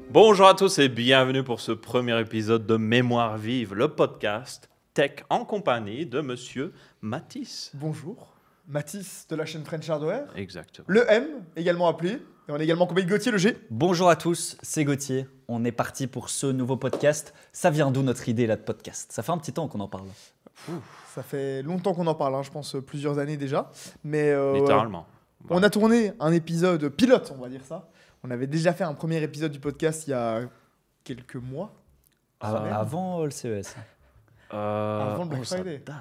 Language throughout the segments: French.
Bonjour à tous et bienvenue pour ce premier épisode de Mémoire vive, le podcast tech en compagnie de Monsieur Mathis. Bonjour, Mathis de la chaîne French Hardware. Exactement. Le M, également appelé. Et on est également accompagné de Gauthier, le G. Bonjour à tous, c'est Gauthier. On est parti pour ce nouveau podcast. Ça vient d'où notre idée là de podcast? Ça fait un petit temps qu'on en parle. Ça fait longtemps qu'on en parle, hein, je pense plusieurs années déjà. Mais Littéralement. on a tourné un épisode pilote, on va dire ça. On avait déjà fait un premier épisode du podcast il y a quelques mois. Avant le CES. Avant le Black ça Friday. date.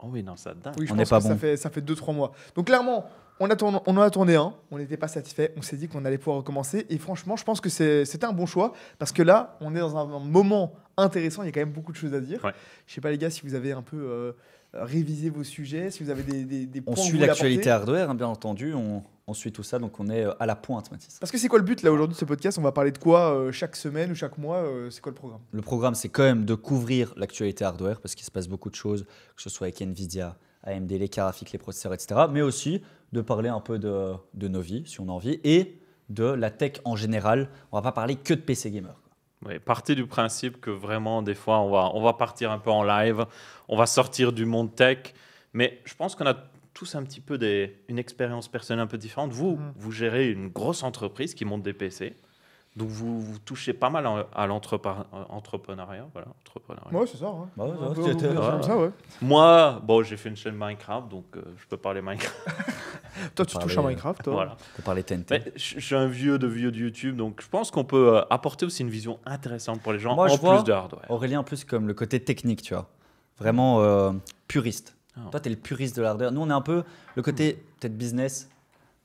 Oh oui, non, ça date. Oui, je On pense n'est pas que bon. ça fait 2-3 mois. Donc clairement, on en a tourné un. On n'était pas satisfait. On s'est dit qu'on allait pouvoir recommencer. Et franchement, je pense que c'était un bon choix. Parce que là, on est dans un moment intéressant. Il y a quand même beaucoup de choses à dire. Ouais. Je sais pas les gars si vous avez un peu révisé vos sujets, si vous avez des points On que vous suit voulez l'actualité apporter. hardware, hein, bien entendu. On suit tout ça, donc on est à la pointe, Mathis. Parce que c'est quoi le but là aujourd'hui de ce podcast? On va parler de quoi chaque semaine ou chaque mois? C'est quoi le programme? Le programme, c'est quand même de couvrir l'actualité hardware, parce qu'il se passe beaucoup de choses, que ce soit avec Nvidia, AMD, les cartes graphiques, les processeurs, etc. Mais aussi de parler un peu de nos vies, si on a envie, et de la tech en général. On va pas parler que de PC gamer. Oui, partez du principe que vraiment, des fois, on va partir un peu en live, on va sortir du monde tech, mais je pense qu'on a tous un petit peu une expérience personnelle un peu différente. Vous, vous gérez une grosse entreprise qui monte des PC, donc vous touchez pas mal à l'entrepreneuriat. Voilà, entrepreneuriat. Ouais, c'est ça. Hein. Bah ouais, Un peu, c'était- on peut dire comme ça, ouais. Moi, bon, j'ai fait une chaîne Minecraft, donc je peux parler Minecraft. Toi, tu parler, touches à Minecraft, toi. Voilà. On peut parler TNT. Mais je suis un vieux de YouTube, donc je pense qu'on peut apporter aussi une vision intéressante pour les gens, Moi, en je vois plus de hardware. Aurélien, plus comme le côté technique, tu vois. Vraiment puriste. Ah. Toi, tu es le puriste de l'hardware. Nous, on est un peu le côté peut-être business,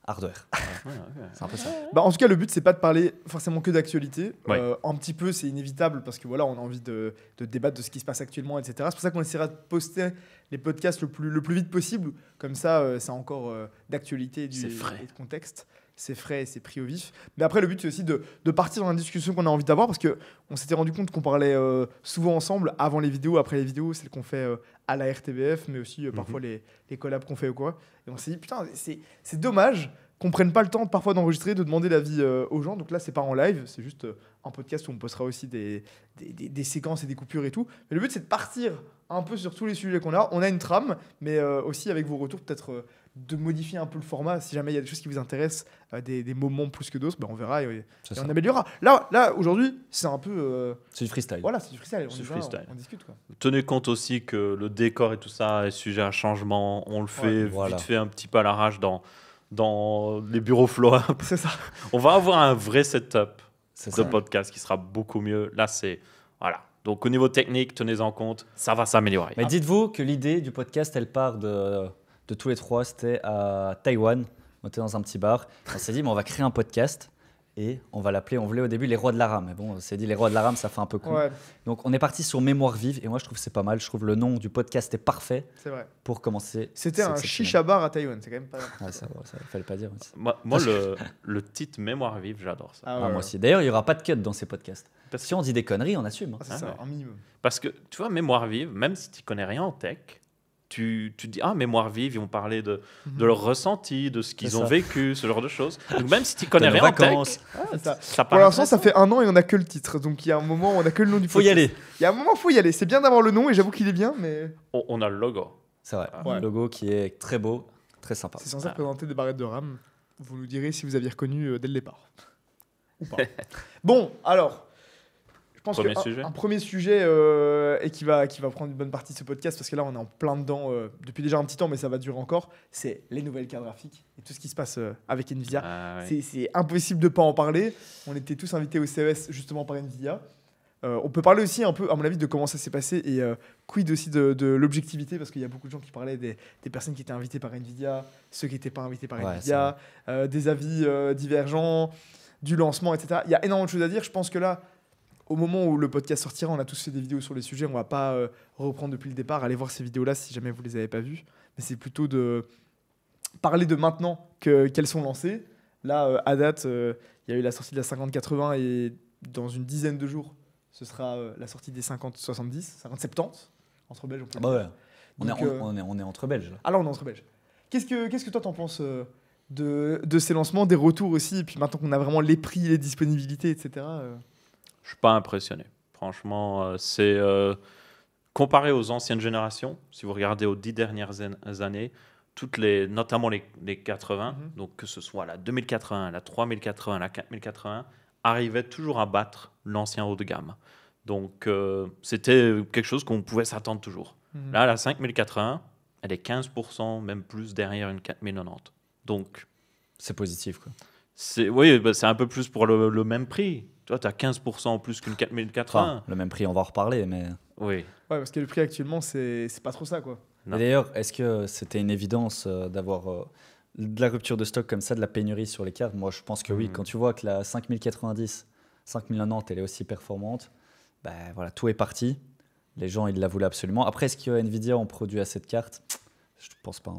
hardware. Ouais, ouais. C'est un peu ça. Bah, en tout cas, le but, c'est pas de parler forcément que d'actualité. Ouais. Un petit peu, c'est inévitable parce que voilà, on a envie de débattre de ce qui se passe actuellement, etc. C'est pour ça qu'on essaiera de poster les podcasts le plus vite possible. Comme ça, c'est encore d'actualité C'est frais. et de contexte. C'est frais et c'est pris au vif. Mais après, le but, c'est aussi de partir dans la discussion qu'on a envie d'avoir parce qu'on s'était rendu compte qu'on parlait souvent ensemble avant les vidéos, après les vidéos, celles qu'on fait à la RTBF, mais aussi parfois les collabs qu'on fait ou quoi. Et on s'est dit, putain, c'est dommage qu'on prenne pas le temps parfois d'enregistrer, de demander l'avis aux gens. Donc là, c'est pas en live, c'est juste un podcast où on postera aussi des séquences et des coupures et tout. Mais le but, c'est de partir un peu sur tous les sujets qu'on a. On a une trame, mais aussi avec vos retours, peut-être de modifier un peu le format. Si jamais il y a des choses qui vous intéressent, des moments plus que d'autres, ben on verra et C'est on ça. améliorera. Là aujourd'hui, c'est un peu... C'est du freestyle. voilà, c'est du freestyle. C'est y va, freestyle. on discute, quoi. Tenez compte aussi que le décor et tout ça est sujet à changement. On le fait voilà. vite fait un petit peu à l'arrache dans les bureaux Flow. C'est ça. On va avoir un vrai setup C'est de ça. podcast qui sera beaucoup mieux. Là, c'est... Voilà. Donc, au niveau technique, tenez-en compte, ça va s'améliorer. Mais dites-vous que l'idée du podcast, elle part de tous les trois. C'était à Taïwan. On était dans un petit bar. On s'est dit, mais on va créer un podcast et on va l'appeler, on voulait au début les rois de la rame. Mais bon, on s'est dit, les rois de la rame, ça fait un peu con. Ouais, Donc, on est parti sur Mémoire vive et moi, je trouve que c'est pas mal. Je trouve le nom du podcast est parfait c'est vrai. pour commencer. C'était C'est un exceptionnel. chicha bar à Taïwan. C'est quand même pas... Ah, ça fallait pas dire. Moi, le titre Mémoire vive, j'adore ça. Ah, Ah, ouais, moi aussi. D'ailleurs, il n'y aura pas de cut dans ces podcasts. Parce, Si on dit des conneries, on assume. hein. Ah, c'est Ah, ça, ouais. un minimum. parce que, tu vois, Mémoire vive, même si tu connais rien en tech, tu te dis, ah, Mémoire vive, ils vont parler de leur ressenti, de ce qu'ils C'est ont ça. vécu, ce genre de choses. Donc, même si tu connais De nos rien en tech, vacances. C'est ça. ça Pour paraît l'instant, ça intéressant. fait 1 an et on a que le titre. Donc il y a un moment où on a que le nom du Faut y podcast. aller. Il y a un moment, faut y aller. C'est bien d'avoir le nom et j'avoue qu'il est bien, mais On a le logo. C'est vrai. Ouais. Le logo qui est très beau, très sympa. c'est censé représenter des barrettes de RAM. Vous nous direz si vous aviez reconnu dès le départ. Ou pas. Bon, alors. Je pense Premier qu'un sujet. un premier sujet et qui va prendre une bonne partie de ce podcast parce que là on est en plein dedans depuis déjà un petit temps mais ça va durer encore, c'est les nouvelles cartes graphiques et tout ce qui se passe avec Nvidia. Ah, ouais. C'est impossible de pas en parler. On était tous invités au CES justement par Nvidia. On peut parler aussi un peu, à mon avis, de comment ça s'est passé et quid aussi de l'objectivité parce qu'il y a beaucoup de gens qui parlaient des personnes qui étaient invitées par Nvidia, ceux qui n'étaient pas invités par Ouais, Nvidia, des avis divergents, du lancement, etc. Il y a énormément de choses à dire. Je pense que là, au moment où le podcast sortira, on a tous fait des vidéos sur les sujets. On va pas reprendre depuis le départ. Allez voir ces vidéos-là si jamais vous les avez pas vues. Mais c'est plutôt de parler de maintenant qu'elles sont lancées. Là, à date, il y a eu la sortie de la 5080 et dans une dizaine de jours, ce sera la sortie des 5070, 5070. Entre Belges, on peut Ah bah le ouais. dire. Donc, On est entre Belges. Là. Ah là, on est entre Belges. Qu'est-ce que toi, t'en penses de ces lancements, des retours aussi, et puis maintenant qu'on a vraiment les prix, les disponibilités, etc. Je suis pas impressionné. Franchement, comparé aux anciennes générations, si vous regardez aux 10 dernières années, notamment les 80, donc que ce soit la 2080, la 3080, la 4080, arrivaient toujours à battre l'ancien haut de gamme. Donc, c'était quelque chose qu'on pouvait s'attendre toujours. Là, la 5080, elle est 15%, même plus derrière une 4090. Donc, c'est positif, quoi. Oui, c'est un peu plus pour le même prix. Toi, tu as 15% en plus qu'une 4080. Enfin, le même prix, on va en reparler, mais... Oui. Ouais, parce que le prix actuellement, c'est pas trop ça, quoi. Et d'ailleurs, est-ce que c'était une évidence d'avoir de la rupture de stock comme ça, de la pénurie sur les cartes? Moi, je pense que oui. Quand tu vois que la 5090, 5090, elle est aussi performante, ben voilà, tout est parti. Les gens, ils la voulaient absolument. Après, est-ce que Nvidia ont produit assez de cartes? Je ne pense pas.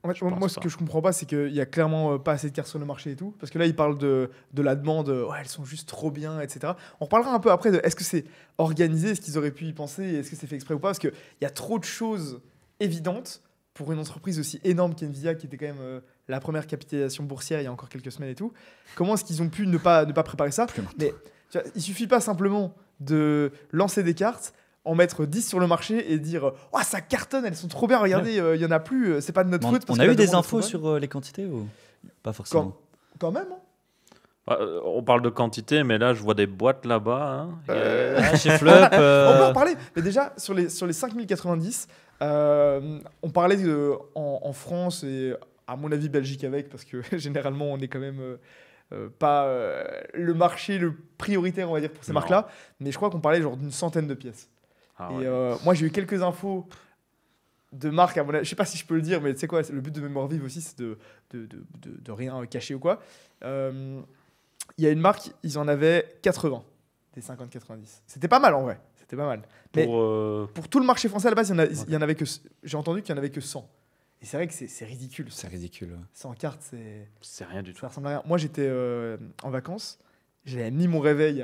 En fait, moi, ce que je comprends pas, c'est qu'il y a clairement pas assez de cartes sur le marché et tout. Parce que là, ils parlent de la demande, ouais, elles sont juste trop bien, etc. On reparlera un peu après de est-ce que c'est organisé, est-ce qu'ils auraient pu y penser, est-ce que c'est fait exprès ou pas. Parce qu'il y a trop de choses évidentes pour une entreprise aussi énorme qu'Nvidia, qui était quand même la première capitalisation boursière il y a encore quelques semaines et tout. Comment est-ce qu'ils ont pu ne pas préparer ça? Mais tu vois, il suffit pas simplement de lancer des cartes, en mettre 10 sur le marché et dire « Oh, ça cartonne, elles sont trop bien, regardez, il y en a plus, c'est pas de notre faute. » On a eu des infos sur les quantités ou pas forcément? Quand même, hein. On parle de quantité, mais là, je vois des boîtes là-bas. Chez Flop. On peut en parler. Mais déjà, sur les 5090, on parlait en France et à mon avis Belgique avec, parce que généralement, on est quand même... pas le marché le prioritaire, on va dire, pour ces marques-là. Mais je crois qu'on parlait genre d'une centaine de pièces. Moi, j'ai eu quelques infos de marques. Je sais pas si je peux le dire, mais tu sais quoi, le but de Mémoire Vive aussi, c'est de rien cacher ou quoi. Il y a une marque, ils en avaient 80 des 50-90. C'était pas mal en vrai. C'était pas mal. Mais pour tout le marché français à la base, il y en avait que. J'ai entendu qu'il y en avait que 100. Et c'est vrai que c'est ridicule. C'est ridicule. Ouais. 100 cartes, c'est rien du tout. Ça ressemble à rien. Moi, j'étais en vacances. J'avais mis mon réveil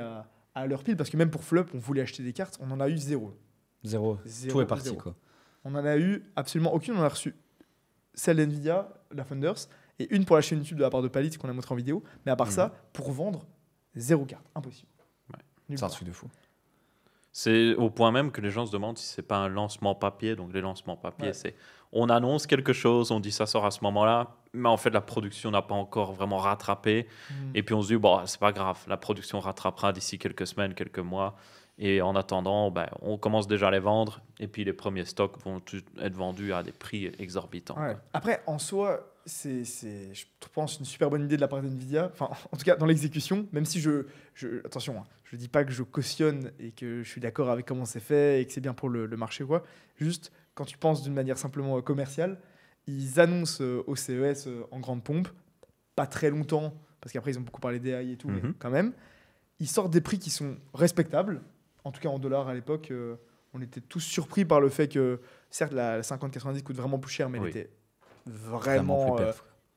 à l'heure pile parce que même pour Flop, on voulait acheter des cartes. On en a eu zéro. Tout est parti, quoi. On en a eu absolument aucune. On a reçu celle d'Nvidia, la Founders, et une pour la chaîne YouTube de la part de Palit qu'on a montré en vidéo. Mais à part ça, pour vendre, zéro carte. Impossible. Ouais. C'est un truc de fou. C'est au point même que les gens se demandent si c'est pas un lancement papier. Donc les lancements papier, c'est on annonce quelque chose, on dit ça sort à ce moment-là, mais en fait la production n'a pas encore vraiment rattrapé. Et puis on se dit bon, c'est pas grave, la production rattrapera d'ici quelques semaines, quelques mois. Et en attendant, on commence déjà à les vendre. Et puis les premiers stocks vont être vendus à des prix exorbitants. Ouais. Après, en soi, c'est, je pense, une super bonne idée de la part d'NVIDIA. Enfin, en tout cas, dans l'exécution, même si attention, hein, je ne dis pas que je cautionne et que je suis d'accord avec comment c'est fait et que c'est bien pour le marché. Quoi. Juste, quand tu penses d'une manière simplement commerciale, ils annoncent au CES en grande pompe, pas très longtemps, parce qu'après, ils ont beaucoup parlé d'AI et tout, mais quand même, ils sortent des prix qui sont respectables. En tout cas, en dollars à l'époque, on était tous surpris par le fait que, certes, la 50-90 coûte vraiment plus cher, mais elle était vraiment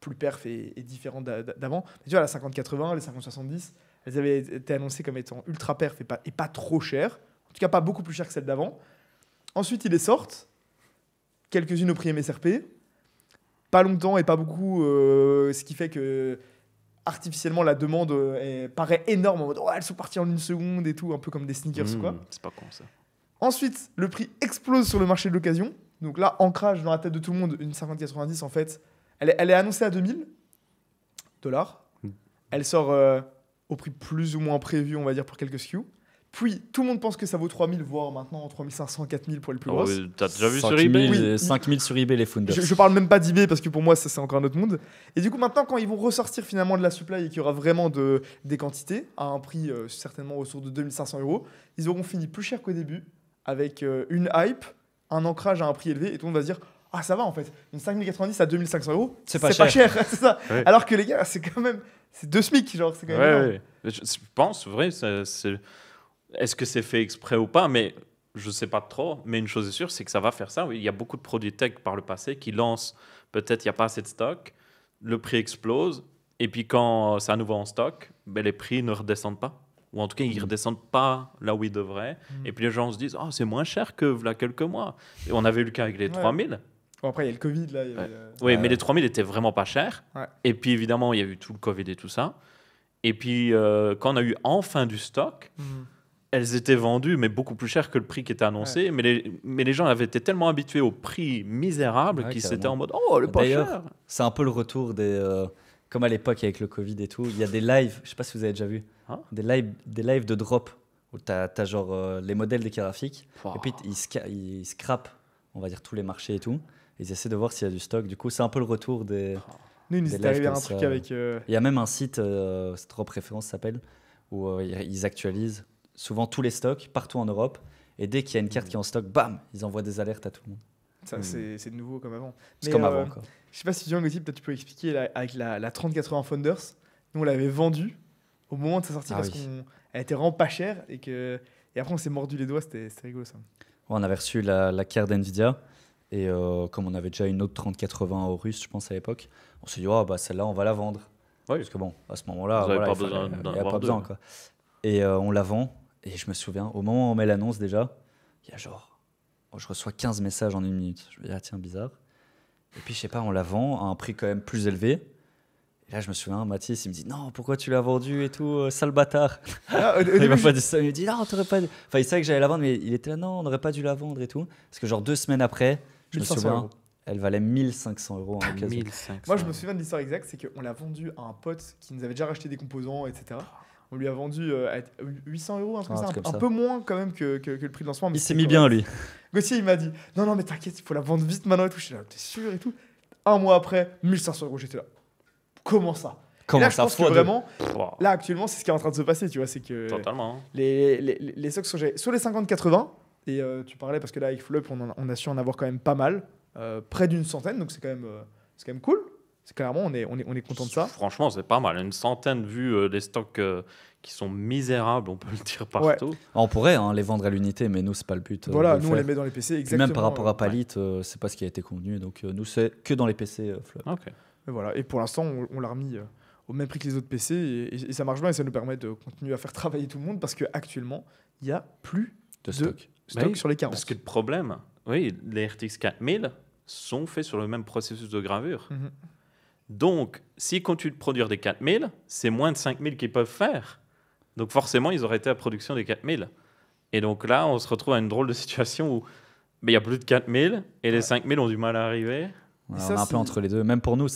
plus perf et différente d'avant. Mais tu vois, la 50-80, les 50-70, elles avaient été annoncées comme étant ultra perf et pas trop chères. En tout cas, pas beaucoup plus chères que celles d'avant. Ensuite, ils les sortent. Quelques-unes au prix MSRP. Pas longtemps et pas beaucoup, ce qui fait que artificiellement la demande paraît énorme en mode elles sont parties en une seconde et tout, un peu comme des sneakers ou quoi. C'est pas con ça. Ensuite, le prix explose sur le marché de l'occasion. Donc là, ancrage dans la tête de tout le monde, une 50-90 en fait, elle est annoncée à $2000. Elle sort au prix plus ou moins prévu, on va dire, pour quelques SKU. Puis tout le monde pense que ça vaut 3000, voire maintenant 3500, 4000 pour les plus grosses. T'as déjà vu sur eBay? 5000 sur eBay les Founders. Je parle même pas d'eBay parce que pour moi ça c'est encore un autre monde. Et du coup maintenant quand ils vont ressortir finalement de la supply et qu'il y aura vraiment des quantités à un prix certainement autour de 2500 €, ils auront fini plus cher qu'au début avec une hype, un ancrage à un prix élevé et tout le monde va se dire ah ça va en fait, une 5090 à 2500 €, c'est pas cher. C'est ça. Ouais. Alors que les gars c'est quand même 2 SMIC genre c'est quand même énorme. Je pense vrai c'est est-ce que c'est fait exprès ou pas, mais je ne sais pas trop. Mais une chose est sûre, c'est que ça va faire ça. Il y a beaucoup de produits tech par le passé qui lancent, peut-être il n'y a pas assez de stock, le prix explose, et puis quand c'est à nouveau en stock, les prix ne redescendent pas. Ou en tout cas, ils ne redescendent pas là où ils devraient. Et puis les gens se disent, c'est moins cher que là quelques mois. Et on avait eu le cas avec les 3000. Bon, après, il y a le Covid. Là, oui, mais les 3000 étaient vraiment pas chers. Ouais. Et puis évidemment, il y a eu tout le Covid et tout ça. Et puis quand on a eu enfin du stock, elles étaient vendues, mais beaucoup plus cher que le prix qui était annoncé. Mais les gens avaient été tellement habitués au prix misérable Ouais, qu'ils carrément. étaient en mode « Oh, le pas D'ailleurs, cher !» C'est un peu le retour des. Comme à l'époque avec le Covid et tout, il y a des lives, je sais pas si vous avez déjà vu, Hein des lives de drop où t'as genre les modèles des cartes graphiques et puis ils scrapent, on va dire, tous les marchés et tout. Ils essaient de voir s'il y a du stock. Du coup, c'est un peu le retour des. Nous, il nous Des est lives arrivé comme un truc ça. avec. Il y a même un site, Drop Référence s'appelle, où ils actualisent souvent tous les stocks partout en Europe. Et dès qu'il y a une carte qui est en stock, bam, ils envoient des alertes à tout le monde. Ça, c'est de nouveau comme avant. C'est Mais, comme avant, quoi. Je sais pas si tu veux, peut-être tu peux expliquer avec la 3080 Founders. Nous, on l'avait vendue au moment de sa sortie parce qu'elle était vraiment pas chère et après on s'est mordu les doigts. C'était rigolo ça. Ouais, on avait reçu la carte d'NVIDIA et comme on avait déjà une autre 3080 aux Russes, je pense à l'époque, on s'est dit oh, bah celle-là on va la vendre. Oui. Parce que bon, à ce moment-là, Vous avez voilà, pas besoin il d'en n'y a avoir pas deux. besoin quoi. Et on la vend et je me souviens, au moment où on met l'annonce déjà, il y a genre, je reçois 15 messages en une minute. Je me dis ah tiens bizarre. Et puis je sais pas, on la vend à un prix quand même plus élevé. Et là je me souviens, Mathis il me dit non pourquoi tu l'as vendue et tout, sale bâtard. Ah, au Il début, m'a pas dit ça, il me dit non t'aurais pas dû. Enfin il savait que j'allais la vendre mais il était là non on n'aurait pas dû la vendre et tout. Parce que genre 2 semaines après, je me 1500 souviens, €. elle valait 1500 € en occasion. 1500. Moi, je me souviens de l'histoire exacte, c'est qu'on l'a vendue à un pote qui nous avait déjà racheté des composants, etc. On lui a vendu à 800 €, un truc Un comme ça, truc un comme ça. peu moins quand même que le prix de lancement. mais Il s'est c'était mis correct. bien lui. Gauthier, il m'a dit non, mais t'inquiète, il faut la vendre vite maintenant et tout. Je suis là, t'es sûr et tout. Un mois après, 1500 €, j'étais là. Comment ça? Et Comment là, je ça pense que fois deux. vraiment, Wow. là, actuellement, c'est ce qui est en train de se passer, tu vois. C'est que Totalement. les stocks sont gérés sur les 50-80. Et tu parlais, parce que là, avec Flop, on a su en avoir quand même pas mal. Près d'une centaine, donc c'est quand même cool. C'est clairement, on est content de ça. Franchement, c'est pas mal. Une centaine vu des stocks qui sont misérables, on peut le dire partout. On pourrait les vendre à l'unité, mais nous c'est pas le but. Voilà, de le nous on les faire. met dans les PC, Puis exactement. même par rapport à Palit, c'est pas ce qui a été convenu. Donc nous c'est que dans les PC Flop. Ok. Et voilà. Et pour l'instant, on l'a remis au même prix que les autres PC et ça marche bien et ça nous permet de continuer à faire travailler tout le monde parce qu'actuellement, il n'y a plus De de stock. stock Oui, sur les 40. Parce que le problème, oui, les RTX 4000 sont faits sur le même processus de gravure. Mhm. Donc, s'ils continuent de produire des 4000, c'est moins de 5000 qu'ils peuvent faire. Donc forcément, ils auraient été à production des 4000. Et donc là, on se retrouve à une drôle de situation où il n'y a plus de 4000 et les 5000 ont du mal à arriver. Ouais, ça, on est un peu c'est- entre les deux. Même pour nous,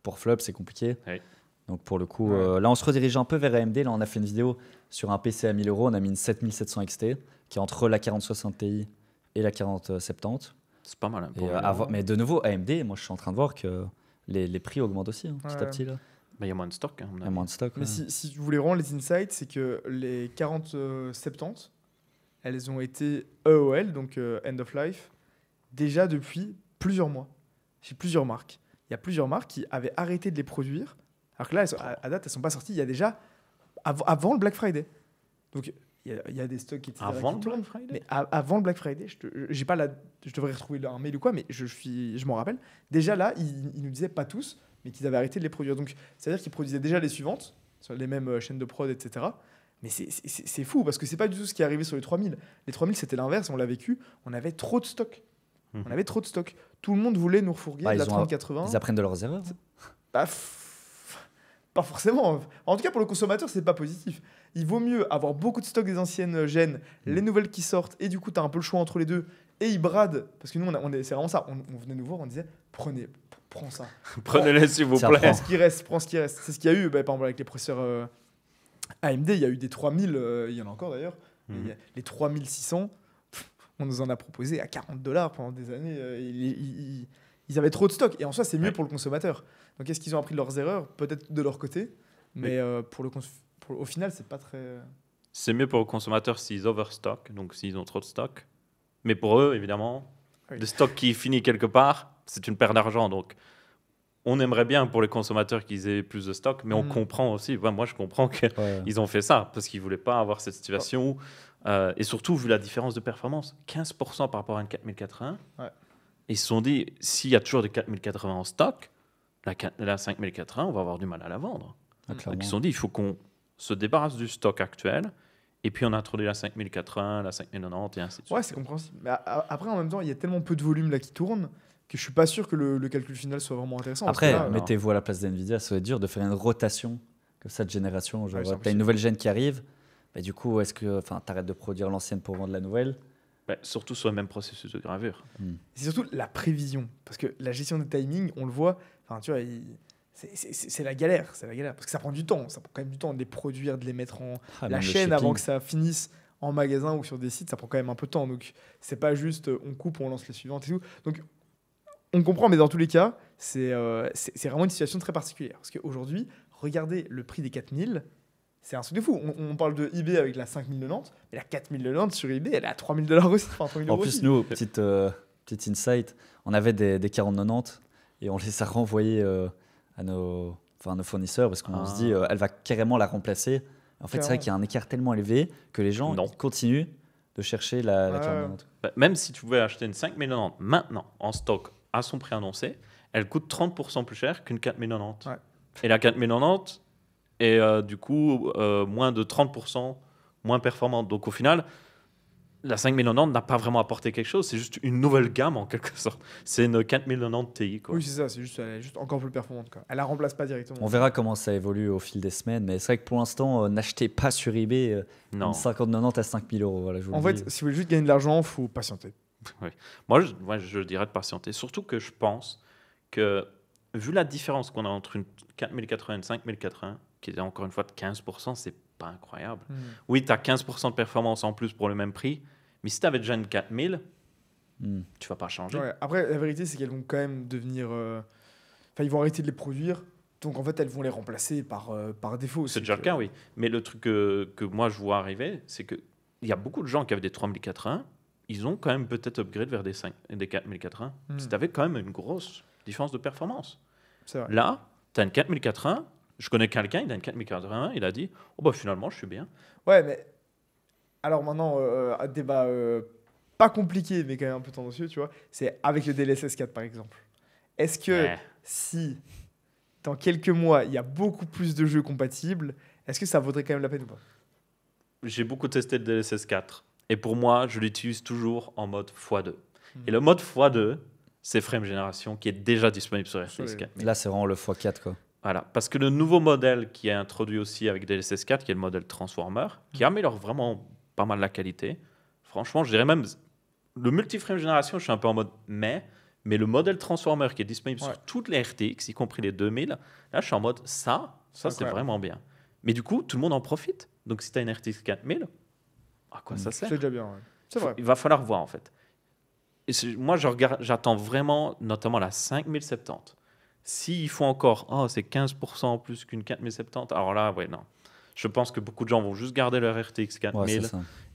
pour Flop, c'est compliqué. Oui. Donc pour le coup, Ouais. là, on se redirige un peu vers AMD. Là, on a fait une vidéo sur un PC à 1000 €. On a mis une 7700 XT qui est entre la 4060 Ti et la 4070. C'est pas mal. Hein, Et, pour le- mais de nouveau, AMD, moi, je suis en train de voir que les prix augmentent aussi, petit à Ouais. petit. Là. Mais il y a moins de stock. Hein, à mon Il y a avis. moins de stock. Mais ouais. si vous voulez vraiment les insights, c'est que les 4070, elles ont été EOL, donc End of Life, déjà depuis plusieurs mois. Chez plusieurs marques. Il y a plusieurs marques qui avaient arrêté de les produire. Alors que là, à date, elles ne sont pas sorties il y a déjà avant le Black Friday. Donc il y a des stocks qui étaient Avant le qui tournent. Black Friday Mais avant le Black Friday, je devrais retrouver un mail ou quoi, mais je m'en rappelle. Déjà là, ils nous disaient pas tous, mais qu'ils avaient arrêté de les produire. Donc, c'est-à-dire qu'ils produisaient déjà les suivantes, sur les mêmes chaînes de prod, etc. Mais c'est fou, parce que c'est pas du tout ce qui est arrivé sur les 3000. Les 3000, c'était l'inverse, on l'a vécu. On avait trop de stock. Mhm. On avait trop de stock. Tout le monde voulait nous refourguer Bah, de la ils ont- 3080. Ils apprennent de leurs erreurs. Bah, pas forcément. En tout cas, pour le consommateur, c'est pas positif. Il vaut mieux avoir beaucoup de stock des anciennes gènes, les nouvelles qui sortent, et du coup, tu as un peu le choix entre les deux. Et ils bradent, parce que nous, c'est vraiment ça. On venait nous voir, on disait prends ça. Prenez-les, s'il vous Ça plaît. prend. Prends ce qui reste, prends ce qui reste. C'est ce qu'il y a eu, par exemple, avec les processeurs AMD. Il y a eu des 3000, il y en a encore d'ailleurs. Mhm. Et les 3600, on nous en a proposé à 40 $ pendant des années. Ils avaient trop de stock. Et en soi, c'est mieux Ouais. pour le consommateur. Donc, est-ce qu'ils ont appris de leurs erreurs? Peut-être de leur côté. Mais au final, c'est pas très. C'est mieux pour le consommateur s'ils overstock, donc s'ils ont trop de stock. Mais pour eux, évidemment, Oui. le stock qui finit quelque part, c'est une perte d'argent. Donc, on aimerait bien pour les consommateurs qu'ils aient plus de stock, mais on Mhm. comprend aussi. Ouais, moi, je comprends qu'ils Ouais. ont fait ça parce qu'ils voulaient pas avoir cette situation où, et surtout vu la différence de performance, 15% par rapport à une 4080. Ouais. Ils se sont dit, s'il y a toujours des 4080 en stock, la 5080, on va avoir du mal à la vendre. Ah, Donc, clairement. ils se sont dit, il faut qu'on se débarrasse du stock actuel. Et puis, on a introduit la 5080, la 5090 et ainsi de suite. Ouais, c'est compréhensible. Mais après, en même temps, il y a tellement peu de volume là qui tourne que je suis pas sûr que le calcul final soit vraiment intéressant. parce Après, que là, mettez-vous à la place d'NVIDIA, ça va être dur de faire une rotation comme ça de génération. Genre, Ouais, c'est t'as impossible. une nouvelle gène qui arrive, bah, du coup, est-ce que tu arrêtes de produire l'ancienne pour vendre la nouvelle? Surtout sur le même processus de gravure. C'est surtout la prévision. Parce que la gestion des timings, on le voit, tu vois, c'est la galère. C'est la galère. Parce que ça prend du temps. Ça prend quand même du temps de les produire, de les mettre en la même le chaîne avant shipping. que ça finisse en magasin ou sur des sites. Ça prend quand même un peu de temps. Donc, c'est pas juste on coupe, on lance les suivantes et tout. Donc, on comprend, mais dans tous les cas, c'est vraiment une situation très particulière. Parce qu'aujourd'hui, regardez le prix des 4000. C'est un truc de fou. On parle de eBay avec la 5090, mais la 4090 sur eBay, elle est à $3000 aussi. Enfin, 3000 En euros plus, aussi. nous, petite insight, on avait des 4090 et on les a renvoyés à nos fournisseurs parce qu'on se dit, elle va carrément la remplacer. En fait, c'est vrai qu'il y a un écart tellement élevé que les gens ils continuent de chercher la 4090. Même si tu pouvais acheter une 5090 maintenant en stock à son prix annoncé, elle coûte 30% plus cher qu'une 4090. Ouais. Et la 4090 est du coup moins de 30% moins performante. Donc au final, la 5090 n'a pas vraiment apporté quelque chose, c'est juste une nouvelle gamme en quelque sorte. C'est une 4090 Ti. Quoi. Oui, c'est ça, elle est juste encore plus performante. Quoi. Elle la remplace pas directement. On verra comment ça évolue au fil des semaines, mais c'est vrai que pour l'instant, n'achetez pas sur eBay une 5090 à 5000 euros. Voilà, en fait, si vous voulez juste gagner de l'argent, il faut patienter. Oui. Moi, je dirais de patienter. Surtout que je pense que, vu la différence qu'on a entre une 4080 et une 5080, qui est encore une fois de 15%, c'est pas incroyable. Oui, tu as 15% de performance en plus pour le même prix, mais si tu avais déjà une 4000, tu vas pas changer. Ouais. Après, la vérité, c'est qu'elles vont quand même devenir... Enfin, ils vont arrêter de les produire, donc en fait, elles vont les remplacer par défaut. C'est déjà le cas, oui. Mais le truc que moi, je vois arriver, c'est qu'il y a beaucoup de gens qui avaient des 3080, ils ont quand même peut-être upgrade vers des 4080. Si tu avais quand même une grosse différence de performance. C'est vrai. Là, tu as une 4080. Je connais quelqu'un, il a une 4080. Il a dit finalement, je suis bien. Ouais, mais. Alors maintenant, un débat pas compliqué, mais quand même un peu tendancieux, tu vois. C'est avec le DLSS 4, par exemple. Est-ce que si dans quelques mois, il y a beaucoup plus de jeux compatibles, est-ce que ça vaudrait quand même la peine ou pas? J'ai beaucoup testé le DLSS 4. Et pour moi, je l'utilise toujours en mode x2. Et le mode x2, c'est Frame Generation qui est déjà disponible sur RTX 4. Là, c'est vraiment le x4, quoi. Voilà, parce que le nouveau modèle qui est introduit aussi avec DLSS 4, qui est le modèle Transformer, qui améliore vraiment pas mal la qualité. Franchement, je dirais même, le multi-frame Generation, je suis un peu en mode mais le modèle Transformer qui est disponible sur toutes les RTX, y compris les 2000, là, je suis en mode ça c'est vraiment bien. Mais du coup, tout le monde en profite. Donc, si tu as une RTX 4000, à quoi ça sert? C'est déjà bien, ouais. C'est vrai. Il va falloir voir, en fait. Et moi, j'attends vraiment, notamment la 5070. S'ils font encore, c'est 15% en plus qu'une 4070, alors là, non. Je pense que beaucoup de gens vont juste garder leur RTX 4000.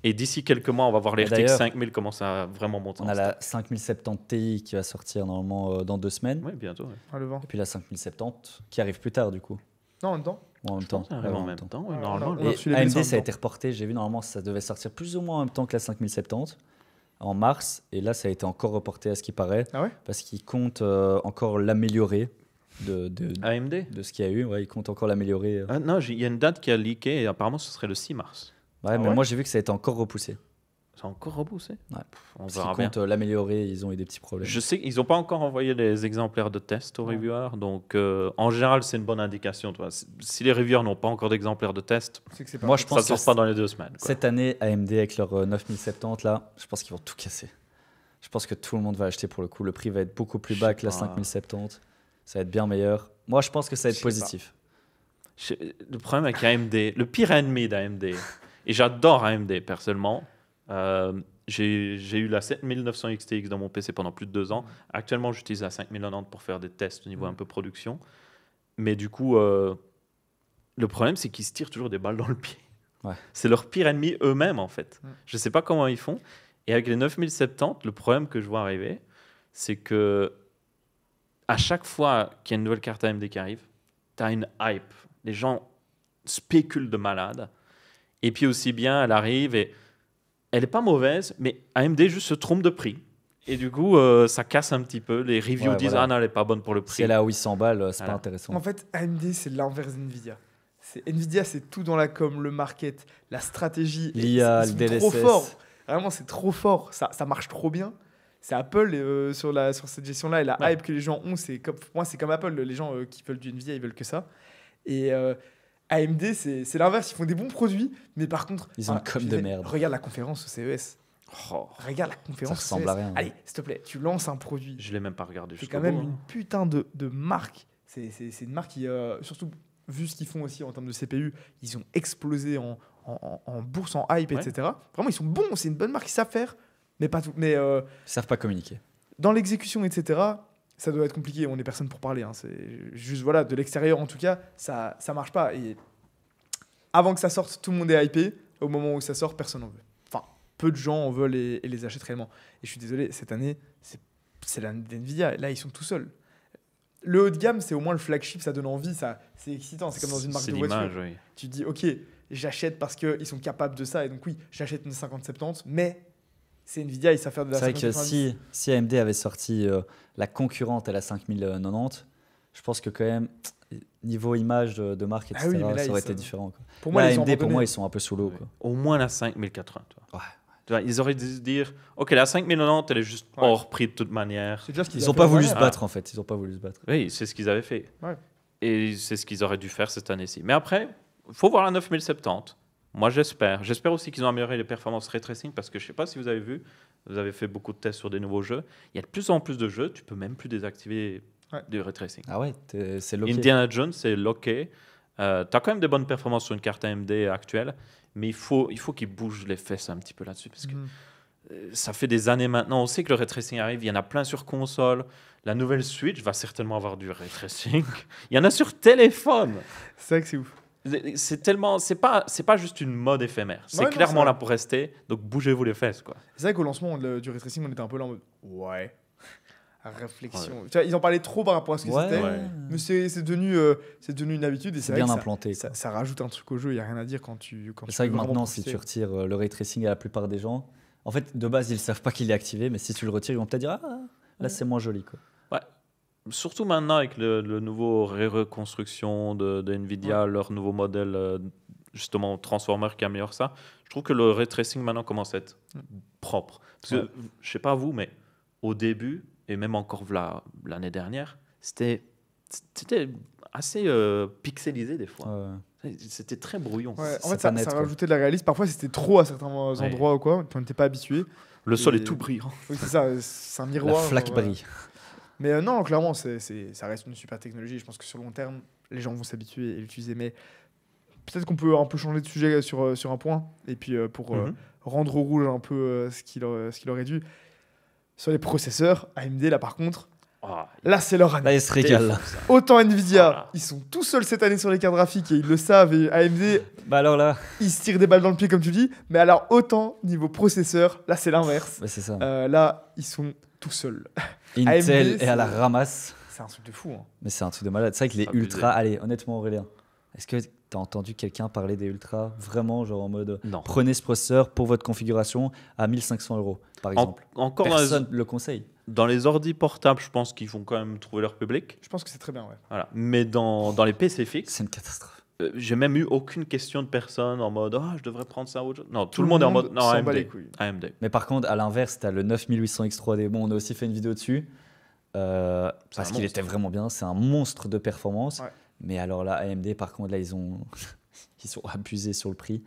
Et d'ici quelques mois, on va voir les RTX 5000 commencer à vraiment monter. On a la 5070 Ti qui va sortir normalement dans 2 semaines. Oui, bientôt. Ouais. Et puis la 5070 qui arrive plus tard, du coup. Non, en même temps. En même temps. En même temps, normalement. Et AMD, ça a été reporté. J'ai vu, normalement, ça devait sortir plus ou moins en même temps que la 5070 en mars. Et là, ça a été encore reporté à ce qui paraît. Ah ouais? Parce qu'ils comptent encore l'améliorer de ce qu'il y a eu. Ouais, ils comptent encore l'améliorer. Non, il y a une date qui a leaké et apparemment, ce serait le 6 mars. Ouais, mais moi, j'ai vu que ça a été encore repoussé. C'est encore repoussé? Ouais. On verra bien. Ils comptent l'améliorer, ils ont eu des petits problèmes. Je sais qu'ils n'ont pas encore envoyé les exemplaires de test aux reviewers, donc en général, c'est une bonne indication. Toi. Si les reviewers n'ont pas encore d'exemplaires de test, moi, je pense ça ne sort pas dans les 2 semaines. Quoi. Cette année, AMD avec leur 9070, là, je pense qu'ils vont tout casser. Je pense que tout le monde va acheter pour le coup. Le prix va être beaucoup plus bas que la 5070. Ça va être bien meilleur. Moi, je pense que ça va être positif. Le problème avec AMD, le pire ennemi d'AMD, et j'adore AMD personnellement, j'ai eu la 7900 XTX dans mon PC pendant plus de 2 ans. Actuellement, j'utilise la 5090 pour faire des tests au niveau un peu production. Mais du coup, le problème, c'est qu'ils se tirent toujours des balles dans le pied. Ouais. C'est leur pire ennemi eux-mêmes, en fait. Je ne sais pas comment ils font. Et avec les 9070, le problème que je vois arriver, c'est que à chaque fois qu'il y a une nouvelle carte AMD qui arrive, tu as une hype. Les gens spéculent de malade. Et puis aussi bien, elle arrive et elle n'est pas mauvaise, mais AMD juste se trompe de prix. Et du coup, ça casse un petit peu. Les reviews disent non, elle n'est pas bonne pour le prix. Si elle est à 800 balles, c'est pas intéressant. En fait, AMD, c'est l'inverse d'NVIDIA. NVIDIA, c'est tout dans la com, le market, la stratégie. L'IA, le DLSS. Trop fort. Vraiment, c'est trop fort. Ça marche trop bien. C'est Apple sur cette gestion-là. Et la hype que les gens ont, pour moi, c'est comme Apple. Les gens qui veulent du NVIDIA, ils veulent que ça. Et AMD, c'est l'inverse. Ils font des bons produits, mais par contre. Ils ont une com de merde. Regarde la conférence au CES. Oh, Regarde la conférence. Ça ressemble à rien. Allez, s'il te plaît, tu lances un produit. je l'ai même pas regardé. C'est jusqu'au quand même bout, une hein. putain de marque. C'est une marque qui, surtout vu ce qu'ils font aussi en termes de CPU, ils ont explosé en bourse, en hype, Ouais. etc. Vraiment, ils sont bons. C'est une bonne marque, ils savent faire, mais pas tout. Mais Ils savent pas communiquer. dans l'exécution, etc., ça doit être compliqué. On n'est personne pour parler. Hein. C'est juste, voilà, de l'extérieur, en tout cas, ça marche pas. Et avant que ça sorte, tout le monde est hypé. Au moment où ça sort, personne n'en veut. Enfin, peu de gens en veulent et les achètent réellement. Et je suis désolé, cette année, c'est l'année d'NVIDIA. Là, ils sont tout seuls. Le haut de gamme, c'est au moins le flagship, ça donne envie, c'est excitant. C'est comme dans une marque C'est de voiture. l'image, oui. Tu te dis, ok, j'achète parce qu'ils sont capables de ça. Et donc, oui, j'achète une 5070, mais c'est Nvidia, ils savent faire de la C'est vrai que 5090. si AMD avait sorti la concurrente à la 5090, je pense que quand même, niveau image de marque, etc., Ah oui, mais là, ça aurait ils été sont- différent. Quoi. Pour moi, Là, ils ont AMD, pour abandonné. moi, ils sont un peu sous l'eau. Ouais. Quoi. Au moins la 5080. Tu vois. Ouais. Tu vois, ils auraient dû se dire, ok, la 5090, elle est juste Ouais. hors prix de toute manière. C'est déjà ce qu'ils Ils ont n'ont fait pas l'an voulu se dernier. battre, en fait. Ils n'ont pas voulu se battre. Oui, c'est ce qu'ils avaient fait. Ouais. Et c'est ce qu'ils auraient dû faire cette année-ci. Mais après, il faut voir la 9070. Moi, j'espère. J'espère aussi qu'ils ont amélioré les performances ray tracing parce que je ne sais pas si vous avez vu, vous avez fait beaucoup de tests sur des nouveaux jeux. Il y a de plus en plus de jeux, tu peux même plus désactiver Ouais. du ray tracing. Ah ouais, c'est loqué. Indiana Jones, c'est locké. Tu as quand même des bonnes performances sur une carte AMD actuelle, mais il faut qu'ils bougent les fesses un petit peu là-dessus parce que Mhm. ça fait des années maintenant. On sait que le ray tracing arrive, il y en a plein sur console. La nouvelle Switch va certainement avoir du ray tracing. Il y en a sur téléphone. C'est vrai que c'est ouf. C'est tellement, c'est pas juste une mode éphémère. C'est Ouais, non, clairement c'est là vrai. pour rester. Donc bougez-vous les fesses, quoi. C'est vrai qu'au lancement du ray tracing, on était un peu là en mode ouais. Réflexion. Tu vois, ils en parlaient trop par rapport à ce que Ouais, c'était. Ouais. Mais c'est devenu une habitude et c'est c'est vrai bien que implanté. ça rajoute un truc au jeu. Il n'y a rien à dire quand tu. C'est vrai que veux vraiment maintenant, si profiter. tu retires le ray tracing à la plupart des gens, en fait, de base, ils ne savent pas qu'il est activé, mais si tu le retires, ils vont peut-être dire ah, là, Ouais. c'est moins joli. Quoi. Surtout maintenant avec le nouveau reconstruction de Nvidia, leur nouveau modèle justement Transformer qui améliore ça. Je trouve que le ray tracing maintenant commence à être propre. Parce que Ouais. je sais pas vous, mais au début et même encore l'année dernière, c'était assez pixelisé des fois. C'était très brouillon. Ouais, en C'est fait, ça pas net, quoi. rajoutait de la réalisme. Parfois, c'était trop à certains endroits ou quoi. On n'était pas habitué. Le sol Et- est tout brillant. Oui, c'est ça. C'est un La miroir. flaque genre, brille. Mais non, clairement, ça reste une super technologie. Je pense que sur le long terme, les gens vont s'habituer et l'utiliser. Mais peut-être qu'on peut un peu changer de sujet sur un point. Et puis, pour Mhm. rendre au rouge un peu ce qu'il aurait dû. Sur les processeurs, AMD, là, par contre, Ah, là, c'est leur année. Là, il se régale. là. Autant Nvidia, Voilà. ils sont tout seuls cette année sur les cartes graphiques et ils le savent. Et AMD, Bah alors là, ils se tirent des balles dans le pied, comme tu dis. Mais alors, autant niveau processeur, là, c'est l'inverse. bah, c'est ça. Là, ils sont tout seuls. Intel AMD, est à la c'est- c'est C'est un truc de fou. Hein. Mais c'est un truc de malade. C'est vrai que les Abusé. ultras. Allez, honnêtement, Aurélien, est-ce que tu as entendu quelqu'un parler des ultras vraiment, genre en mode non. prenez ce processeur pour votre configuration à 1500 €, par exemple Encore Personne le conseille. dans les ordi portables, je pense qu'ils vont quand même trouver leur public. Je pense que c'est très bien, ouais. Voilà. Mais dans les PC fixes, C'est une catastrophe. j'ai même eu aucune question de personne en mode je devrais prendre ça ou autre chose. Non, tout le monde est en mode non, s'en bat les AMD. couilles. AMD. Mais par contre, à l'inverse, tu as le 9800X 3D. Bon, on a aussi fait une vidéo dessus. Parce qu'il monstre. était vraiment bien. C'est un monstre de performance. Ouais. Mais alors là, AMD, par contre, là, ils sont abusés sur le prix.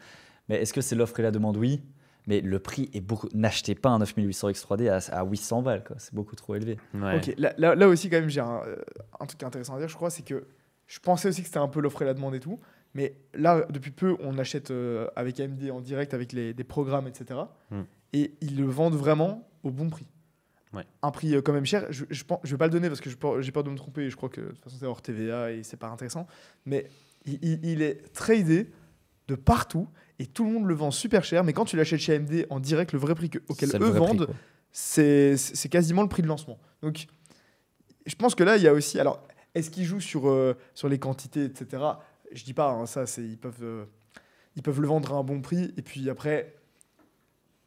Mais est-ce que c'est l'offre et la demande? Oui. Mais le prix est beaucoup. N'achetez pas un 9800X 3D à 800 balles. Quoi. C'est beaucoup trop élevé. Ouais. Ok, là aussi, quand même, j'ai un truc intéressant à dire, je crois, c'est que je pensais aussi que c'était un peu l'offre et la demande et tout. Mais là, depuis peu, on achète avec AMD en direct, avec des programmes, etc. Mm. Et ils le vendent vraiment au bon prix. Ouais. Un prix quand même cher. Je vais pas le donner parce que j'ai peur de me tromper. Et je crois que de toute façon, c'est hors TVA et c'est pas intéressant. Mais il est tradé de partout et tout le monde le vend super cher. Mais quand tu l'achètes chez AMD en direct, le vrai prix auquel C'est le eux vrai prix, vendent, quoi. c'est quasiment le prix de lancement. Donc, je pense que là, il y a aussi. Alors, est-ce qu'ils jouent sur les quantités, etc. Je dis pas, hein, ça, ils peuvent le vendre à un bon prix. Et puis après,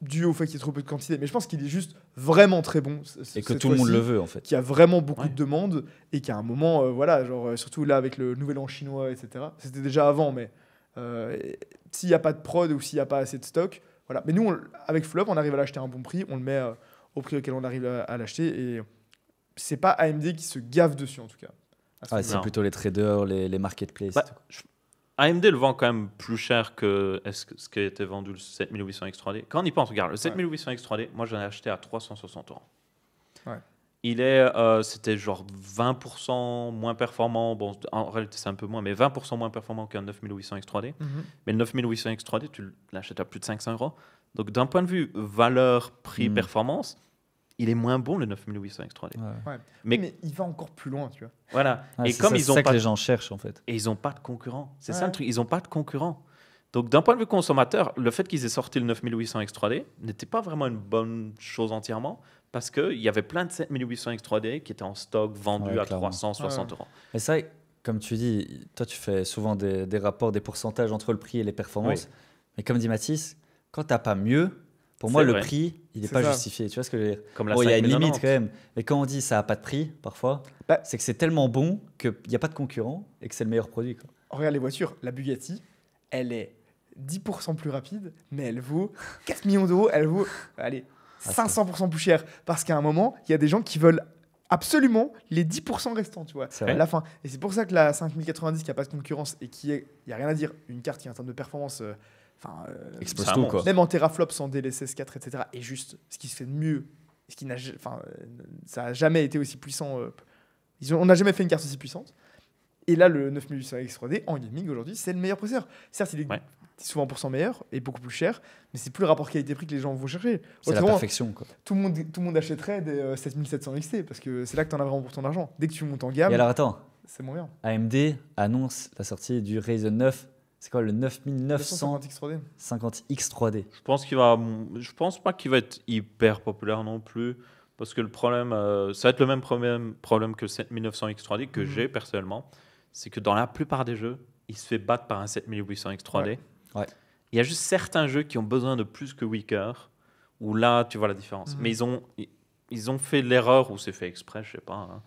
dû au fait qu'il y ait trop peu de quantité. Mais je pense qu'il est juste vraiment très bon. Et que tout le monde le veut, en fait. Qu'il y a vraiment beaucoup Ouais. de demandes et qu'à un moment, voilà, genre, surtout là avec le nouvel an chinois, etc. C'était déjà avant, mais s'il n'y a pas de prod ou s'il n'y a pas assez de stock, voilà. Mais nous, avec Flop, on arrive à l'acheter à un bon prix, on le met au prix auquel on arrive à l'acheter et c'est pas AMD qui se gave dessus en tout cas. à ce Ouais, niveau-là. c'est Non. plutôt les traders, les marketplaces. Bah, et tout. AMD le vend quand même plus cher que ce qui a été vendu le 7800 X3D. Quand on y pense, regarde, le 7800 X3D, moi j'en ai acheté à 360 €. Ouais. C'était genre 20% moins performant. Bon, en réalité, c'est un peu moins, mais 20% moins performant qu'un 9800 X3D. Mais le 9800 X3D, tu l'achètes à plus de 500 €. Donc, d'un point de vue valeur, prix, performance, il est moins bon le 9800 X3D. Ouais. Mais, Mais il va encore plus loin, tu vois. voilà. Ouais, Et c'est comme ça, ils c'est ont ça pas que de- les gens cherchent en fait. et ils n'ont pas de concurrent. C'est ça Ouais. le truc. Ils n'ont pas de concurrent. Donc, d'un point de vue consommateur, le fait qu'ils aient sorti le 9800 X3D n'était pas vraiment une bonne chose entièrement parce qu'il y avait plein de 7800 X3D qui étaient en stock, vendus Ouais, à clairement. 360 €. Mais c'est vrai, comme tu dis, toi tu fais souvent des rapports, des pourcentages entre le prix et les performances. Oui. Mais comme dit Mathis, quand t'as pas mieux, pour C'est moi le vrai. prix, il n'est C'est pas ça. justifié. Tu vois ce que je veux dire? Comme la Bon, il y a une 5090. limite quand même. Mais quand on dit ça n'a pas de prix, parfois, Bah- c'est que c'est tellement bon qu'il n'y a pas de concurrent et que c'est le meilleur produit. Quoi. Regarde les voitures. La Bugatti, elle est 10% plus rapide, mais elle vaut 4 millions d'euros. Elle vaut, allez, 500% plus cher. Parce qu'à un moment, il y a des gens qui veulent absolument les 10% restants, tu vois, C'est à vrai. la fin. Et c'est pour ça que la 5090 qui n'a pas de concurrence et il n'y a rien à dire, une carte qui en termes de performance, Explose c'est un tout monstre. quoi. même en teraflop sans DLSS 4, etc., est juste ce qui se fait de mieux. Ce qui n'a, ça n'a jamais été aussi puissant. On n'a jamais fait une carte aussi puissante. Et là, le 9800 X3D en gaming aujourd'hui, c'est le meilleur processeur. Certes, il est Ouais. souvent pour cent meilleur et beaucoup plus cher, mais c'est plus le rapport qualité-prix que les gens vont chercher. C'est la Autrement, perfection. Quoi. tout le monde achèterait des 7700 XT parce que c'est là que tu en as vraiment pour ton argent. Dès que tu montes en gamme, Et alors attends, c'est moins bien. AMD annonce la sortie du Ryzen 9. C'est quoi le 9950 X3D. X3D? Je pense pas qu'il va être hyper populaire non plus. Parce que le problème, ça va être le même problème que le 7900 X3D que j'ai personnellement. C'est que dans la plupart des jeux, il se fait battre par un 7800 X3D. Ouais. Il y a juste certains jeux qui ont besoin de plus que 8 cœurs, où là, tu vois la différence. Mais ils ont fait l'erreur, ou c'est fait exprès, je sais pas.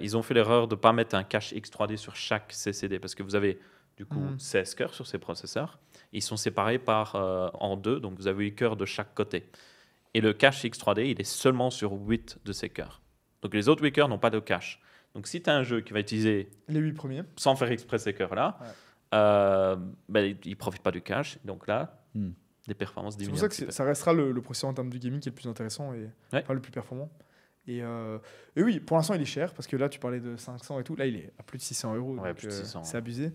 Ils ont fait l'erreur de ne pas mettre un cache X3D sur chaque CCD, parce que vous avez du coup 16 cœurs sur ces processeurs. Ils sont séparés en deux, donc vous avez 8 cœurs de chaque côté. Et le cache X3D, il est seulement sur 8 de ces cœurs. Donc les autres 8 cœurs n'ont pas de cache. Donc si tu as un jeu qui va utiliser, Les 8 premiers. sans faire exprès ces cœurs-là, il ne profite pas du cache. Donc là, les performances C'est diminuent. pour ça un que petit peu. ça restera le processeur en termes de gaming qui est le plus intéressant et Ouais. enfin, le plus performant. Et oui, pour l'instant, il est cher parce que là, tu parlais de 500 et tout. Là, il est à plus de 600 €. Ouais, donc, plus de 600, c'est abusé.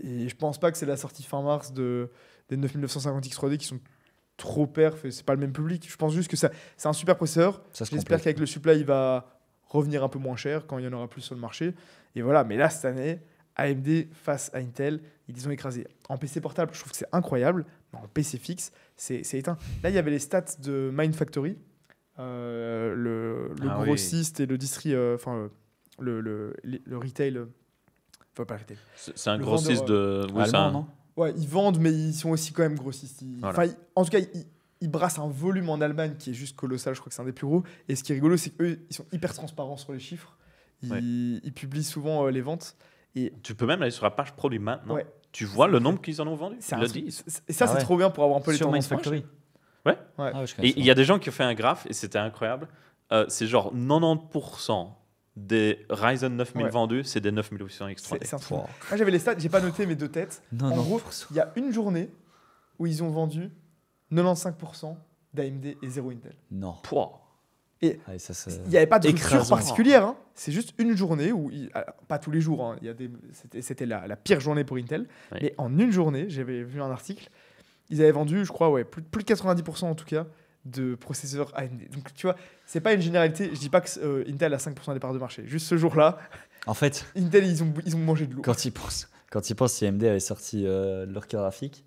Et je pense pas que c'est la sortie fin mars des 9950 X3D qui sont trop perf et c'est pas le même public. Je pense juste que c'est un super processeur. Ça se J'espère complète. qu'avec le supply, il va revenir un peu moins cher quand il y en aura plus sur le marché. Et voilà, mais là, cette année, AMD face à Intel, ils ont écrasé. En PC portable, je trouve que c'est incroyable, mais en PC fixe, c'est éteint. Là, il y avait les stats de Mindfactory, le Ah oui. grossiste et le le retail. Enfin, pas le retail. C'est un le grossiste de. Oui, c'est Allemand, un- non? Ouais, ils vendent, mais ils sont aussi quand même grossistes. Voilà. Enfin, en tout cas, ils brassent un volume en Allemagne qui est juste colossal. Je crois que c'est un des plus gros. Et ce qui est rigolo, c'est qu'eux, ils sont hyper transparents sur les chiffres. Ils publient souvent les ventes. Et Tu peux même aller sur la page produit maintenant. Ouais. Tu vois le nombre qu'ils en ont vendu. c'est Ils un le truc- disent. et ça, Ah c'est ouais. trop bien pour avoir un peu les Sur tendances. Mindfactory. Ouais. Ouais. Ah ouais, je Et connais il y a des gens qui ont fait un graphe et c'était incroyable. C'est genre 90% des Ryzen 9000 Ouais. vendus, c'est des 9800 C'est X3D. un truc. Wow. Moi, j'avais les stats, j'ai pas noté mes deux têtes. Non, En non. gros, il y a une journée où ils ont vendu 95% d'AMD et 0 Intel. Non. Pouah. Ouais, ça, Il n'y avait pas de rupture écrasant. particulière. Hein. C'est juste une journée où, pas tous les jours, hein, c'était la pire journée pour Intel. Oui. Mais en une journée, j'avais vu un article, ils avaient vendu, je crois, plus de 90% en tout cas, de processeurs AMD. Donc tu vois, c'est pas une généralité. Je dis pas que Intel a 5% des parts de marché. Juste ce jour-là, En fait, Intel, ils ont mangé de l'eau. quand ils pensent si AMD avait sorti leur carte graphique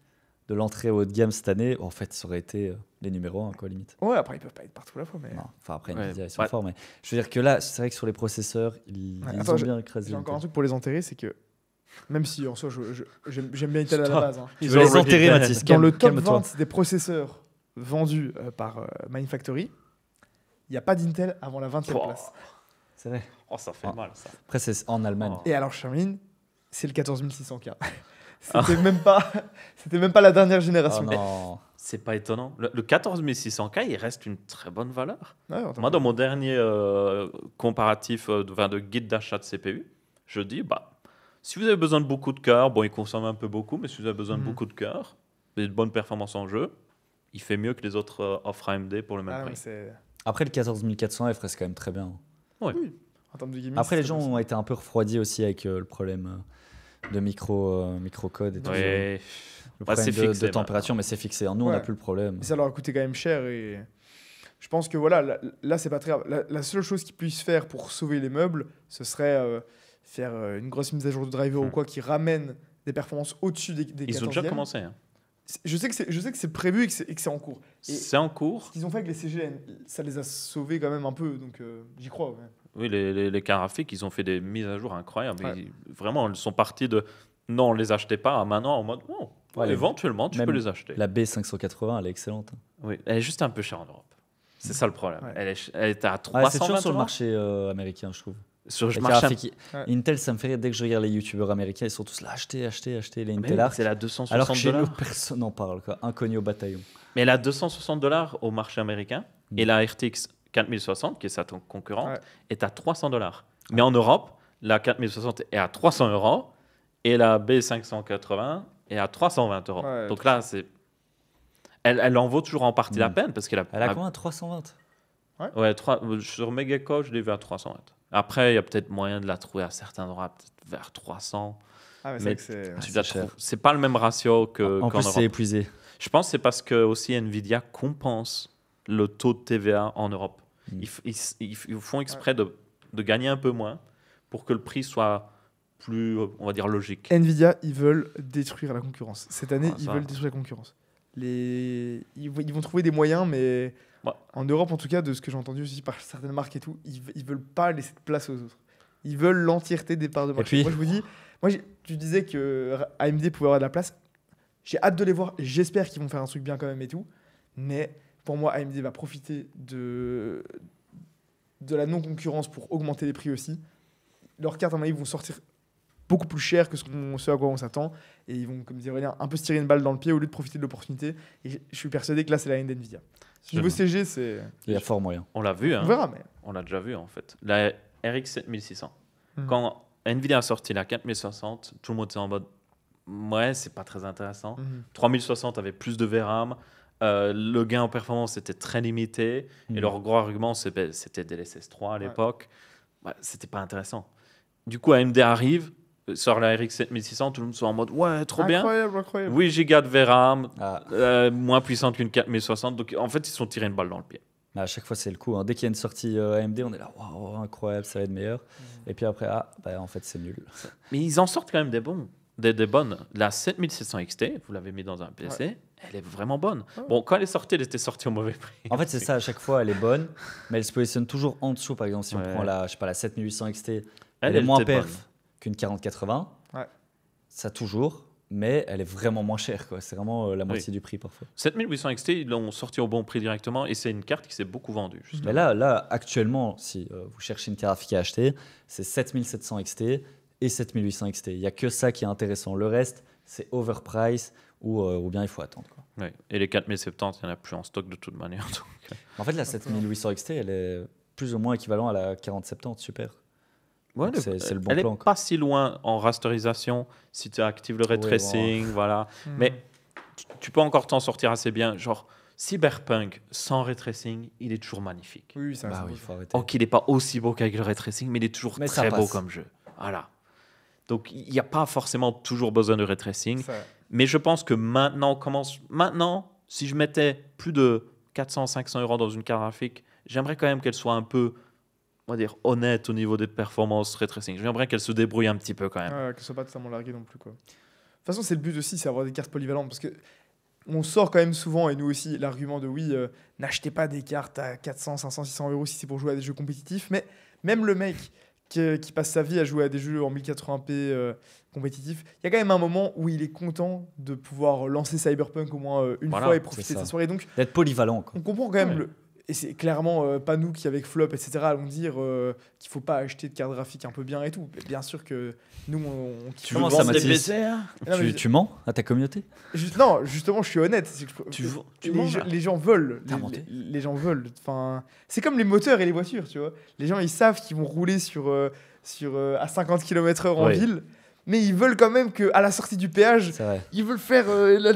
de l'entrée haut de gamme cette année, en fait, ça aurait été les numéros 1, quoi, limite. Ouais, après, ils peuvent pas être partout à la fois. Mais... Non, enfin, après, Ouais, Nvidia, ils sont ouais. forts, mais je veux dire que là, c'est vrai que sur les processeurs, ils Ouais, ils attends, ont bien écrasé. J'ai encore un Intel. truc pour les enterrer, c'est que même si en soi, j'aime bien Intel à la Stop. base. Hein. Tu veux les enterrer, Mathis? Dans le top Calme-toi. 20 des processeurs vendus par Mindfactory, il n'y a pas d'Intel avant la 20e Pouah. place. C'est vrai. Oh, ça fait Ah. mal, ça. Après, c'est en Allemagne. Oh. Et alors, Charmin, c'est le 14600K. C'était même pas la dernière Oh génération. non. C'est pas étonnant. Le 14600K, il reste une très bonne valeur. Ouais, attends. Moi, dans mon dernier comparatif de guide d'achat de CPU, je dis, Si vous avez besoin de beaucoup de cœur, bon, il consomme un peu beaucoup, mais si vous avez besoin de Mhm. beaucoup de cœur et de bonnes performances en jeu, il fait mieux que les autres offres AMD pour le même Ah, mais prix. c'est... Après, le 14400 F reste quand même très bien. Oui, en termes de gaming. Après, les c'est gens très ont été un peu refroidis aussi avec le problème de microcode et tout. Ouais. Le Bah, problème c'est de fixé température, mais c'est fixé. Nous, on n'a Ouais. plus le problème. Mais ça leur a coûté quand même cher et je pense que voilà, là, c'est pas très grave. La seule chose qu'ils puissent faire pour sauver les meubles, ce serait faire une grosse mise à jour de driver ou quoi qui ramène des performances au-dessus des Ils ont déjà 14e. commencé. Hein. Je sais que c'est prévu et que c'est en cours. Et C'est en ce cours. qu'ils ont fait avec les CGN, ça les a sauvés quand même un peu, donc j'y crois. Ouais. Oui, les cartes graphiques, ils ont fait des mises à jour incroyables. Ouais. Vraiment, ils sont partis de non, on les achetait pas à maintenant en mode oh, Ouais, éventuellement, tu même peux les acheter. La B580, elle est excellente. Oui, elle est juste un peu chère en Europe. C'est ça le problème. Ouais. Elle était à Ouais, 320 c'est toujours sur le euros. marché américain, je trouve. Sur le Les marché. graphiques, Ouais. Intel, ça me fait rire dès que je regarde les youtubeurs américains, ils sont tous là, achetez les Mais Intel Arc. c'est la Alors que 260 chez nous, dollars. personne n'en parle, quoi. Inconnu au bataillon. Mais elle a 260 dollars au marché américain et la RTX 4060, qui est sa concurrente, Ouais. est à 300 dollars. Mais en Europe, la 4060 est à 300 euros et la B580 est à 320 euros. Ouais, Donc là, elle en vaut toujours en partie la Mm. peine parce qu'elle a. Elle a combien 320. Ouais, sur Megaco, je l'ai vu à 320. Après, il y a peut-être moyen de la trouver à certains endroits, peut-être vers 300. Ah, mais c'est Mais vrai que c'est... Ah, Tu c'est la cher. trouves- C'est pas le même ratio En qu'en plus, Europe. c'est épuisé. Je pense que c'est parce que aussi Nvidia compense le taux de TVA en Europe. Mm. Ils font exprès de gagner un peu moins pour que le prix soit plus, on va dire, logique. Nvidia, ils veulent détruire la concurrence. Cette année, Ah, ils ça. veulent détruire la concurrence. Ils vont trouver des moyens, mais Ouais. en Europe, en tout cas, de ce que j'ai entendu aussi par certaines marques et tout, ils veulent pas laisser de place aux autres. Ils veulent l'entièreté des parts de marché. puis- Moi, je vous dis, tu disais que AMD pouvait avoir de la place. J'ai hâte de les voir. J'espère qu'ils vont faire un truc bien quand même et tout. Mais pour moi, AMD va profiter de la non-concurrence pour augmenter les prix aussi. Leurs cartes, à mon avis, vont sortir beaucoup plus cher que ce à quoi on s'attend. Et ils vont, comme disait Aurélien, un peu se tirer une balle dans le pied au lieu de profiter de l'opportunité. Et je suis persuadé que là, c'est la haine d'NVIDIA. Niveau CG, c'est... Il y a fort moyen. On l'a vu, hein. On verra, mais... On l'a déjà vu en fait. La RX 7600. Mhm. Quand Nvidia a sorti la 4060, tout le monde était en mode ouais, c'est pas très intéressant. Mhm. 3060 avait plus de VRAM. Le gain en performance était très limité. Et Mhm. leur gros argument, c'était DLSS 3 à l'époque. Ouais, c'était pas intéressant. Du coup, AMD arrive, sort la RX 7600, tout le monde soit en mode ouais, trop bien. Incroyable, incroyable. 8 Go de VRAM, Ah, moins puissante qu'une 4060. Donc en fait, ils se sont tirés une balle dans le pied. à chaque fois, c'est le coup. Hein. Dès qu'il y a une sortie AMD, on est là, waouh, incroyable, ça va être meilleur. Et puis après, en fait, c'est nul. Mais ils en sortent quand même des bons. Des bonnes. La 7700 XT, vous l'avez mis dans un PC, elle est vraiment bonne. Ouais. Bon, quand elle est sortie au mauvais prix. En fait, c'est ça, à chaque fois, elle est bonne, mais elle se positionne toujours en dessous. Par exemple, si on Ouais. prend la 7800 XT, elle est était moins bonne. perf qu'une 4080. Ouais. Ça toujours, mais elle est vraiment moins chère. Quoi. C'est vraiment la moitié du prix parfois. 7800 XT, ils l'ont sorti au bon prix directement et c'est une carte qui s'est beaucoup vendue. justement. Mais là, actuellement, si vous cherchez une carte graphique à acheter, c'est 7700 XT et 7800 XT. Il n'y a que ça qui est intéressant. Le reste, c'est overprice ou bien il faut attendre. Quoi. Ouais. Et les 4070, il n'y en a plus en stock de toute manière. donc. En fait, la 7800 XT, elle est plus ou moins équivalent à la 4070. Super. Ouais, Donc c'est le bon elle plan, n'est quoi. pas si loin en rasterisation si tu actives le ray Ouais, tracing, voilà. Mhm. Mais tu peux encore t'en sortir assez bien. Genre, Cyberpunk sans ray tracing, il est toujours magnifique. Oui, ça Bah reste oui, beau. il faut arrêter. Oh, qu'il n'est pas aussi beau qu'avec le ray tracing, mais il est toujours Mais ça très beau passe. comme jeu. Voilà. Donc, il n'y a pas forcément toujours besoin de ray tracing. Ça- Mais je pense que maintenant, si je mettais plus de 400-500 euros dans une carte graphique, j'aimerais quand même qu'elle soit un peu, on va dire, honnête au niveau des performances ray tracing. J'aimerais qu'elle se débrouille un petit peu quand même. Ouais, que ce soit pas totalement largué non plus, quoi. De toute façon, c'est le but aussi, c'est avoir des cartes polyvalentes. Parce que on sort quand même souvent, et nous aussi, l'argument de oui, n'achetez pas des cartes à 400, 500, 600 euros si c'est pour jouer à des jeux compétitifs. Mais même le mec qui passe sa vie à jouer à des jeux en 1080p compétitifs, il y a quand même un moment où il est content de pouvoir lancer Cyberpunk au moins une Voilà, fois et c'est profiter de ça. sa soirée. Donc, D'être polyvalent. Quoi. on comprend quand même Ouais. et c'est clairement pas nous qui avec Flop etc allons dire qu'il faut pas acheter de carte graphique un peu bien et tout. Bien sûr que nous on kiffe. Tu Comment veux ça, vendre des Mathis PC, hein Non, mais Tu mens à ta communauté non, justement, je suis honnête. c'est que Tu mens, là. les gens veulent. T'as menti. Les gens veulent. Enfin, c'est comme les moteurs et les voitures, tu vois. Les gens, ils savent qu'ils vont rouler à 50 km/h en Oui. ville. mais ils veulent quand même qu'à la sortie du péage, C'est vrai. ils veulent faire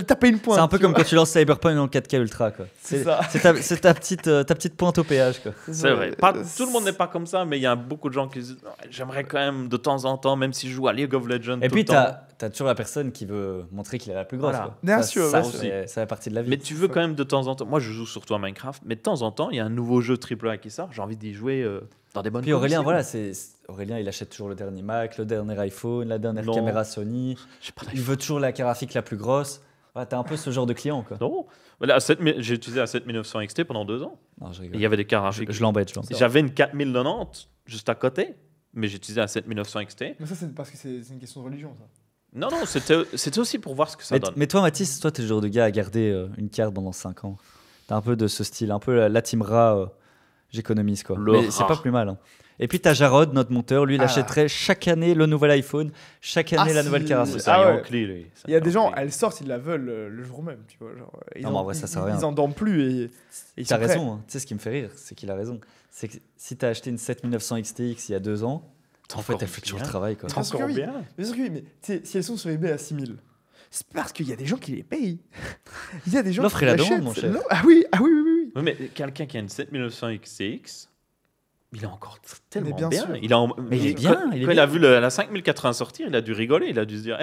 taper une pointe. C'est un peu tu comme vois. quand tu lances Cyberpunk dans le 4K Ultra, quoi. C'est ça. C'est ta petite pointe au péage, quoi. C'est vrai. Tout le monde n'est pas comme ça, mais il y a beaucoup de gens qui disent non, j'aimerais quand même de temps en temps, même si je joue à League of Legends. Et tout puis, le temps. t'as toujours la personne qui veut montrer qu'il est la plus grosse. Voilà. Quoi. Bien Ça, sûr, ça, bien sûr. ça fait partie de la vie. Mais tu veux quand même de temps en temps. Moi, je joue surtout à Minecraft, mais de temps en temps, il y a un nouveau jeu AAA qui sort. J'ai envie d'y jouer dans des bonnes Puis Aurélien, conditions. voilà, Aurélien, il achète toujours le dernier Mac, le dernier iPhone, la dernière Non. caméra Sony. J'ai pas Il veut toujours la carafique la plus grosse. Ouais, t'es un peu ce genre de client, quoi. Non. Voilà, j'ai utilisé la 7900 XT pendant 2 ans. Non, je Et rigole. il y avait des graphiques. Je l'embête. J'avais une 4090 juste à côté, mais j'utilisais la 7900 XT. Mais ça, c'est parce que c'est une question de religion, ça. Non, c'était aussi pour voir ce que ça donne. Mais toi, Mathis, toi, t'es le genre de gars à garder une carte pendant 5 ans. T'as un peu de ce style, un peu la team Ra, j'économise, quoi. Le Mais c'est Ra. pas plus mal. Hein. Et puis t'as Jarod, notre monteur, lui, il Ah. achèterait chaque année le nouvel iPhone, chaque année la si. nouvelle carafique. C'est un ouais. Yankee, lui. C'est Il y a un des gens, Yankee. elles sortent, ils la veulent le jour même, tu vois. Genre, Non, mais en vrai, ça sert à rien. Ils en dorment plus et ils T'as sont prêts. raison, hein. Tu sais ce qui me fait rire, c'est qu'il a raison. C'est que si t'as acheté une 7900 XTX il y a 2 ans, en fait, encore elle fait toujours bien. le travail, quoi. C'est Bien sûr encore que oui. bien. Bien sûr que oui, mais tu sais, si elles sont sur eBay à 6000, c'est parce qu'il y a des gens qui les payent. Il y a des gens L'offre qui et la l'achètent. demande, mon cher. Non, ah oui, oui, oui, oui. Oui, mais quelqu'un qui a une 7900 XCX, il est encore tellement bien bien. sûr. Il est en- Mais il est quand- bien, Quand il est il a bien. vu la 5080 sortir, il a dû rigoler. Il a dû se dire,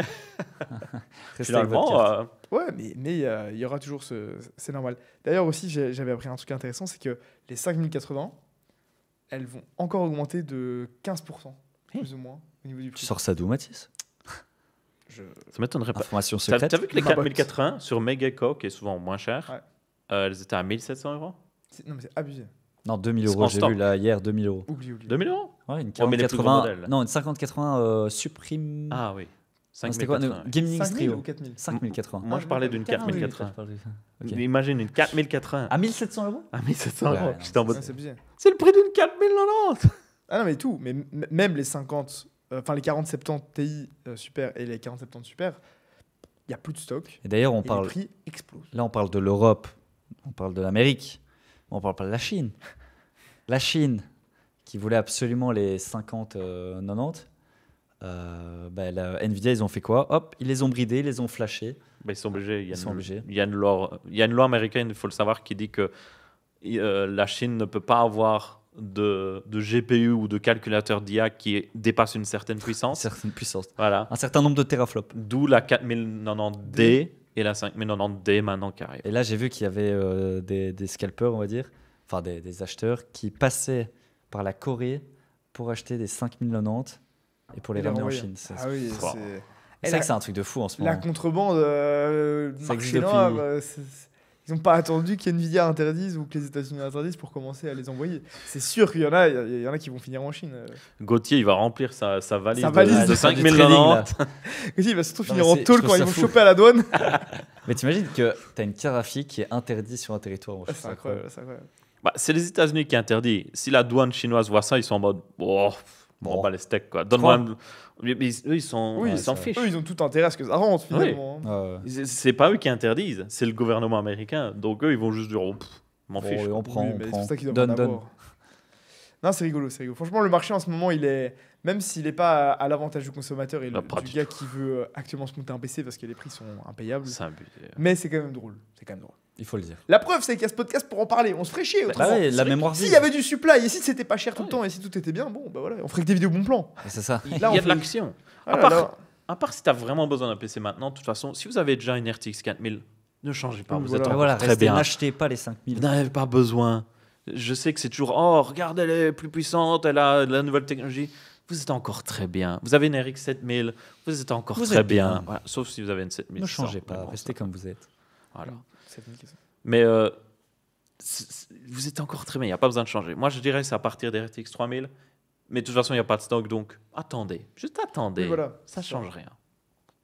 Restez avec votre finalement, carte. Ouais, mais il y aura toujours ce. C'est normal. D'ailleurs, aussi, j'avais appris un truc intéressant, c'est que les 5080, elles vont encore augmenter de 15%, plus ou moins, au niveau du Tu prix. sors ça d'où, Mathis Je- ça m'étonnerait pas. Information T'as secrète. t'as vu que les Ma box. 4080 sur Megaco, qui est souvent moins cher, Ouais. elles étaient à 1700 €? Non, mais c'est abusé. Non, 2000 C'est euros, en j'ai stock. vu là hier, 2000 euros. Oublie. 2000 €? Ouais, une Ouais, mais les plus gros 4080. modèles. Non, une 5080 Supreme. Ah oui. Non, c'était quoi 5080. Gaming 5000 Trio. ou 4000 5080. Moi, je parlais d'une 4080. 4080. Ok. Imagine une 4080 À 1700 euros à 1700 Ouais, €. non, J'étais en mode, Ouais, c'est abusé. c'est le prix d'une 4090. Ah non, mais tout. Mais même les 50, enfin les 4070 Ti Super et les 4070 Super, il n'y a plus de stock. Et d'ailleurs, on Et les parle. prix explosent. Là, on parle de l'Europe, on parle de l'Amérique, mais on parle pas de la Chine. La Chine, qui voulait absolument les 50-90, Nvidia, ils ont fait quoi? Hop, ils les ont bridés, ils les ont flashés. Ils sont obligés. Ils sont obligés. Il y a une loi américaine, il faut le savoir, qui dit que la Chine ne peut pas avoir de GPU ou de calculateur d'IA qui dépasse une certaine Une puissance. certaine puissance. Voilà. Un certain nombre de teraflops. D'où la 4090D et la 5090D maintenant qui arrive. Et là, j'ai vu qu'il y avait des scalpers, on va dire, enfin des acheteurs qui passaient par la Corée pour acheter des 5090 et pour les Et les ramener en renvoyer. Chine. C'est Ah oui, Wow. c'est. c'est vrai que c'est un truc de fou en ce La moment. contrebande, Ça existe marché noir, depuis- ils n'ont pas attendu qu'NVIDIA interdise ou que les États-Unis interdisent pour commencer à les envoyer. C'est sûr qu'il y en a, il y en a qui vont finir en Chine. Gauthier, il va remplir sa valise, Sa valise de de 5090. Aussi, il va surtout Non, finir mais en c'est- tôle je quand trouve ils ça vont fou. choper à la douane. Mais t'imagines que t'as une carafique qui est interdite sur un territoire. Moi, je trouve C'est ça incroyable, c'est incroyable. Bah, c'est les États-Unis qui interdit. Si la douane chinoise voit ça, ils sont en mode oh, Bon. on bat les steaks quoi. Donne-moi un- Mais eux, ils s'en Oui, ils s'en ça- fichent. Eux, ils ont tout intérêt à ce que ça rentre finalement. hein. C'est pas eux qui interdisent, c'est le gouvernement américain. Donc eux, ils vont juste dire oh, pff, m'en Bon, fiche. on prend, Oui, on mais c'est prend. pour ça qu'ils doivent Donne, en donne. avoir. Non, c'est rigolo, c'est rigolo. Franchement, le marché en ce moment, il est. Même s'il n'est pas à l'avantage du consommateur et Ah, pas du du gars qui veut actuellement se monter un PC parce que les prix sont impayables. C'est abusé. Mais c'est quand même drôle. C'est quand même drôle. Il faut le dire. La preuve, c'est qu'il y a ce podcast pour en parler. On se ferait chier autrement. Bah ouais, la vrai mémoire S'il vive. y avait du supply et si c'était pas cher tout le Ouais. temps et si tout était bien, bon, bah voilà, on ferait que des vidéos bon plan. C'est ça. Il y Là, on a de fait- l'action. Ah À là part- là. À part si tu as vraiment besoin d'un PC maintenant, de toute façon, si vous avez déjà une RTX 4000, ne changez pas. Oui, Vous voilà. êtes Mais encore voilà, très restez, bien. n'achetez pas les 5000. Vous n'avez pas besoin. Je sais que c'est toujours oh, regarde, elle est plus puissante, elle a de la nouvelle technologie. Vous êtes encore très bien. Vous avez une RX 7000, vous êtes encore Vous très êtes bien. bien. Voilà, sauf si vous avez une 7000. Ne changez pas, restez comme vous êtes. Voilà. 7000. Mais vous êtes encore très bien, il n'y a pas besoin de changer. Moi, je dirais que c'est à partir des RTX 3000. Mais de toute façon, il n'y a pas de stock, donc attendez. Juste attendez. Oui, voilà. Ça ne change rien.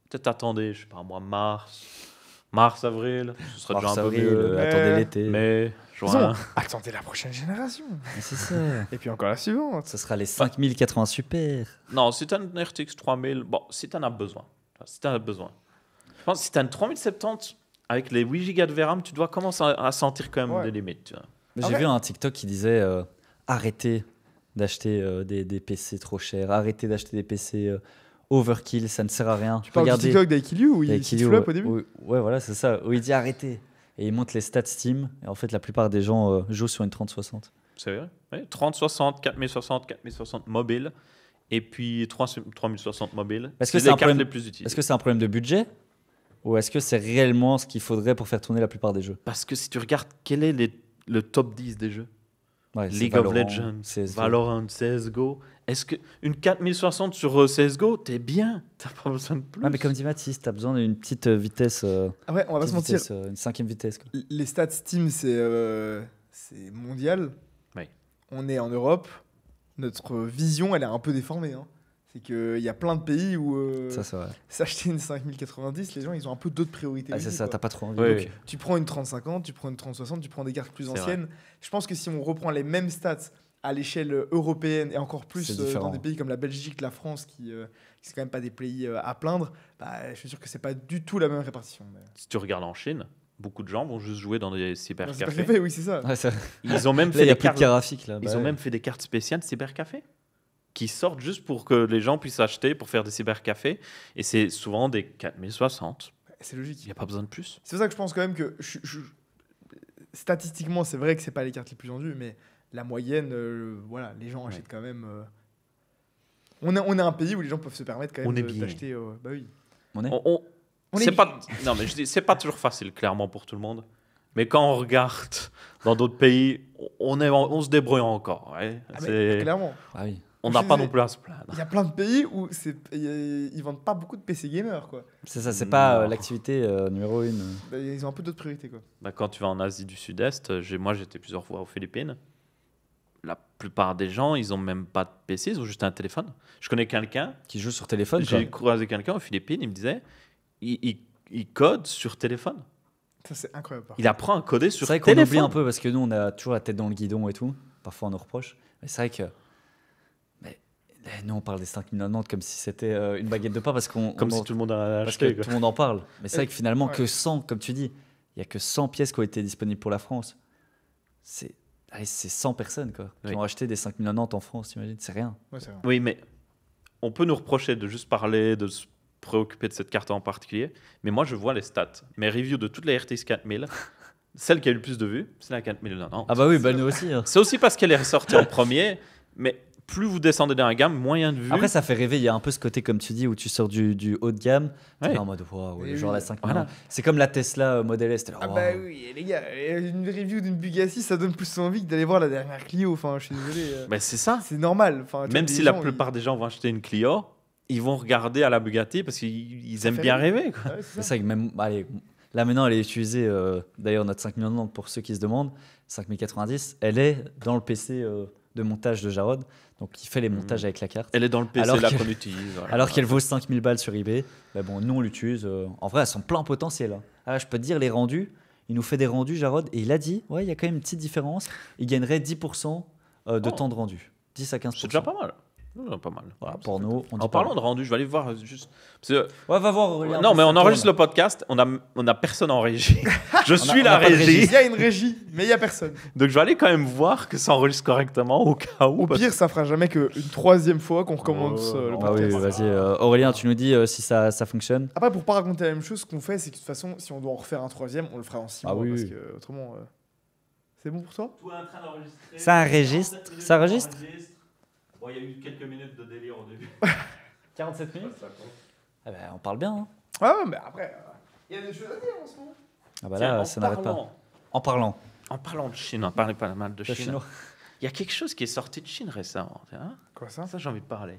Peut-être attendez, je sais pas moi, mars, avril. Ce sera déjà un peu Mars, avril, mieux. attendez l'été. Mais, juin. Façon, attendez la prochaine génération. Mais c'est ça. Et puis encore la suivante. Ce sera les 5080 super. Non, si tu as une RTX 3000, bon, si tu en as besoin. Si tu en as besoin. Je pense que si tu as une 3070, avec les 8 Go de VRAM, tu dois commencer à sentir quand même Ouais. des limites. Tu vois. Mais Ah j'ai ouais. vu un TikTok qui disait arrêtez d'acheter des PC trop chers, arrêtez d'acheter des PC overkill, ça ne sert à rien. Tu parles du TikTok d'Aikiliu où il Daikiliu, flop au début. Ouais, voilà, c'est ça. Où il dit arrêtez. Et il montre les stats Steam. Et en fait, la plupart des gens jouent sur une 3060. C'est vrai. Oui, 3060, 4060, 4060 mobile. Et puis 3060 mobile. Est-ce que c'est c'est les un cartes problème- les plus utilisées. Est-ce que c'est un problème de budget ou est-ce que c'est réellement ce qu'il faudrait pour faire tourner la plupart des jeux? Parce que si tu regardes quel est le top 10 des jeux, Ouais, c'est League Valorant, of Legends, CS:GO. Valorant, CSGO, est-ce qu'une 4060 sur CSGO, t'es bien? T'as pas besoin de plus. Ouais, mais comme dit Mathis, t'as besoin d'une petite vitesse. Après, on va pas se mentir, Une 5e vitesse. Quoi. les stats Steam, c'est mondial. Oui. On est en Europe. Notre vision, elle est un peu déformée. Hein. C'est qu'il y a plein de pays où Ça, c'est vrai. s'acheter une 5090, les gens, ils ont un peu d'autres priorités. Ah, aussi, c'est ça, quoi. t'as pas trop envie. Oui, Donc, oui. Tu prends une 3050, tu prends une 3060, tu prends des cartes plus C'est anciennes. Je pense que si on reprend les mêmes stats à l'échelle européenne et encore plus C'est dans différent. des pays comme la Belgique, la France, qui c'est quand même pas des pays à plaindre, bah, je suis sûr que c'est pas du tout la même répartition. Mais... Si tu regardes en Chine, beaucoup de gens vont juste jouer dans des Non, c'est pas cybercafés. café, oui, c'est ça. Ouais, ça- Ils ont même Là, fait il y a des plus de cartes. graphiques. Là. Ils Bah ont ouais. même fait des cartes spéciales cybercafé qui sortent juste pour que les gens puissent acheter pour faire des cybercafés. Et c'est souvent des 4060. C'est Il logique. n'y a pas besoin de plus. C'est pour ça que je pense quand même que statistiquement, c'est vrai que c'est pas les cartes les plus vendues, mais la moyenne, voilà, les gens achètent quand même. On est un pays où les gens peuvent se permettre quand même On est bien. d'acheter. Bah oui. On est On est C'est pas, non, mais je dis, c'est pas toujours facile, clairement, pour tout le monde. Mais quand on regarde dans d'autres pays, on se débrouille encore. Ouais. Ah, mais C'est- clairement. Ah oui. on je n'a pas disais- non plus à se plaindre. Il y a plein de pays où ils vendent pas beaucoup de PC gamers, quoi. C'est ça, c'est pas Non. l'activité numéro 1. Bah, ils ont un peu d'autres priorités, quoi. Bah, quand tu vas en Asie du Sud-Est, moi j'étais plusieurs fois aux Philippines. La plupart des gens, ils ont même pas de PC, ils ont juste un téléphone. Je connais quelqu'un, Qui joue sur téléphone. quoi. j'ai croisé quelqu'un aux Philippines, il me disait, il code sur téléphone. Ça, c'est incroyable. par Il apprend à coder C'est sur vrai qu'on téléphone. oublie un peu parce que nous, on a toujours la tête dans le guidon et tout. Parfois, on nous reproche. Mais c'est vrai que. Mais, nous, on parle des 5090 comme si c'était une baguette de pain parce qu'on. Comme on si en- tout le monde allait parce que acheter. tout le monde en parle. Mais c'est vrai que finalement, Ouais. que 100, comme tu dis, il n'y a que 100 pièces qui ont été disponibles pour la France. C'est 100 personnes quoi, qui Oui. ont acheté des 5090 en France, t'imagines? C'est rien. Ouais, c'est vrai. Oui, mais on peut nous reprocher de juste parler, de se préoccuper de cette carte en particulier. Mais moi, je vois les stats. Mes reviews de toutes les RTX 4000, celle qui a eu le plus de vues, c'est la 4090. Ah bah oui, bah nous aussi. hein. C'est aussi parce qu'elle est ressortie en premier, mais plus vous descendez dans la gamme, moins il y a de vues. Après, ça fait rêver. Il y a un peu ce côté, comme tu dis, où tu sors du haut de gamme. T'es Ouais. là en mode, waouh, Et genre oui. la 5000. Voilà. C'est comme la Tesla Model S. T'es là, Ah waouh. bah oui, les gars, une review d'une Bugatti, ça donne plus envie que d'aller voir la dernière Clio. Enfin, je suis désolé. Mais c'est ça. C'est normal. Enfin, tu Même vois, si les la gens, plupart des gens vont acheter une Clio, ils vont regarder à la Bugatti parce qu'ils Ça aiment fait bien rêver. rêver. quoi. Ouais, C'est ça que même. Allez, là maintenant, elle est utilisée. D'ailleurs, notre 5090, pour ceux qui se demandent, 5090, elle est dans le PC de montage de Jarod. Donc, il fait les montages avec la carte. Elle est dans le PC Alors là que- qu'on utilise. voilà. Alors qu'elle vaut 5000 balles sur eBay. Mais bon, nous, on l'utilise. En vrai, elles sont plein potentiel. Hein. Ah, je peux te dire, les rendus. Il nous fait des rendus, Jarod. Et il a dit, ouais, il y a quand même une petite différence. Il gagnerait 10% de Oh. temps de rendu. 10 à 15%. C'est déjà pas mal. Pas mal. Voilà, pour nous. On dit En pas parlant mal. de rendu, je vais aller voir juste. parce que- Ouais, va voir. Aurélien, non, parce mais que on ça enregistre tourne. le podcast. On a personne en régie. Je suis on la a pas de régie. Il y a une régie, mais il y a personne. Donc je vais aller quand même voir que ça enregistre correctement au cas où. Au parce- pire, ça fera jamais qu'une troisième fois qu'on recommence Oh, le non. Ah oui, podcast. vas-y. Aurélien, tu nous dis si ça fonctionne. Après, pour pas raconter la même chose, ce qu'on fait, c'est que de toute façon, si on doit en refaire un troisième, on le fera en 6 Ah mois. oui, Parce oui. que autrement. C'est bon pour toi? Ça enregistre. Ça enregistre. Bon, il y a eu quelques minutes de délire au début. 47 minutes. Ah bah, on parle bien. Hein. Ouais, ouais, mais après, il y a des choses à dire en ce moment. Ah bah Tiens, là, en ça n'arrête pas. parlant- En parlant. En parlant de Chine, on parlait pas mal de Le Chine. chinois. Il y a quelque chose qui est sorti de Chine récemment. Hein, Quoi ça? ça, j'ai envie de parler.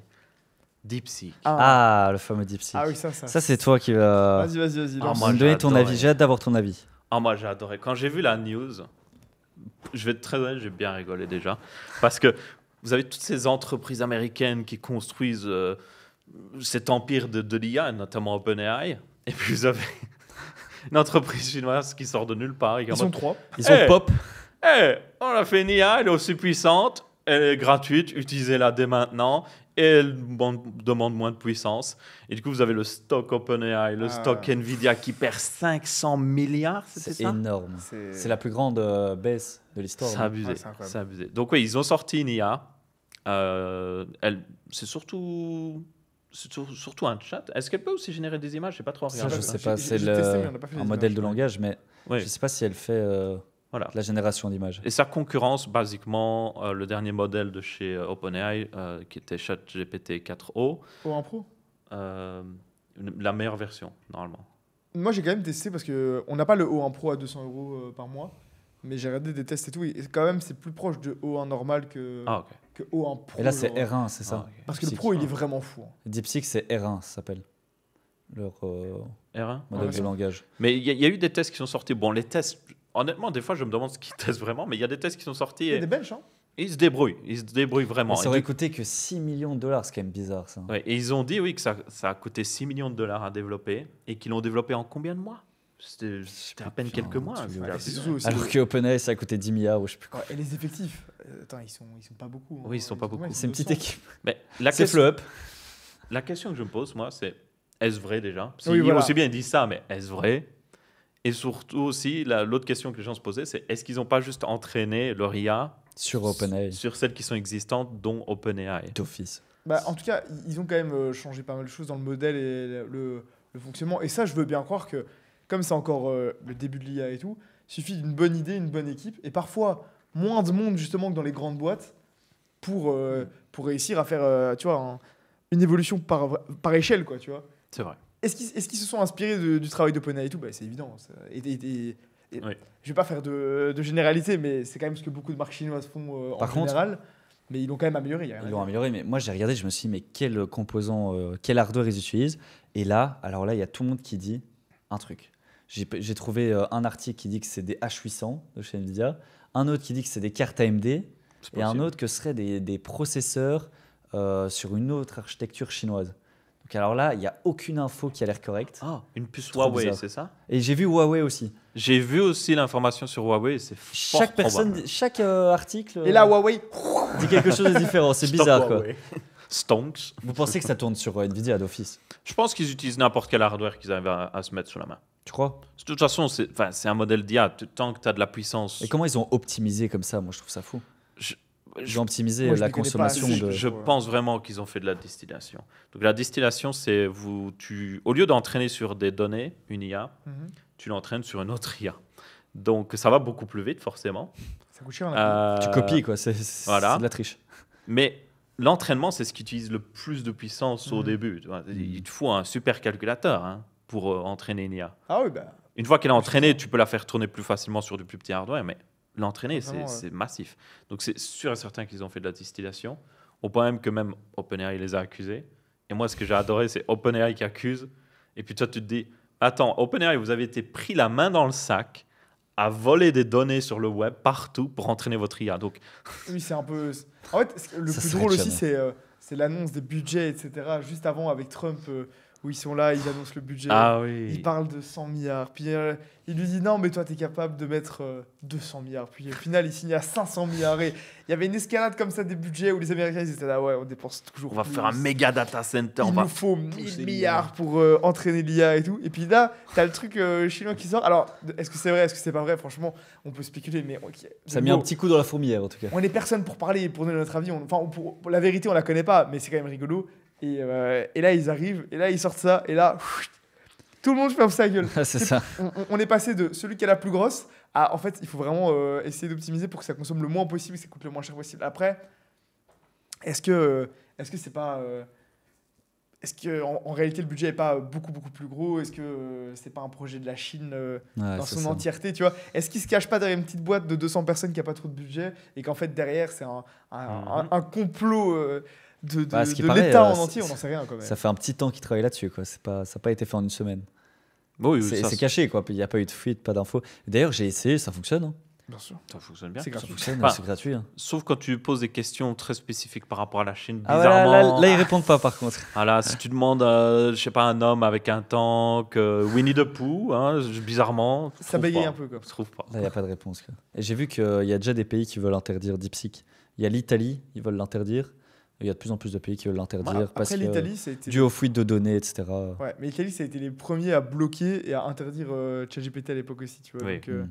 DeepSeek. Ah, le fameux DeepSeek. Ah oui, ça. Ça, c'est toi qui vas Vas-y. Ah, lance. moi, me donner ton j'adore, avis. ouais. J'ai hâte d'avoir ton avis. Ah, moi, j'ai adoré. Quand j'ai vu la news, je vais être très honnête, j'ai bien rigolé déjà. Parce que vous avez toutes ces entreprises américaines qui construisent cet empire de l'IA, notamment OpenAI. Et puis vous avez une entreprise chinoise qui sort de nulle part. Et qui est en Ils sont mode, 3. Ils ont Eh. pop. Eh, on a fait une IA, elle est aussi puissante, elle est gratuite, utilisez-la dès maintenant. Et elle demande moins de puissance. Et du coup, vous avez le stock OpenAI, le Ah. stock Nvidia qui perd 500 milliards, c'était C'est ça? énorme. C'est la plus grande baisse de l'histoire. C'est hein. abusé. Ouais, c'est incroyable. c'est abusé. Donc oui, ils ont sorti une IA. C'est surtout surtout un chat. Est-ce qu'elle peut aussi générer des images? Je n'ai pas trop Ça, regardé. je ça. sais pas. J'ai C'est testé, mais on n'a pas fait un les modèle images, de ouais. langage, mais Oui. je sais pas si elle fait Voilà. de la génération d'images. Et ça concurrence basiquement le dernier modèle de chez OpenAI qui était ChatGPT 4o, O1 Pro. la meilleure version normalement. Moi, j'ai quand même testé parce qu'on n'a pas le O1 Pro à 200 € par mois. Mais j'ai regardé des tests et tout. Et quand même, c'est plus proche de O1 normal que Ah ok. O1 Pro. Et là, c'est genre. R1, c'est ça. Ah, ok. Parce que le DeepSeek. Pro, il est vraiment fou. Hein. DeepSeek, c'est R1, ça s'appelle. Leur R1. modèle Ouais, de ça. langage. Mais il y a eu des tests qui sont sortis. Bon, les tests, honnêtement, des fois, je me demande ce qu'ils testent vraiment, mais il y a des tests qui sont sortis Il y a et des Belges, hein. ils se débrouillent. Ils se débrouillent vraiment. Mais ça Et aurait du- coûté que 6 millions de dollars, c'est quand même bizarre ça. ouais, et ils ont dit, oui, que ça a coûté 6 millions de dollars à développer et qu'ils l'ont développé en combien de mois? C'était à peine Putain, quelques mois. tu C'était veux- Ouais, abusé. c'est surtout aussi Alors le- que OpenAI, ça a coûté 10 milliards ou je sais plus quoi. Ouais, et les effectifs, attends, ils sont pas beaucoup. hein. Oui, ils sont pas beaucoup. combien? Ils sont C'est une petite 200. équipe. Mais la C'est question, flop. la question que je me pose, moi, c'est est-ce vrai déjà? Oui, voilà. Aussi bien ils disent ça, mais est-ce vrai? Et surtout aussi, l'autre question que les gens se posaient, c'est est-ce qu'ils n'ont pas juste entraîné leur IA Sur OpenAI. sur celles qui sont existantes, dont OpenAI? D'office. Bah, en tout cas, ils ont quand même changé pas mal de choses dans le modèle et le fonctionnement. Et ça, je veux bien croire que, comme c'est encore le début de l'IA et tout, il suffit d'une bonne idée, une bonne équipe, et parfois moins de monde justement que dans les grandes boîtes pour réussir à faire, tu vois, une évolution par échelle, quoi, tu vois. C'est vrai. Est-ce qu'ils se sont inspirés du travail d'OpenAI et tout? Bah, c'est évident. Et Oui. je vais pas faire de généralité, mais c'est quand même ce que beaucoup de marques chinoises font en Par contre, général. Mais ils l'ont quand même amélioré. il y a rien Ils à l'ont dire. amélioré, mais moi j'ai regardé, je me suis dit, mais quel composant, quel hardware ils utilisent. Et là, alors là, il y a tout le monde qui dit un truc. J'ai trouvé un article qui dit que c'est des H800 de chez Nvidia, un autre qui dit que c'est des cartes AMD, et un autre que ce serait des processeurs sur une autre architecture chinoise. Donc alors là, il n'y a aucune info qui a l'air correcte. Ah, une puce Trop Huawei, bizarre. c'est ça? Et j'ai vu Huawei aussi. J'ai vu aussi l'information sur Huawei, c'est fort Chaque personne, probable. chaque article Et là, Huawei, dit quelque chose de différent. C'est Stock bizarre quoi. Huawei. Stonks. Vous pensez que ça tourne sur Nvidia d'office? Je pense qu'ils utilisent n'importe quel hardware qu'ils arrivent à se mettre sous la main. Tu crois? De toute façon, c'est un modèle d'IA. Tant que tu as de la puissance. Et comment ils ont optimisé comme ça? Moi je trouve ça fou. Ils ont optimisé Moi, je la les connais pas consommation assez. de. Je pense vraiment qu'ils ont fait de la distillation. Donc la distillation, c'est au lieu d'entraîner sur des données, une IA, tu l'entraînes sur une autre IA. Donc ça va beaucoup plus vite, forcément. ça coûte cher. Là. Tu copies quoi, c'est voilà. de la triche. Mais l'entraînement, c'est ce qui utilise le plus de puissance au Mhm. début. Tu vois. Il te faut un super calculateur hein, pour entraîner une IA. Ah oui, bah. Une fois qu'elle est entraînée, tu peux la faire tourner plus facilement sur du plus petit hardware, mais l'entraîner, Vraiment, c'est massif. Donc c'est sûr et certain qu'ils ont fait de la distillation, au point même que même OpenAI les a accusés. Et moi, ce que j'ai adoré, c'est OpenAI qui accuse. Et puis toi, tu te dis, attends, OpenAI, vous avez été pris la main dans le sac à voler des données sur le web partout pour entraîner votre IA. Donc, Oui, c'est un peu. En fait, le Ça plus serait drôle aussi, jamais. c'est l'annonce des budgets, etc. Juste avant, avec Trump, où ils sont là, ils annoncent le budget. ah Il oui. parle de 100 milliards. Puis il lui dit non, mais toi, tu es capable de mettre 200 milliards. Puis au final, il signe à 500 milliards. Et il y avait une escalade comme ça des budgets où les Américains ils étaient là, ouais, on dépense toujours On va plus. faire un méga data center. Il On va... nous faut pousser 1000 milliards pour entraîner l'IA et tout. Et puis là, t'as le truc chinois qui sort. Alors, est-ce que c'est vrai, est-ce que c'est pas vrai? Franchement, on peut spéculer, mais Ça a mis un petit coup dans la fourmilière en tout cas. on est personne pour parler et pour donner notre avis. Pour la vérité, on la connaît pas, mais c'est quand même rigolo. Et là, ils arrivent, et là, ils sortent ça, et là, tout le monde ferme sa gueule. C'est ça. On est passé de celui qui a la plus grosse à, en fait, il faut vraiment essayer d'optimiser pour que ça consomme le moins possible et que ça coûte le moins cher possible. Après, est-ce que c'est pas. Est-ce que en réalité, le budget est pas beaucoup plus gros? Est-ce que c'est pas un projet de la Chine Ouais, dans c'est son ça. entièreté, tu vois? Est-ce qu'il se cache pas derrière une petite boîte de 200 personnes qui a pas trop de budget et qu'en fait derrière c'est un complot Bah, ce qui de paraît, l'État en entier? On c'est- n'en sait rien quand même. Ça fait un petit temps qu'ils travaillent là-dessus quoi. Ça n'a pas été fait en une semaine. Oui, C'est caché quoi. Il n'y a pas eu de fuite, pas d'infos. D'ailleurs, j'ai essayé, ça fonctionne. Hein. Bien sûr. ça fonctionne bien. C'est Ça gratuit. fonctionne, Enfin, c'est gratuit. Hein. Sauf quand tu poses des questions très spécifiques par rapport à la Chine, Ah ouais, là, bizarrement. là, ils répondent pas par contre. Voilà, si tu demandes, je sais pas, un homme avec un tank, Winnie the Pooh, hein, bizarrement, je Ça trouve bégaye pas. un peu quoi. Je trouve pas. Là, il n'y a pas de réponse. Quoi. Et j'ai vu qu'il y a déjà des pays qui veulent interdire DeepSeek. Il y a l'Italie, ils veulent l'interdire. Et il y a de plus en plus de pays qui veulent l'interdire Voilà. parce Après que l'Italie, ça a été. dû aux fuites de données, etc. Ouais, mais l'Italie, ça a été les premiers à bloquer et à interdire ChatGPT à l'époque aussi, tu vois. Oui. Donc, Mm.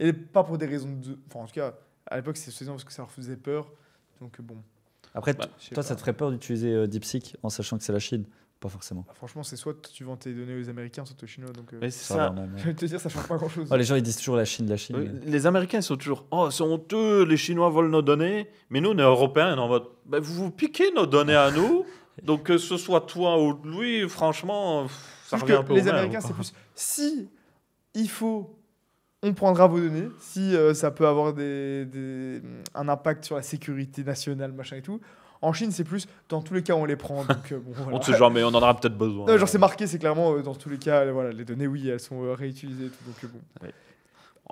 et pas pour des raisons de. Enfin, en tout cas, à l'époque, c'est parce que ça leur faisait peur. Donc bon. Après, Bah, je sais toi, pas. ça te ferait peur d'utiliser DeepSeek en sachant que c'est la Chine? pas forcément. Bah, franchement, c'est soit tu vends tes données aux Américains, soit aux Chinois. Donc, Mais c'est Ça va, ça. même, je vais te dire, ça change pas grand-chose. Les gens ils disent toujours la Chine, la Chine. Oui, mais- les Américains ils sont toujours oh c'est honteux, les Chinois volent nos données, mais nous on est Européens on est en mode bah, vous piquez nos données à nous, donc que ce soit toi ou lui, franchement ça Juste revient un que peu les au même, Américains, quoi. c'est plus si il faut, on prendra vos données. Si ça peut avoir un impact sur la sécurité nationale, machin et tout. En Chine, c'est plus dans tous les cas, on les prend. Donc, bon, voilà. On ne sait jamais, on en aura peut-être besoin. Non, genre c'est marqué, c'est clairement dans tous les cas, voilà, les données, oui, elles sont réutilisées. Et tout, donc, bon. Ouais.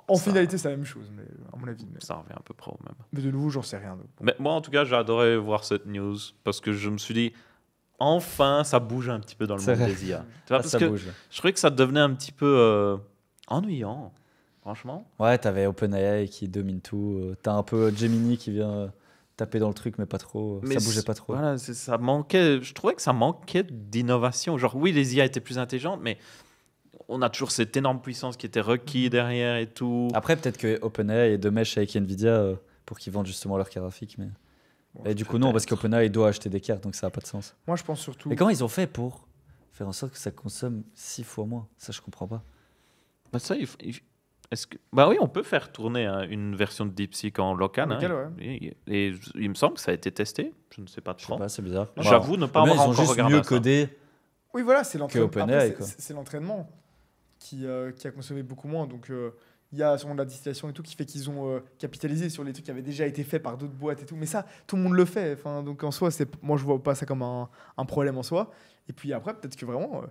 En Ça- finalité, c'est la même chose, mais à mon avis. Ça revient à peu près au même. Mais de nouveau, j'en sais rien. Donc, bon. Mais moi, en tout cas, j'ai adoré voir cette news parce que je me suis dit, enfin, ça bouge un petit peu dans le C'est monde vrai. des IA. Tu vois, Ah, parce ça que bouge. Là. je trouvais que ça devenait un petit peu ennuyant, franchement. Ouais, t'avais OpenAI qui domine tout. T'as un peu Gemini qui vient taper dans le truc, mais pas trop. Mais Ça bougeait pas trop. Voilà, ça manquait. Je trouvais que ça manquait d'innovation. Genre, oui, les IA étaient plus intelligentes, mais on a toujours cette énorme puissance qui était requise derrière et tout. Après, peut-être que OpenAI est de mèche avec Nvidia pour qu'ils vendent justement leurs cartes graphiques. Mais... Bon, Et du coup, non, parce qu'OpenAI doit acheter des cartes, donc ça n'a pas de sens. Moi, je pense surtout. Mais comment ils ont fait pour faire en sorte que ça consomme 6 fois moins? Ça, je comprends pas. Bah, ça, est-ce que... bah oui, on peut faire tourner une version de DeepSeek en local. En local, hein. ouais. Et il me semble que ça a été testé. Je ne sais pas de Je sais fond. pas, c'est bizarre. J'avoue ne pas Bah, avoir ils ont encore juste regardé mieux ça. codé. Oui, voilà, c'est l'entraînement. OpenAI, Après, quoi. c'est l'entraînement qui a consommé beaucoup moins. Donc, il y a sûrement de la distillation et tout qui fait qu'ils ont capitalisé sur les trucs qui avaient déjà été faits par d'autres boîtes et tout. Mais ça, tout le monde le fait. Enfin, donc, en soi, moi, je vois pas ça comme un problème en soi. Et puis après, peut-être que vraiment,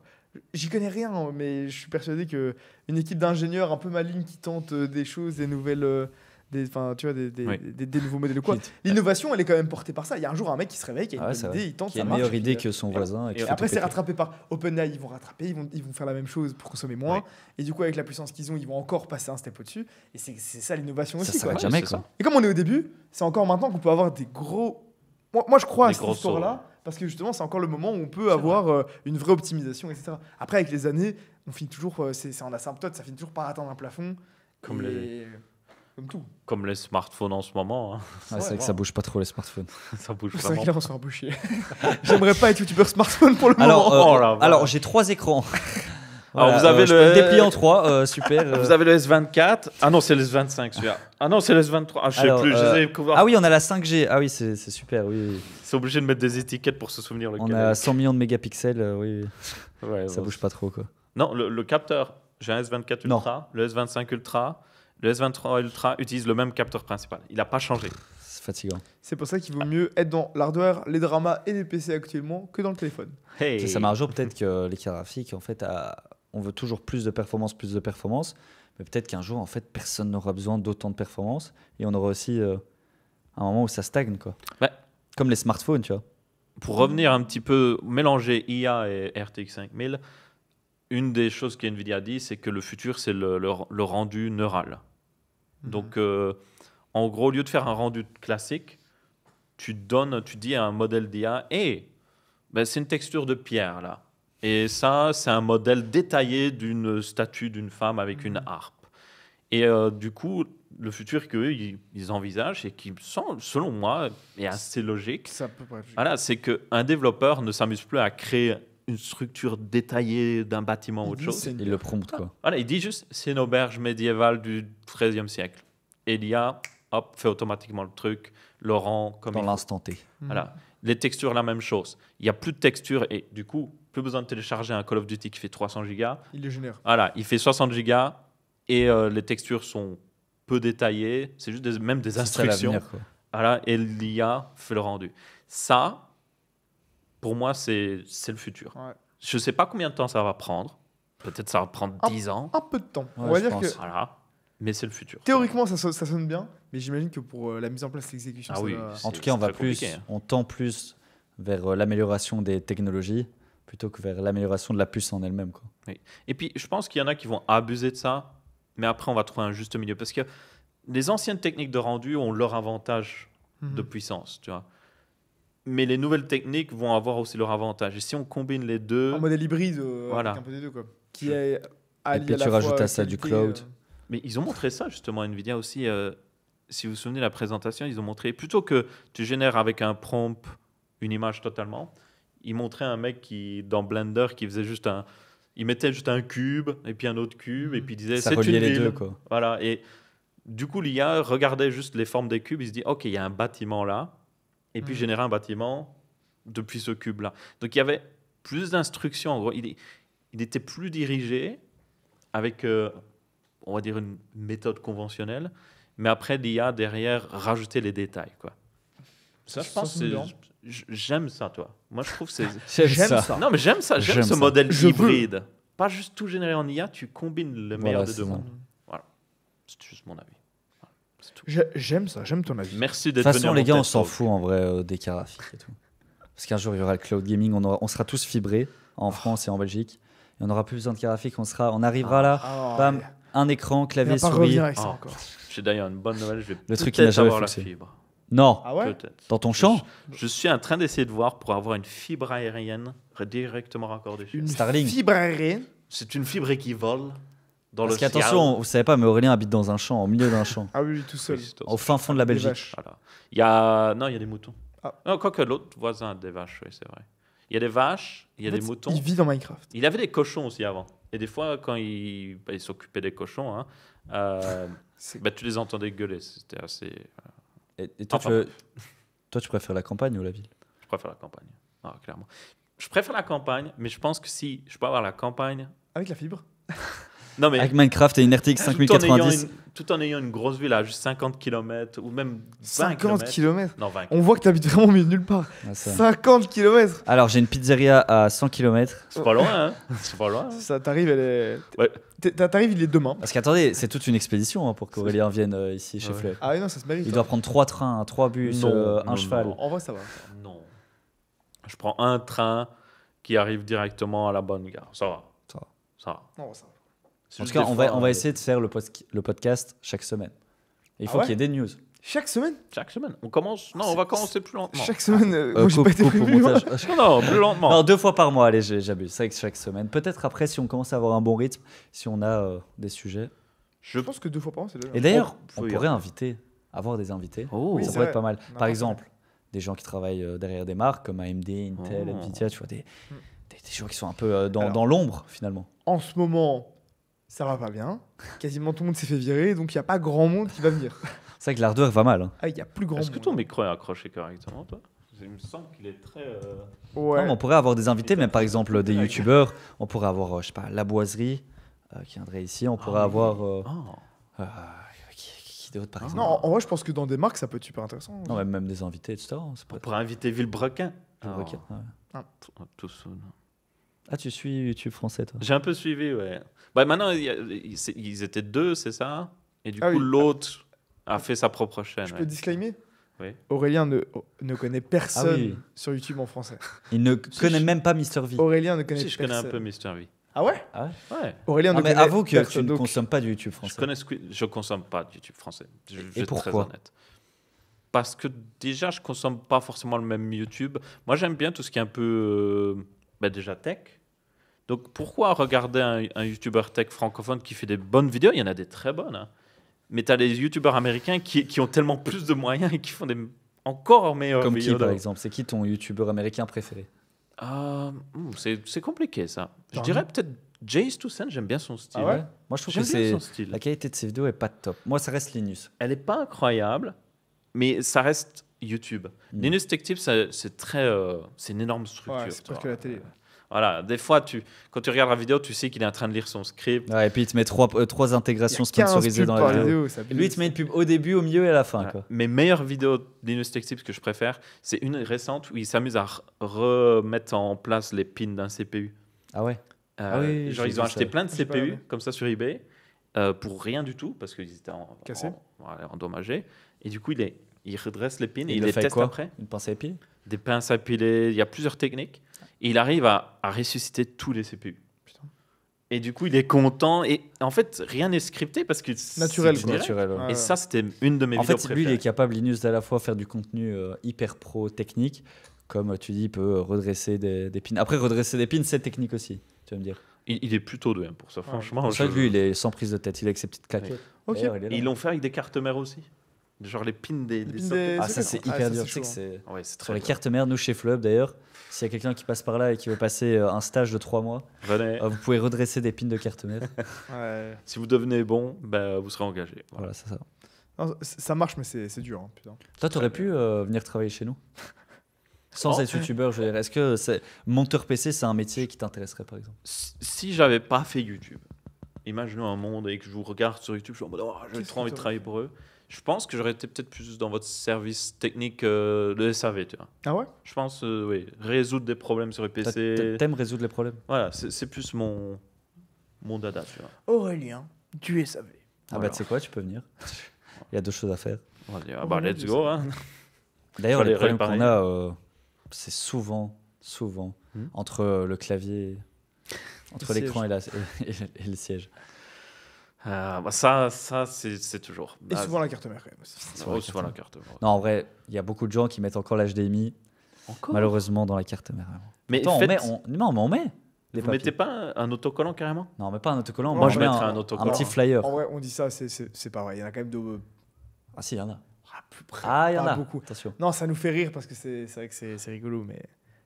j'y connais rien, hein, mais je suis persuadé qu'une équipe d'ingénieurs un peu maligne qui tente des choses, des nouvelles. Enfin, tu vois, Oui. des nouveaux modèles de quoi. L'innovation, elle est quand même portée par ça. Il y a un jour un mec qui se réveille, qui a une Ah ouais, bonne c'est idée, vrai. il tente, Qui a ça une marche. meilleure et idée puis, que son voisin. Et qui et fait après, tout c'est péter. rattrapé par OpenAI, ils vont rattraper, ils vont faire la même chose pour consommer moins. Oui. Et du coup, avec la puissance qu'ils ont, ils vont encore passer un step au-dessus. Et c'est ça l'innovation Ça aussi. s'arrête Quoi. jamais, c'est quoi. ça. Et comme on est au début, c'est encore maintenant qu'on peut avoir des gros. Moi je crois Des à cette gros histoire-là, parce que justement, c'est encore le moment où on peut avoir une vraie optimisation, etc. Après, avec les années, on finit toujours, c'est en asymptote, ça finit toujours par atteindre un plafond. Comme et- Comme tout. Comme les smartphones en ce moment. hein. Ouais, c'est vrai que ça bouge pas trop les smartphones. Ça bouge C'est vrai vraiment. que là, on se fait un peu chier. J'aimerais pas être youtubeur smartphone pour le Alors, moment. Oh là, voilà. alors j'ai 3 écrans. Alors, vous avez je peux le le- déplier en 3, super. Vous avez le S24. Ah non, c'est le S25 celui-là. Ah non, c'est le S23. Ah, je sais Alors, plus. Ah oui, on a la 5G. Ah oui, c'est super. Oui, oui. C'est obligé de mettre des étiquettes pour se souvenir lequel. On a 100 millions de mégapixels. Oui, Ouais, ça bon, bouge pas trop, quoi. Non, le capteur. J'ai un S24 Non. Ultra, le S25 Ultra, le S23 Ultra utilise le même capteur principal. Il n'a pas changé. C'est fatigant. C'est pour ça qu'il vaut mieux être dans l'hardware, les dramas et les PC actuellement que dans le téléphone. Hey. Ça marche peut-être que les cartes graphiques, en fait, on veut toujours plus de performance. Mais peut-être qu'un jour, en fait, personne n'aura besoin d'autant de performance. Et on aura aussi un moment où ça stagne, quoi. Ouais. Comme les smartphones, tu vois. Pour revenir un petit peu, mélanger IA et RTX 5000, une des choses qu'NVIDIA dit, c'est que le futur, c'est le rendu neural. Donc, en gros, au lieu de faire un rendu classique, tu dis à un modèle d'IA, hey, ben, c'est une texture de pierre, là. Et ça, c'est un modèle détaillé d'une statue d'une femme avec une harpe. Et du coup, le futur qu'eux, ils envisagent et qui, selon moi, est assez logique, Ça peut pas. voilà, c'est qu'un développeur ne s'amuse plus à créer une structure détaillée d'un bâtiment ou autre chose. Il le prompte, quoi. Voilà, il dit juste, c'est une auberge médiévale du XIIIe siècle. Et l'IA, hop, fait automatiquement le truc, le rend comme Dans il faut. l'instant T. Voilà. Les textures, la même chose. Il n'y a plus de textures et du coup, plus besoin de télécharger un Call of Duty qui fait 300 gigas. Il le génère. Voilà, il fait 60 gigas et les textures sont peu détaillées. C'est juste même des C'est ça instructions. l'avenir, quoi. Voilà, et l'IA fait le rendu. Ça, pour moi, c'est le futur. Ouais. Je ne sais pas combien de temps ça va prendre. Peut-être ça va prendre 10 ans. Un peu de temps. Ouais, On va je dire pense. que Voilà. Mais c'est le futur. théoriquement, ça sonne bien, mais j'imagine que pour la mise en place, l'exécution, Ah ça oui, va- c'est- En tout cas, très compliqué, hein. on tend plus vers l'amélioration des technologies plutôt que vers l'amélioration de la puce en elle-même, quoi. Et puis, je pense qu'il y en a qui vont abuser de ça, mais après, on va trouver un juste milieu. Parce que les anciennes techniques de rendu ont leur avantage de Mhm. puissance, tu vois. Mais les nouvelles techniques vont avoir aussi leur avantage. Et si on combine les deux, Un modèle hybride Voilà. avec un peu des deux, quoi. Qui est allié puis à la tu fois rajoutes à ça du qualité, cloud. mais ils ont montré ça justement, Nvidia aussi. Si vous vous souvenez de la présentation, ils ont montré plutôt que tu génères avec un prompt une image totalement, il montrait un mec qui, dans Blender, qui faisait juste un. Il mettait juste un cube et puis un autre cube et puis il disait Ça c'est une reliait les ville. deux, quoi. Voilà. Et du coup, l'IA regardait juste les formes des cubes. Il se dit ok, il y a un bâtiment là et puis générer un bâtiment depuis ce cube là. Donc il y avait plus d'instructions. En gros, il était plus dirigé avec, on va dire, une méthode conventionnelle. Mais après, l'IA derrière rajoutait les détails, quoi. Ça, je pense, c'est bien. j'aime ça, toi. Moi, je trouve que c'est. J'aime ça. Non, mais j'aime ça. J'aime J'aime ce ça. modèle Je veux. hybride. Pas juste tout généré en IA, tu combines le meilleur Voilà, des c'est deux ça. mondes. Voilà. C'est juste mon avis. Voilà. C'est tout. J'aime ça, j'aime ton avis. Merci De toute d'être venu. façon, à les mon gars, on TED s'en Talk. fout en vrai des cars graphiques et tout. Parce qu'un jour, il y aura le cloud gaming, on sera tous fibrés en France et en Belgique. Et on n'aura plus besoin de cars graphiques, on arrivera là, Ah, bam, ouais. un écran, Il va clavier, pas souris. revenir avec ça Ah. encore. J'ai d'ailleurs une bonne nouvelle. Je vais Le truc qui peut-être n'a jamais avoir la fonctionné. fibre. Non, Ah ouais? Peut-être. dans ton champ, Je suis en train d'essayer de voir pour avoir une fibre aérienne directement raccordée. Une Starlink. fibre aérienne. C'est une fibre qui vole dans parce le ciel. qu'attention, vous savez pas, mais Aurélien habite dans un champ, au milieu d'un champ, Ah oui, tout seul. au fin fond de la Des Belgique. vaches. Voilà. Il y a... Non, il y a des moutons. Ah. Non, quoique l'autre voisin a des vaches, oui, c'est vrai. Il y a des vaches, il y a En des fait, moutons. Il vit dans Minecraft. Il avait des cochons aussi avant. Et des fois, quand il s'occupait des cochons, hein, tu les entendais gueuler. C'était assez... Et toi, Enfin, toi, tu préfères la campagne ou la ville? Je préfère la campagne. Ah, clairement. Je préfère la campagne, mais je pense que si je peux avoir la campagne... Avec la fibre. Non, mais Avec Minecraft et une RTX 5090. tout en ayant une grosse ville à juste 50 km ou même 20 50 km. Non, 20 On voit que t'habites vraiment au milieu de nulle part. Ah, ça. 50 km. Alors, j'ai une pizzeria à 100 km. C'est pas loin, hein. C'est pas loin. Ça t'arrive, elle est. Ouais. T'arrives, il est demain. Parce qu'attendez, c'est toute une expédition pour qu'Aurélien vienne ici chez Ouais. Fleur. Ah oui, non, ça se mérite. Il doit prendre 3 trains, 3 bus, Non, un non, cheval. non. En vrai, ça va. Non. Je prends un train qui arrive directement à la bonne gare. Ça va. Ça va. Ça va. Non, ça va. C'est En tout juste cas, des on fois, va essayer de faire le podcast chaque semaine. Et il faut Ah ouais qu'il y ait des news. Chaque semaine Chaque semaine. On commence. Non, on va commencer plus lentement. Chaque semaine. Moi, j'ai pas été coupe au prévenu. moi. montage. Non, plus lentement. Non, 2 fois par mois, allez, j'abuse. C'est vrai que chaque semaine. Peut-être après, si on commence à avoir un bon rythme, si on a des sujets. Je pense que 2 fois par an, c'est déjà. Et d'ailleurs, faut on y pourrait aller. avoir des invités. Oh. Oui, Ça c'est pourrait vrai. être pas mal. On a Par pas exemple, des gens qui travaillent derrière des marques comme AMD, Intel, Oh. Nvidia, tu vois, des gens qui sont un peu Alors. dans l'ombre finalement. En ce moment, ça va pas bien. Quasiment tout le monde s'est fait virer, donc il n'y a pas grand monde qui va venir. C'est vrai que l'hardware va mal. Hein. Ah, il y a plus grand Est-ce monde. que ton micro est accroché correctement, toi? Il me semble qu'il est très. Ouais. Non, mais on pourrait avoir des invités, même par exemple des youtubeurs. On pourrait avoir, je sais pas, La Boiserie qui viendrait ici. On pourrait avoir. Oh. Qui d'autre par Ah. exemple? Non, en vrai, je pense que dans des marques, ça peut être super intéressant. Non, même des invités, etc. Ça peut On être pourrait inviter Villebrequin. ok, ouais. Tout soon. Ah, tu suis YouTube français, toi? J'ai un peu suivi, ouais. Bah, maintenant, ils étaient 2, c'est ça? Et du Ah coup, oui. l'autre a fait sa propre chaîne. Je ouais. peux disclaimer Oui. Aurélien ne connaît personne Ah oui. sur YouTube en français. Il ne connaît même pas Mister V. Aurélien ne connaît Si, je connais un personne. peu Mr. V. Ah ouais Ouais. Aurélien Ah, ne mais connaît avoue que tu personne. ne donc- consommes pas du YouTube français. Je consomme pas de YouTube français. Je vais être pourquoi très honnête. Parce que déjà, je consomme pas forcément le même YouTube. Moi, j'aime bien tout ce qui est un peu déjà tech. Donc, pourquoi regarder un YouTuber tech francophone qui fait des bonnes vidéos? Il y en a des très bonnes. Hein. Mais tu as des YouTubers américains qui ont tellement plus de moyens et qui font des encore meilleures Comme qui, vidéos. par exemple? C'est qui ton YouTuber américain préféré? C'est compliqué, ça. Je T'en dirais as peut-être Jace Toussaint. J'aime bien son style. Ah ouais Moi, je trouve J'aime que bien son c'est style. la qualité de ses vidéos est pas top. Moi, ça reste Linus. Elle n'est pas incroyable, mais ça reste YouTube. Linus Tech Tips, c'est très, c'est une énorme structure. Ouais, c'est presque la télé. Voilà, des fois, quand tu regardes la vidéo, tu sais qu'il est en train de lire son script. Ouais, et puis il te met trois intégrations Il y a 15 sponsorisées pubs dans par la vidéo. ça Et lui, il te met une pub au début, au milieu et à la fin. Voilà. Quoi. Mes meilleures vidéos de Linus Tech Tips que je préfère, c'est une récente où il s'amuse à remettre en place les pins d'un CPU. Ah ouais. Ah oui, genre, j'ai ils ont vu acheté ça. plein de J'ai pas CPU regardé. comme ça sur eBay pour rien du tout parce qu'ils étaient Cassés. endommagés. Et du coup, il redresse les pins et Et il le les fait teste quoi après. Une pince à épiler? Des pinces à piler, il y a plusieurs techniques. Et il arrive à ressusciter tous les CPU. Putain. Et du coup, il est content. Et en fait, rien n'est scripté parce que c'est Naturel, du quoi. direct. Naturel. ouais. Ouais. Et ça, c'était une de mes En vidéos fait, lui, préférées. il est capable, Linus, d'à la fois faire du contenu hyper pro technique, comme tu dis, il peut redresser des pins. Après, redresser des pins, c'est technique aussi, tu vas me dire. Il est plutôt doué pour ça, franchement. C'est vrai que lui, il est sans prise de tête, il est avec ses petites claques. Ouais. Ok. D'ailleurs, il est là. Et ils l'ont fait avec des cartes mères aussi. Genre les pins des pins sockets. des- Ah, ça, sockets, c'est quoi. Ah, hyper ça, dur. c'est Tu sais que chaud, c'est. Ouais, c'est Sur très les dur. cartes mères, nous chez Flub d'ailleurs, s'il y a quelqu'un qui passe par là et qui veut passer un stage de 3 mois, Venez. vous pouvez redresser des pins de cartes mères. Ouais. Si vous devenez bon, ben, vous serez engagé. Voilà. Voilà, c'est ça. Non, ça marche, mais c'est dur, hein, putain. Toi, tu aurais pu venir travailler chez nous sans Oh. être youtubeur, je veux dire. Est-ce que monteur PC, c'est un métier qui t'intéresserait par exemple? Si j'avais pas fait YouTube, imaginons un monde et que je vous regarde sur YouTube, je suis en mode oh, j'ai Qu'est-ce trop envie que de travailler pour eux. Je pense que j'aurais été peut-être plus dans votre service technique de SAV, tu vois. Ah ouais? Je pense, oui, résoudre des problèmes sur les PC. T'aimes résoudre les problèmes? Voilà, c'est plus mon dada, tu vois. Aurélien, du SAV. Ah Voilà. bah tu sais quoi, tu peux venir. Il y a 2 choses à faire. On va dire, Oh, bah, mon let's Dieu, go. ça. Hein. D'ailleurs, Faut les les problèmes qu'on réparer. a, c'est souvent Hmm. entre le clavier, entre Le l'écran siège. et le siège. Bah, ça c'est toujours. Et Ah, souvent la carte mère, quand même aussi. souvent la carte. Non, en vrai, il y a beaucoup de gens qui mettent encore l'HDMI, Encore. malheureusement, dans la carte mère. vraiment. Mais Pourtant, faites- non, mais on met des vous papiers. mettez pas un autocollant carrément? Non, mais pas un autocollant. Non, Moi, on je mets mettrait un un autocollant. petit flyer. En vrai, on dit ça, c'est pas vrai. Il y en a quand même de. Ah si, il y en a. Plus près. Ah, il y en Pas a. beaucoup. Attention. Non, ça nous fait rire parce que c'est vrai que c'est rigolo, mais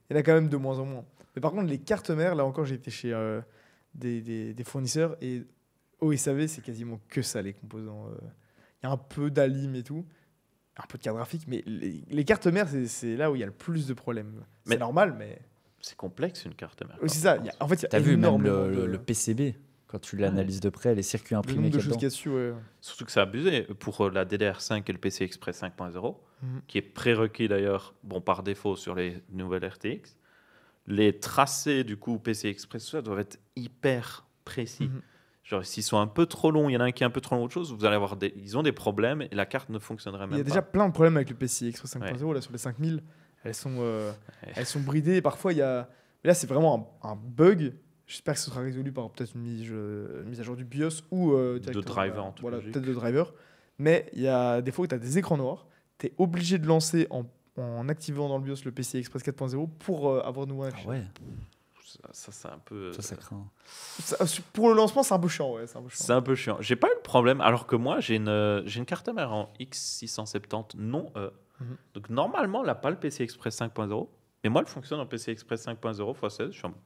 il y en a quand même de moins en moins. Mais par contre, les cartes mères, là encore, j'ai été chez des fournisseurs et au SAV, c'est quasiment que ça, les composants. Il y a un peu d'Alim et tout, un peu de carte graphique, mais les cartes mères, c'est là où il y a le plus de problèmes. C'est Mais- normal, mais C'est complexe une carte mère. aussi ça. En fait, il y a T'as vu même énormément de- le PCB, quand tu l'analyses de près, les circuits le imprimés nombre de qu'il y a choses qu'il y dedans. a dessus, ouais. Surtout que c'est abusé pour la DDR5 et le PCI Express 5.0, Mhm. qui est prérequis d'ailleurs, bon par défaut sur les nouvelles RTX. Les tracés du coup PCI Express ça doivent être hyper précis. Mhm. Genre s'ils sont un peu trop longs, il y en a un qui est un peu trop long autre chose, vous allez avoir ils ont des problèmes et la carte ne fonctionnerait Il même y a pas. déjà plein de problèmes avec le PCI Express 5.0 là sur les 5000. Elles sont bridées et parfois il y a. Mais là, c'est vraiment un bug. J'espère que ce sera résolu par peut-être une mise à jour du BIOS ou directement, driver, en toute voilà, logique. peut-être de driver. Mais il y a des fois où tu as des écrans noirs. Tu es obligé de lancer en activant dans le BIOS le PCI Express 4.0 pour avoir de nouveau un Ah affichage. ouais, Ça c'est un peu. ça craint. Pour le lancement, c'est un peu chiant. Ouais, c'est un peu chiant. C'est un peu chiant. J'ai pas eu le problème, alors que moi, j'ai une carte mère en X670 non E. Mhm. Donc normalement, elle n'a pas le PCI Express 5.0. Et moi, elle fonctionne en PCI Express 5.0 x 16. Je suis en mode,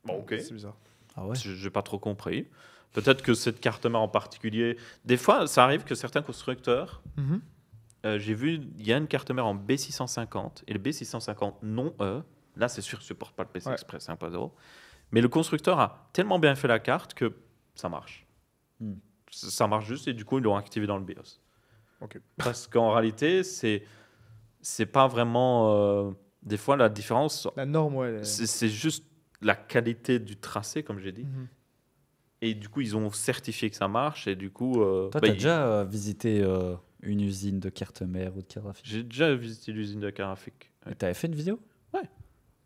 bon, ok. C'est bizarre. Ah ouais. Je n'ai pas trop compris. Peut-être que cette carte mère en particulier. Des fois, ça arrive que certains constructeurs. Mhm. J'ai vu, il y a une carte mère en B650 et le B650 non E. Là, c'est sûr, ne supporte pas le PCI Ouais. Express 5.0. Mais le constructeur a tellement bien fait la carte que ça marche. Hmm. Ça marche juste et du coup, ils l'ont activé dans le BIOS. Ok. Parce qu'en réalité, c'est pas vraiment. Des fois, la différence, La norme, ouais. c'est juste la qualité du tracé, comme j'ai dit. Mhm. Et du coup, ils ont certifié que ça marche. Et du coup. Toi, bah, t'as déjà visité une usine de carte mère ou de carte graphique? J'ai déjà visité l'usine de carte graphique. Ouais. Et t'avais fait une vidéo?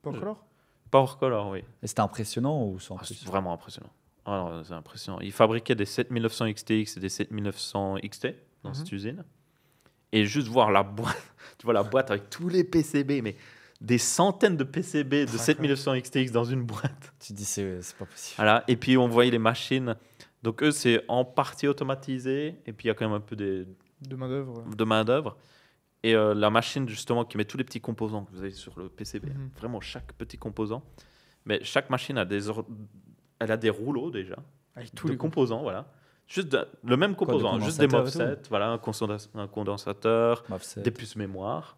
Pas encore. Power Color, oui. Et c'était impressionnant ou sans Ah, plus? c'est vraiment impressionnant. Ah non, c'est impressionnant. Ils fabriquaient des 7900 XTX et des 7900 XT dans Mhm. cette usine. Et juste voir la boîte, tu vois la boîte avec tous les PCB, mais des centaines de PCB de Ouais, 7900 XTX dans une boîte. Tu te dis, c'est pas possible. Voilà. Et puis on voyait les machines. Donc eux, c'est en partie automatisé. Et puis il y a quand même un peu De main-d'œuvre. de main-d'œuvre. Et la machine, justement, qui met tous les petits composants que vous avez sur le PCB. Mhm. Vraiment, chaque petit composant. Mais chaque machine a elle a des rouleaux déjà. Avec tous de les composants, voilà. Juste le même Quoi, de composant, juste des condensateur et MOVSET, voilà, un condensateur, Offset. des puces mémoire.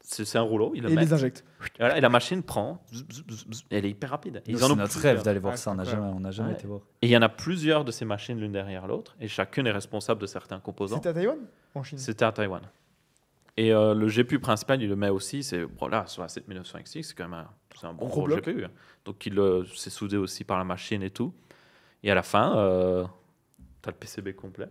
C'est un rouleau, ils le Et mettent. les injecte. Voilà, et la machine prend, zzz, zzz, zzz, zzz, elle est hyper rapide. Et Nous, ils en c'est ont notre plusieurs. rêve d'aller voir Ouais, ça. On n'a c'est jamais Ouais. été voir. Et il y en a plusieurs de ces machines l'une derrière l'autre, et chacune est responsable de certains composants. C'était à Taïwan ou en Chine? C'était à Taïwan. Et le GPU principal, il le met aussi, c'est voilà, sur la 7900 XT, c'est quand même un bon Gros gros bloc. GPU. Hein. Donc c'est soudé aussi par la machine et tout. Et à la fin, tu as le PCB complet.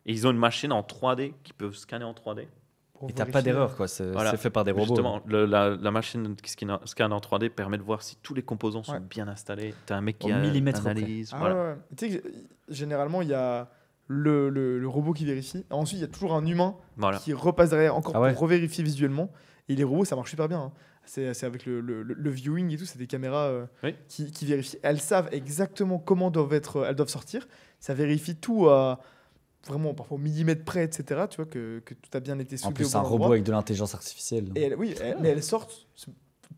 Et ils ont une machine en 3D qui peut scanner en 3D. Pour Et t'as vérifier. pas d'erreur, quoi. C'est Voilà. c'est fait par des robots. Justement, la machine qui scanne en 3D permet de voir si tous les composants sont Ouais. bien installés. Tu as un mec Au qui millimètre analyse. Ah voilà. ouais, ouais. Tu sais que généralement, il y a le robot qui vérifie. Ensuite, il y a toujours un humain Voilà. qui repasse derrière encore Ah ouais. pour revérifier visuellement. Et les robots, ça marche super bien. Hein. C'est avec le viewing et tout, c'est des caméras Oui. qui vérifient. Elles savent exactement comment elles doivent sortir. Ça vérifie tout à vraiment parfois au millimètre près, etc. Tu vois, que tout a bien été soudé En plus, au c'est un bon robot endroit. avec de l'intelligence artificielle. Et mais elles sortent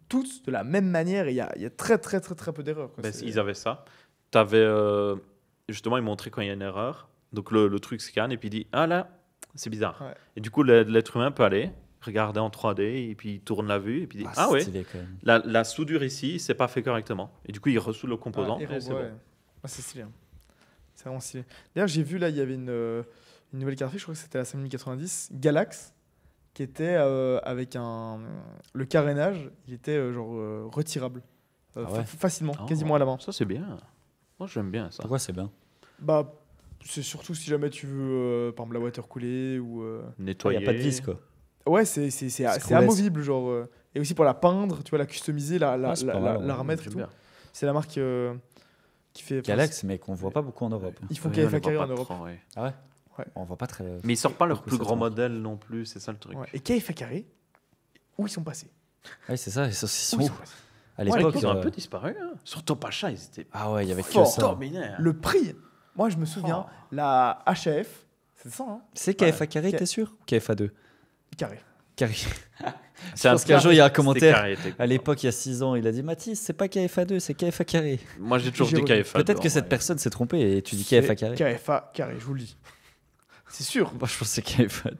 toutes de la même manière. Et il y a très, très, très, très peu d'erreurs. quoi. Ben, C'est- ils avaient ça. T'avais, justement, ils montraient quand il y a une erreur. Donc le truc scanne et puis il dit ah là, c'est bizarre. Ouais. Et du coup, l'être humain peut aller regarder en 3D et puis il tourne la vue et puis il dit ah c'est ouais, stylé, quand même. la soudure ici, c'est pas fait correctement. Et du coup, il ressoude le composant Ouais, et c'est ouais. bon. Ah, c'est stylé. Hein. C'est vraiment stylé. D'ailleurs, j'ai vu là, il y avait une nouvelle carte graphique, je crois que c'était la 5090, Galax, qui était avec le carénage, il était retirable. Ah ouais. Facilement, Oh, quasiment à la main. Ça, c'est bien. Moi, j'aime bien ça. Pourquoi c'est bien? Bah, c'est surtout si jamais tu veux, par exemple, la water couler ou. Il Nettoyer. n'y a pas de vis, quoi. Ouais, c'est screwless. amovible, et aussi pour la peindre, tu vois, la customiser, la c'est pas mal, ouais. remettre et J'aime tout. bien. C'est la marque qui fait. Galax, mais qu'on voit pas beaucoup en Europe. Ils font Oui, on les KFA voit carré pas en Europe. trop, ouais. Ah ouais? Ouais. On voit pas très. Mais ils sortent pas leur Beaucoup plus cette grand marque. modèle non plus, c'est ça le truc. Ouais. Et KFA carré, où ils sont passés Ouais, c'est ça. Ils sont Où ils où? sont passés À Ouais, l'époque. ils ont un peu disparu. Hein. Sur Top Achat, ils étaient Ah ouais, il y avait que Fort. ça. dominants. Le prix, moi je me souviens, Oh. la HAF, c'est ça, hein C'est KFA Ouais. carré, t'es sûr? Ou KFA 2? Carré. Carré. C'est pense qu'un jour, il y a un commentaire. carré, À l'époque, il y a 6 ans, il a dit Mathis, c'est pas KFA 2, c'est KFA carré. Moi, j'ai toujours J'ai dit revu. KFA. Peut-être que cette personne s'est trompée et tu dis KFA carré. KFA carré, je vous le dis. C'est sûr. Moi, je pense que c'est KFA 2.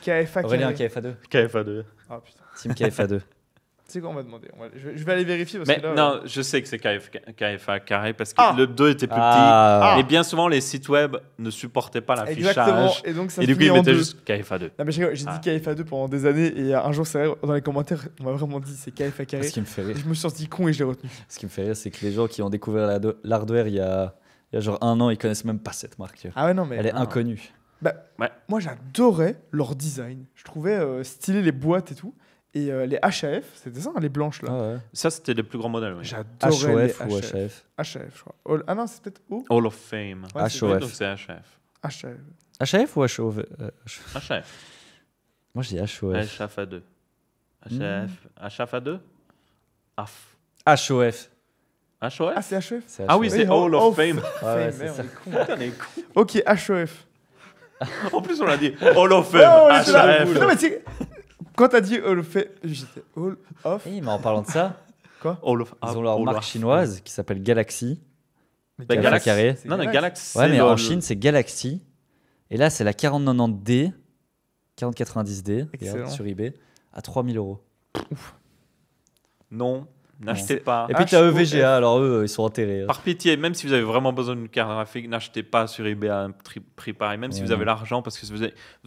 KFA Aurélien, carré. KFA 2. KFA 2. Ah putain. Team KFA 2. Tu sais quoi, on va demander. Je vais aller vérifier parce Mais que là. non, je sais que c'est KFA carré parce que Ah. le 2 était plus Ah. petit. Et bien souvent, les sites web ne supportaient pas Exactement. l'affichage. Et donc ça Et du coup, finit ils en mettaient deux. juste KFA 2. Non mais j'ai dit Ah. KFA 2 pendant des années et un jour c'est vrai, dans les commentaires on m'a vraiment dit c'est KFA carré. Ce qui me fait Et rire, je me suis senti con et je l'ai retenu. ce qui me fait rire, c'est que les gens qui ont découvert l'hardware il y a genre 1 an, ils connaissent même pas cette marque. Tu vois. Ah ouais non mais. Elle est Ah. inconnue. Bah, Ouais. moi j'adorais leur design. Je trouvais stylé les boîtes et tout. Et les HAF, c'était ça, hein, les blanches là. Ah ouais. Ça, c'était les plus grands modèles. Oui. J'adorais les HOF ou HF? HAF, je crois. Ah non, c'est peut-être O. Hall of Fame. Ouais, c'est HOF. Oui, donc c'est HF. HAF. HF ou HOF? HF. Moi, je dis HOF. HFA 2. HF. HFA 2 AF. HOF. HOF Ah, c'est HOF. C'est Ah oui, HOF. c'est Hall of Fame. Ouais, Fame, c'est merde, ça. on est con. On est con. Ok, HOF. En plus, on l'a dit Hall of Ouais, Fame. on était là. HF. Non, mais tu sais, quand t'as dit Hall of Fame, j'étais Hall of. Eh, mais en parlant de ça, Hall of ils ont leur marque chinoise qui s'appelle Galaxy. Mais Bah, KFA Galaxy. carré. c'est Non, non, Galaxy. Galaxy. Ouais, mais c'est en le- Chine, c'est Galaxy. Et là, c'est la 4090D, 4090D, Excellent. regarde, sur eBay, à 3000 €. Non, n'achetez C'est- pas. Et puis, t'as EVGA, alors eux, ils sont enterrés. hein. Par pitié, même si vous avez vraiment besoin d'une carte graphique, n'achetez pas sur eBay à un prix pareil, même si Ouais, vous avez non. l'argent, parce que vous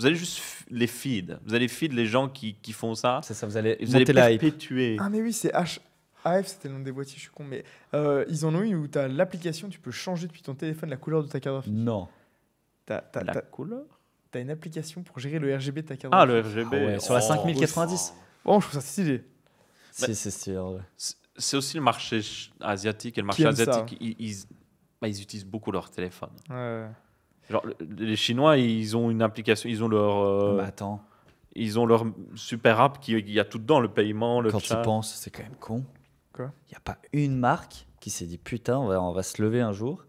allez juste les feed. Vous allez feed les gens qui font ça. C'est ça, vous allez Et vous allez monter la hype. perpétuer. Ah, mais oui, c'est HAF, c'était le nom des boîtiers, je suis con. Mais ils en ont une où t'as l'application, tu peux changer depuis ton téléphone la couleur de ta carte graphique. Non. La couleur. T'as une application pour gérer le RGB de ta carte Ah, graphique. le RGB. Ah ouais, sur la 5090. Oh, je trouve ça stylé. Si, c'est stylé. en vrai. C'est aussi le marché asiatique. Et le Qui marché aime ça. asiatique, ils utilisent beaucoup leur téléphone. Ouais. Genre, les Chinois, ils ont une application, ils ont leur, Bah, attends, ils ont leur super app qui il y a tout dedans, le paiement, le quand tu chat. penses, c'est quand même con. Quoi? Il n'y a pas une marque qui s'est dit putain, on va se lever un jour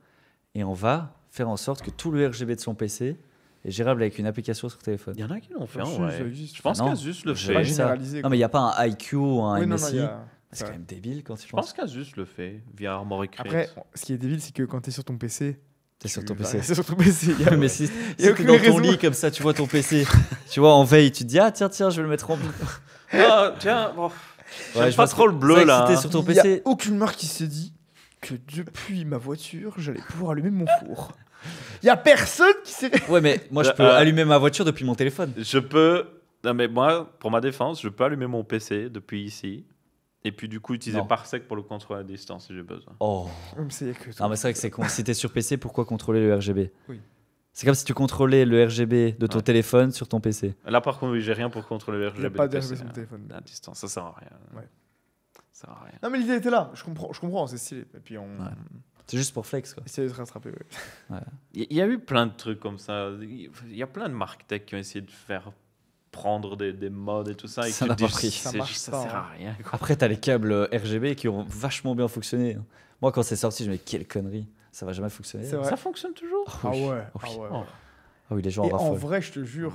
et on va faire en sorte que tout le RGB de son PC est gérable avec une application sur téléphone. Il y en a qui l'ont fait. Ah, en si, vrai. ça existe. Je pense Ah non, qu'Asus le j'ai fait. Pas ça. généralisé. Non, mais il n'y a pas un IQ ou un Oui, non, non, MSI. il y a- C'est quand même débile quand tu Je pense penses. qu'Asus le fait via Armoury Crate. Après, ce qui est débile, c'est que quand t'es sur ton PC. T'es sur ton tu vas PC. rester sur ton PC. il y a- Mais si, Il y a si t'es aucune dans ton raison. lit comme ça, tu vois ton PC, tu vois en veille, tu te dis ah tiens, je vais le mettre en bleu. Ah, tiens, bon, j'aime Ouais, je pas pense trop que- le bleu c'est vrai que là. si t'es hein. sur ton Il y a PC, aucune marque qui s'est dit que depuis ma voiture, j'allais pouvoir allumer mon four. Il y a personne qui s'est. ouais, mais moi je peux allumer ma voiture depuis mon téléphone. Je peux. Non, mais moi, pour ma défense, je peux allumer mon PC depuis ici. Et puis, du coup, utiliser Non. Parsec pour le contrôle à distance si j'ai besoin. Oh. Comme ça, il y a que toi. Non, mais c'est vrai que c'est con. Si t'es sur PC, pourquoi contrôler le RGB? Oui. C'est comme si tu contrôlais le RGB de ton Ouais. téléphone sur ton PC. Là, par contre, oui, j'ai rien pour contrôler le Il n'y a RGB. pas du de PC, RGB sur mon hein. téléphone. À distance, ça sert à rien. Ouais. Ça sert à rien. Non, mais l'idée était là. Je comprends, c'est stylé. Et puis on Ouais. C'est juste pour flex, quoi. essaie de se rattraper. Ouais. Il y a eu plein de trucs comme ça. Il y a plein de marques tech qui ont essayé de faire prendre des modes et tout ça. Et Ça que n'a tu te pas dis, pris. Ça c'est- marche ça pas, sert hein. à rien. quoi. Après, t'as les câbles RGB qui ont vachement bien fonctionné. Moi, quand c'est sorti, je me dis quelle connerie. Ça va jamais fonctionner. C'est vrai. Ça fonctionne toujours. Ah oui. ouais. Oui. Ah ouais. Oh. Ah oui, les gens Et en raffolent. vrai, je te jure,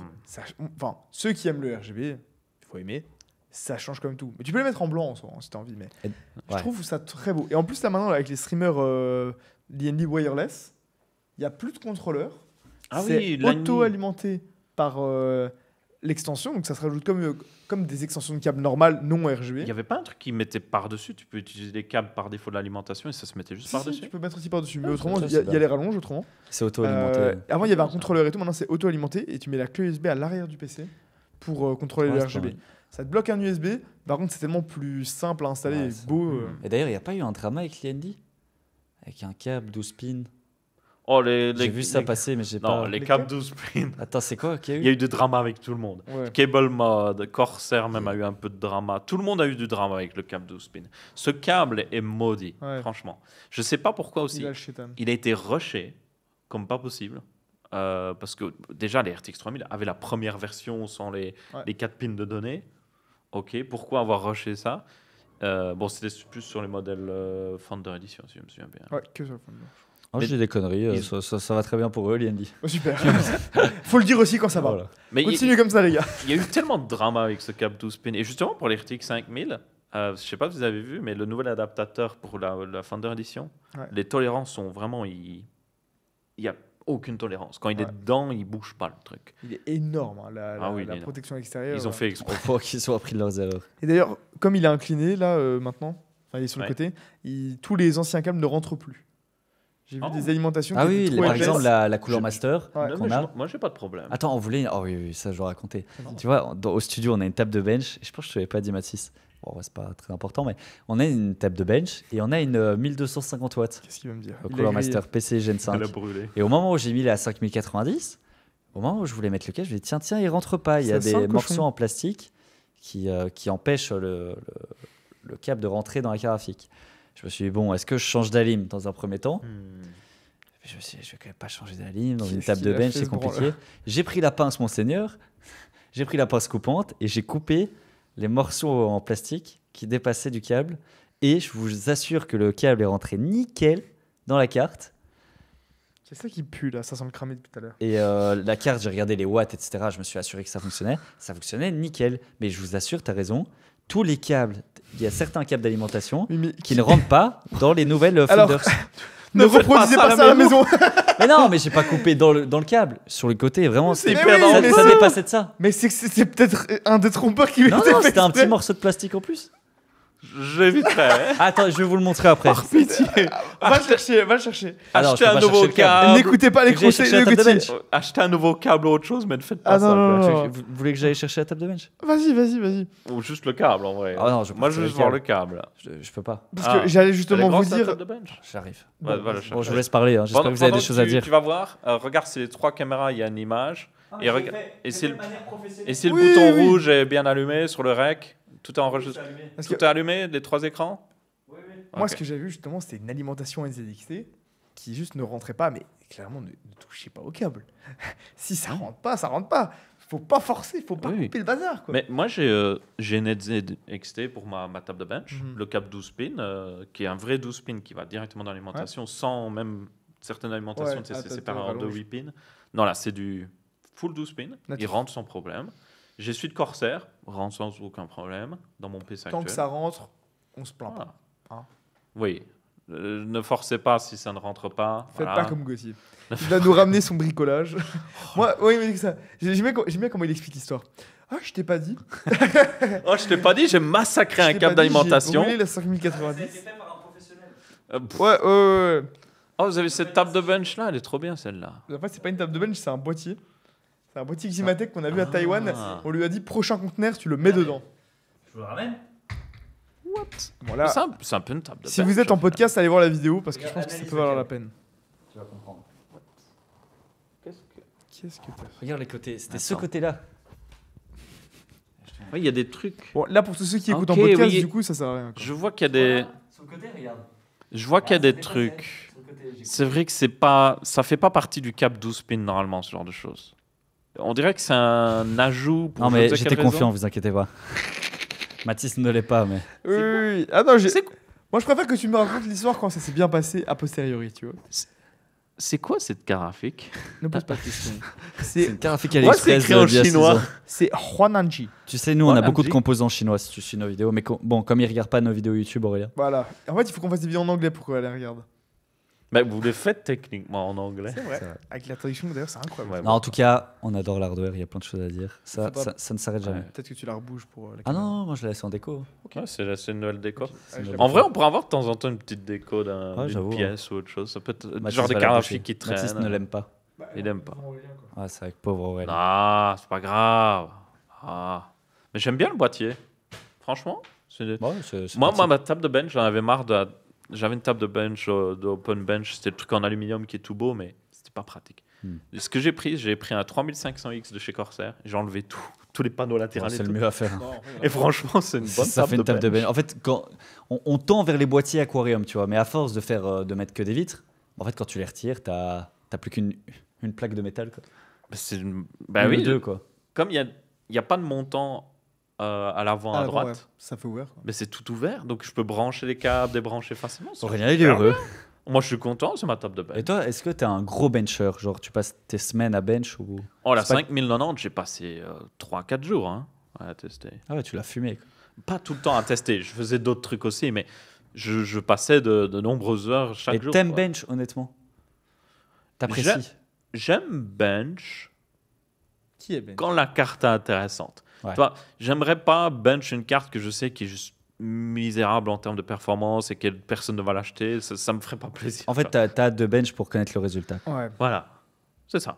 enfin, ceux qui aiment le RGB, il faut aimer, ça change comme tout. Mais tu peux les mettre en blanc en soi, hein, si t'as envie, mais je Ouais. trouve ça très beau. Et en plus, là maintenant, avec les streamers DND wireless, il n'y a plus de contrôleur. Ah C'est oui, la nuit. auto-alimenté par l'extension, donc ça se rajoute comme des extensions de câbles normales, non RGB. Il n'y avait pas un truc qui mettait par-dessus. Tu peux utiliser les câbles par défaut de l'alimentation et ça se mettait juste Si, si, par-dessus. tu peux mettre aussi par-dessus. Mais Ah, autrement, ça, il y, c'est a- il y bien. a les rallonges autrement. C'est auto-alimenté. Avant, il y avait un contrôleur et tout. Maintenant, c'est auto-alimenté et tu mets la clé USB à l'arrière du PC pour contrôler Ouais, le c'est RGB. pareil. Ça te bloque un USB. Par contre, c'est tellement plus simple à installer Ouais, et ça. beau. Et d'ailleurs, il n'y a pas eu un drama avec l'IND avec un câble 12 pins. Oh, J'ai vu ça passer, mais j'ai Non, pas. les Les câbles câbles 12 pins. Attends, c'est quoi qu'il y a eu Il y a eu du drama avec tout le monde. Ouais. Cable Mode, Corsair même a eu un peu de drama. Tout le monde a eu du drama avec le câble 12 pins. Ce câble est maudit, Ouais. franchement. Je sais pas pourquoi aussi. Il a le chétan. Il a été rushé comme pas possible. Parce que déjà, les RTX 3000 avaient la première version sans les 4 pins de données. Ok, pourquoi avoir rushé ça Bon, c'était plus sur les modèles Founder Edition, si je me souviens bien. Ouais, que ça. Oh, Mais- je dis des conneries, ils- ça va très bien pour eux, l'IND. Oh, super. Faut le dire aussi quand ça va. Voilà. Mais Continue comme ça, les gars. il y a eu tellement de drama avec ce câble 12 pins. Et justement, pour les RTX 5000, je sais pas si vous avez vu, mais le nouvel adaptateur pour la Founder Edition, Ouais. les tolérances sont vraiment. Il y a aucune tolérance. Quand il est Ouais. dedans, il bouge pas le truc. Il est énorme, hein, Ah oui, il est la énorme. protection extérieure. Ils ont fait exprès. On voit qu'ils sont appris de leurs erreurs. Et d'ailleurs, comme il est incliné là maintenant, enfin il est sur le Ouais. côté, tous les anciens câbles ne rentrent plus. J'ai vu Oh. des alimentations Ah qui oui, étaient trop par épaisses. exemple, la couleur Je- master Ouais. Non, qu'on mais a. moi, j'ai pas de problème. Attends, on voulait. Oh oui, oui, ça, je dois raconter. Non. Tu vois, au studio, on a une table de bench. Et je pense que je ne t'avais pas dit, Mathis. Bon, ouais, c'est pas très important, mais on a une table de bench et on a une 1250 watts. Qu'est-ce qu'il va me dire Le Il a Cooler grillé. Master PC Gen 5. Elle a brûlé. Et au moment où j'ai mis la 5090, au moment où je voulais mettre le câble, je me dis tiens, il rentre pas. Il y a Ça sent des le morceaux cochon. en plastique qui empêchent le câble de rentrer dans la carafique. Je me suis dit, bon, est-ce que je change d'alim dans un premier temps? Je me suis dit, je vais quand même pas changer d'alim dans une Qu'est-ce table de qu'il a bench, fait, c'est ce compliqué. branleur J'ai pris la pince, monseigneur. J'ai pris la pince coupante et j'ai coupé les morceaux en plastique qui dépassaient du câble. Et je vous assure que le câble est rentré nickel dans la carte. C'est ça qui pue là, ça sent le cramé depuis tout à l'heure. Et la carte, j'ai regardé les watts, etc. Je me suis assuré que ça fonctionnait. Ça fonctionnait nickel. Mais je vous assure, tu as raison. Tous les câbles, il y a certains câbles d'alimentation Oui, mais qui ne rentrent pas dans les nouvelles Alors, Founders. ne Ne faites reproduisez pas ça pas à ça à la la maison. Mais non, mais j'ai pas coupé dans le câble. Sur le côté, vraiment, C'est c'était- hyper oui, ça, mais ça c'est- dépassait de ça. Mais c'est peut-être un des trompeurs qui Non, était non, fait c'était un exprès. petit morceau de plastique en plus. J'éviterai. Attends, je vais vous le montrer après. Pitié. Va le chercher, va le chercher. Alors, Achetez je peux un pas nouveau chercher le câble. câble. N'écoutez pas les que j'aille conseils chercher de la table de Gauthier. bench. Achetez un nouveau câble ou autre chose, mais ne faites pas Ah, ça. non, quoi. non, non. Vous voulez que j'aille chercher la table de bench? Vas-y. Ou juste le câble en vrai. Ah non, je Moi, je préfère veux juste le voir câble. le câble. Je peux pas. Parce Ah. que j'allais Elle est justement vous grosse, la dire. table de bench. J'arrive. Ouais, va le Bon, chercher. je vous laisse parler. Hein. J'espère que vous avez des choses à dire. Tu vas voir, regarde si les 3 caméras, il y a une image. Et regarde- et si le- Et si le Oui, bouton oui. rouge est bien allumé sur le rec, tout est enregistré. Parce Tout que est allumé, les 3 écrans. moi, Ok. ce que j'ai vu justement, c'était une alimentation NZXT qui juste ne rentrait pas, mais clairement ne touchez pas au câble. Si ça rentre pas, ça rentre pas. Faut pas forcer, faut pas Oui. couper le bazar. Quoi. Mais moi, j'ai une NZ XT pour ma table de bench, Mhm. le câble 12 pins, qui est un vrai 12 pins qui va directement dans l'alimentation, sans même certaines alimentations, Ouais, tu sais, c'est t'as séparé ton en 2 rallonge. 8 pins. Non, là, c'est du full 12 pins. Il Natif. rentre sans problème. J'ai celui de Corsair, rentre sans aucun problème dans mon PC Tant actuel. que ça rentre, on se plaint Voilà. pas. Hein. Oui. Ne forcez pas si ça ne rentre pas. Faites voilà. pas comme Gauthier. Il va nous ramener son bricolage. Moi, oui, mais ça. J'aime bien comment il explique l'histoire. Ah, je t'ai pas dit. Oh, je t'ai pas dit, j'ai massacré Je un t'ai câble pas dit, d'alimentation. J'ai brûlé la 5090. Pff. Ouais. Oh, vous avez cette table de bench là, elle est trop bien celle-là. En fait, c'est pas une table de bench, c'est un boîtier. C'est un boîtier Ximatec qu'on a vu à Taïwan. On lui a dit prochain conteneur, tu le mets dedans. Je vous le ramène. Voilà. C'est un peu une table de Si bench. vous êtes en podcast, allez voir la vidéo parce que je Regarde, pense que ça analyse peut valoir le la peine. Tu vas comprendre. Qu'est-ce que t'as fait? Regarde les côtés. C'était ce Attends. côté-là. Oui, il y a des trucs. Bon, là, pour tous ceux qui écoutent Ok, en podcast, oui. du coup, ça sert à rien. quoi. Je vois qu'il y a des. Sur le côté, regarde. Je vois qu'il y a des trucs. C'est vrai que ça fait pas partie du cap 12 pins normalement, ce genre de choses. On dirait que c'est un ajout. Pour Non, je ne mais sais j'étais quelle raison. confiant, vous inquiétez pas. Mathis ne l'est pas, mais. Oui. Ah non, C'est quoi? moi, je préfère que tu me racontes l'histoire quand ça s'est bien passé a posteriori, tu vois. C'est quoi? Ah, C'est C'est quoi cette carte graphique? Ne pose pas de questions. C'est une C'est graphique Ouais, AliExpress. c'est écrit en d'il y a 6 chinois. ans. c'est Huananji. Tu sais, nous, on a Voilà, beaucoup de Angie. composants chinois si tu suis nos vidéos. Mais bon, comme ils regardent pas nos vidéos YouTube, Aurélien. Voilà. En fait, il faut qu'on fasse des vidéos en anglais pour qu'elle les regarde. Bah, vous les faites techniquement en anglais. C'est vrai. C'est vrai. Avec la traduction, d'ailleurs, c'est incroyable. Ouais, Non, en tout cas, on adore l'hardware. Il y a plein de choses à dire. Ça, Faut pas- ça ne s'arrête jamais. Ouais. Peut-être que tu la rebouges pour la Ah caméra. non, moi je la laisse en déco. Ouais, c'est une nouvelle déco. Ah, je En l'ai En pas vrai, fait. on pourrait avoir de temps en temps une petite déco Ouais, d'une j'avoue, pièce ou autre chose. Ça peut être Mathis genre des va la cartes bouger. graphiques qui Mathis traînent. ne l'aime pas. Bah, Il aime pas. Ah, c'est avec pauvre Aurélien. Ah, c'est pas grave. Ah. Mais j'aime bien le boîtier. Franchement. Ouais, c'est Moi, pratique. ma table de bench, j'en avais marre de. J'avais une table de bench, d'open bench. C'était le truc en aluminium qui est tout beau, mais c'était pas pratique. Et ce que j'ai pris un 3500X de chez Corsair. J'ai enlevé tous les panneaux latéraux. Ouais, et c'est le tout. mieux à faire. Et franchement, c'est une bonne Ça table fait une table de bench. bench. En fait, quand on tend vers les boîtiers aquarium, tu vois, mais à force de mettre que des vitres, en fait, quand tu les retires, t'as plus qu'une plaque de métal. Quoi. Bah Une ou oui, deux, quoi. comme il y a pas de montant à l'avant à l'avant, droite, ouais. Ça fait ouvert. Quoi. mais c'est tout ouvert, donc je peux brancher les câbles, débrancher facilement. C'est Aurélien, il est super heureux. bien. Moi, je suis content, c'est ma table de bench. Et toi, est-ce que t'es un gros bencher? Genre, tu passes tes semaines à bench ou. Oh, la c'est pas- 5090, j'ai passé 3-4 jours à tester. Ah ouais, tu l'as fumé. Quoi. Pas tout le temps à tester, je faisais d'autres trucs aussi, mais je passais de nombreuses heures chaque Et jour. t'aimes quoi. bench, honnêtement? T'apprécies? J'aime bench Qui est Ben quand la carte est intéressante. Ouais. Tu vois, j'aimerais pas bench une carte que je sais qui est juste misérable en termes de performance et que personne ne va l'acheter. Ça me ferait pas plaisir. En fait, t'as hâte de bench pour connaître le résultat. Ouais. Voilà, c'est ça.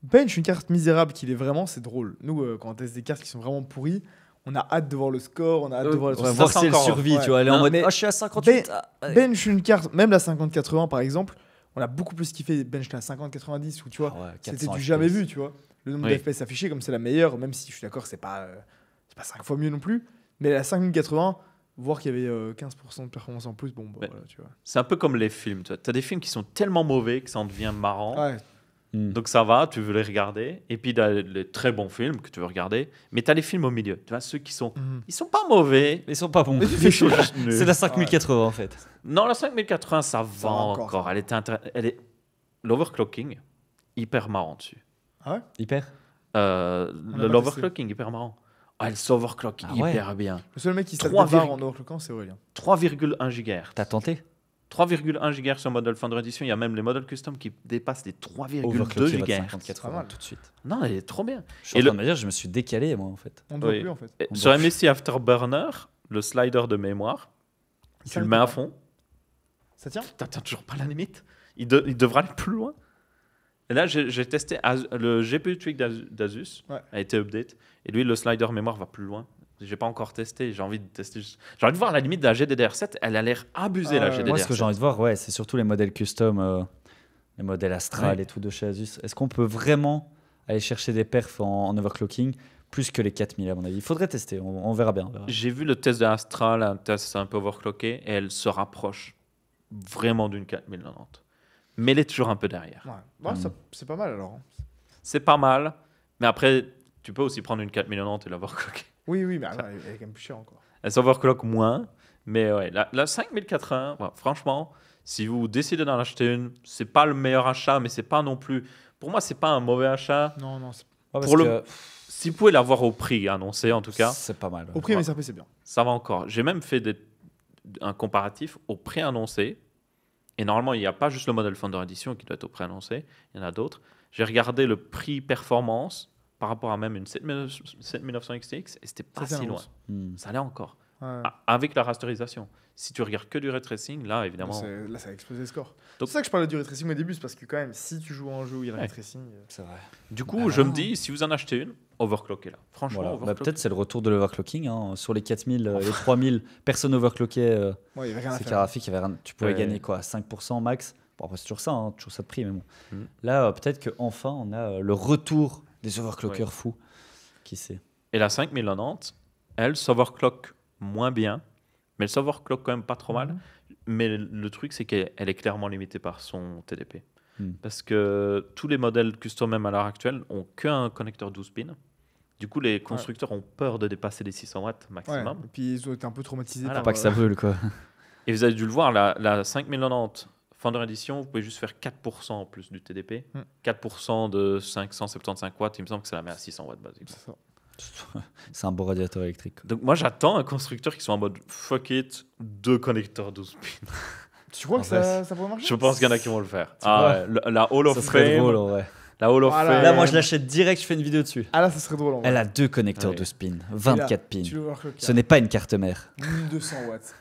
Bench, une carte misérable qu'il est vraiment, c'est drôle. Nous, quand on teste des cartes qui sont vraiment pourries, on a hâte de voir le score, on a hâte de voir le On va Ça, voir c'est si elle encore- survit, ouais. tu vois. Elle est en Non, mode, mais- ah, je suis à 58. Bench, une carte, même la 50-80 par exemple, on a beaucoup plus kiffé bench la 50-90 où tu vois, Ah ouais, c'était 400 du jamais FPS. vu, tu vois. Le nombre Oui. d'FPS affiché, comme c'est la meilleure, même si je suis d'accord, c'est pas 5 fois mieux non plus. Mais la 5080, voir qu'il y avait 15% de performance en plus, bon, bah, Mais- voilà, tu vois. C'est un peu comme les films. Tu as des films qui sont tellement mauvais que ça en devient marrant. Ouais, Hmm. Donc ça va, tu veux les regarder. Et puis tu as les très bons films que tu veux regarder. Mais tu as les films au milieu. Tu vois, ceux qui sont. Ils sont pas mauvais. Ils sont pas bons. Mais tu fais Ils sont chier. juste nuls. C'est la 5080 en fait. Non, la 5080, ça va va encore, encore. ça. Elle est. L'overclocking, hyper marrant dessus. Hyper. l'a L'overclocking, hyper marrant. Ah, elle s'overclock Ah ouais. hyper bien. Le seul mec qui se 3, barre en overclockant, c'est Aurélien. 3,1 GHz. T'as tenté? 3,1 GHz sur modèle fin de édition. Il y a même les modèles custom qui dépassent les 3,2 Overclocké votre GHz. 5080 Pas mal. tout de suite. Non, elle est trop bien. Je suis Et en train le- de me dire, je me suis décalé moi en fait. On ne doit Oui. plus en fait. Et On sur doit- MSI Afterburner, le slider de mémoire, tu le mets à fond. Ça tient T'atteins toujours pas la limite. Il devra aller plus loin. Et là, j'ai testé le GPU tweak d'Asus Ouais. a été update. Et lui, le slider mémoire va plus loin. J'ai pas encore testé. J'ai envie de tester. J'ai envie de voir la limite de la GDDR7. Elle a l'air abusée, Ah la ouais. GDDR7. Moi ce que j'ai envie de voir, ouais, c'est surtout les modèles custom, les modèles Astral Ouais. et tout de chez Asus. Est-ce qu'on peut vraiment aller chercher des perfs en overclocking plus que les 4000 à mon avis? Il faudrait tester, on verra bien. on verra. J'ai vu le test de Astral, un test un peu overclocké, et elle se rapproche vraiment d'une 4090. Mais elle est toujours un peu derrière. Ouais, ouais, c'est pas mal alors. hein. C'est pas mal, mais après, tu peux aussi prendre une 4090 et l'overclocker. Oui, oui, mais ah non, elle est quand même plus chère encore. Elle s'overclock moins, mais ouais, la 5080, ouais, franchement, si vous décidez d'en acheter une, c'est pas le meilleur achat, mais c'est pas non plus. Pour moi, c'est pas un mauvais achat. Non, non, c'est- Ouais, parce Pour le- que Si vous pouvez l'avoir au prix annoncé, en tout cas, c'est pas mal. ouais. au prix MSRP, c'est bien. ça va encore. J'ai même fait un comparatif au prix annoncé. Et normalement, il n'y a pas juste le modèle Founder Edition qui doit être au prix annoncé. Il y en a d'autres. J'ai regardé le prix performance par rapport à même une 7900 XTX et c'était pas Ça, c'est si un loin. monstre. Hmm. Ça allait encore. Ouais. Avec la rasterisation. Si tu regardes que du ray tracing, là, évidemment. Là, ça a explosé le score. Donc- C'est pour ça que je parlais du ray tracing au début, c'est parce que quand même, si tu joues à un jeu où il y a le ray Ouais. tracing, C'est vrai. Du coup, Bah, je me voilà. dis, si vous en achetez une, overclockez-la. Franchement, Voilà. Bah, overclockez. peut-être c'est le retour de l'overclocking. Hein. Sur les 4000, les 3000 personnes overclockées, ouais, il y avait rien à c'est faire. graphique, tu pouvais Ouais. gagner quoi 5% max. Bon, après, c'est toujours ça, hein, toujours ça de prix. Mais bon. Mm. Là, peut-être qu'enfin, on a le retour des overclockers Ouais. fous. Qui sait? Et la 5090, elle s'overclock moins bien, mais elle s'overclock quand même pas trop mal. Mhm. Mais le truc, c'est qu'elle est clairement limitée par son TDP. Hmm. Parce que tous les modèles custom même à l'heure actuelle ont qu'un connecteur 12 pins. Du coup, les constructeurs ont peur de dépasser les 600 watts Ouais. maximum. Et puis ils ont été un peu traumatisés. Voilà. Faut pas que ça brûle, quoi. Et vous avez dû le voir, la 5090 Founder Edition, vous pouvez juste faire 4% en plus du TDP. Hmm. 4% de 575 watts, il me semble que ça la met à 600 watts basique. C'est ça. C'est un beau radiateur électrique. Donc moi j'attends un constructeur qui soit en mode fuck it, 2 connecteurs 12 pins. Tu crois En que vrai, ça pourrait marcher? Je pense qu'il y en a qui vont le faire. Tu vois La Hall of Ça serait Fame. drôle, en vrai. La Hall of Voilà. Fame. Là, moi, je l'achète direct, je fais une vidéo dessus. Ah là, ça serait drôle en vrai. Elle a 2 connecteurs Ouais. de spin, 24 pins. Tu veux voir le Ce n'est pas une carte mère. 1200 watts.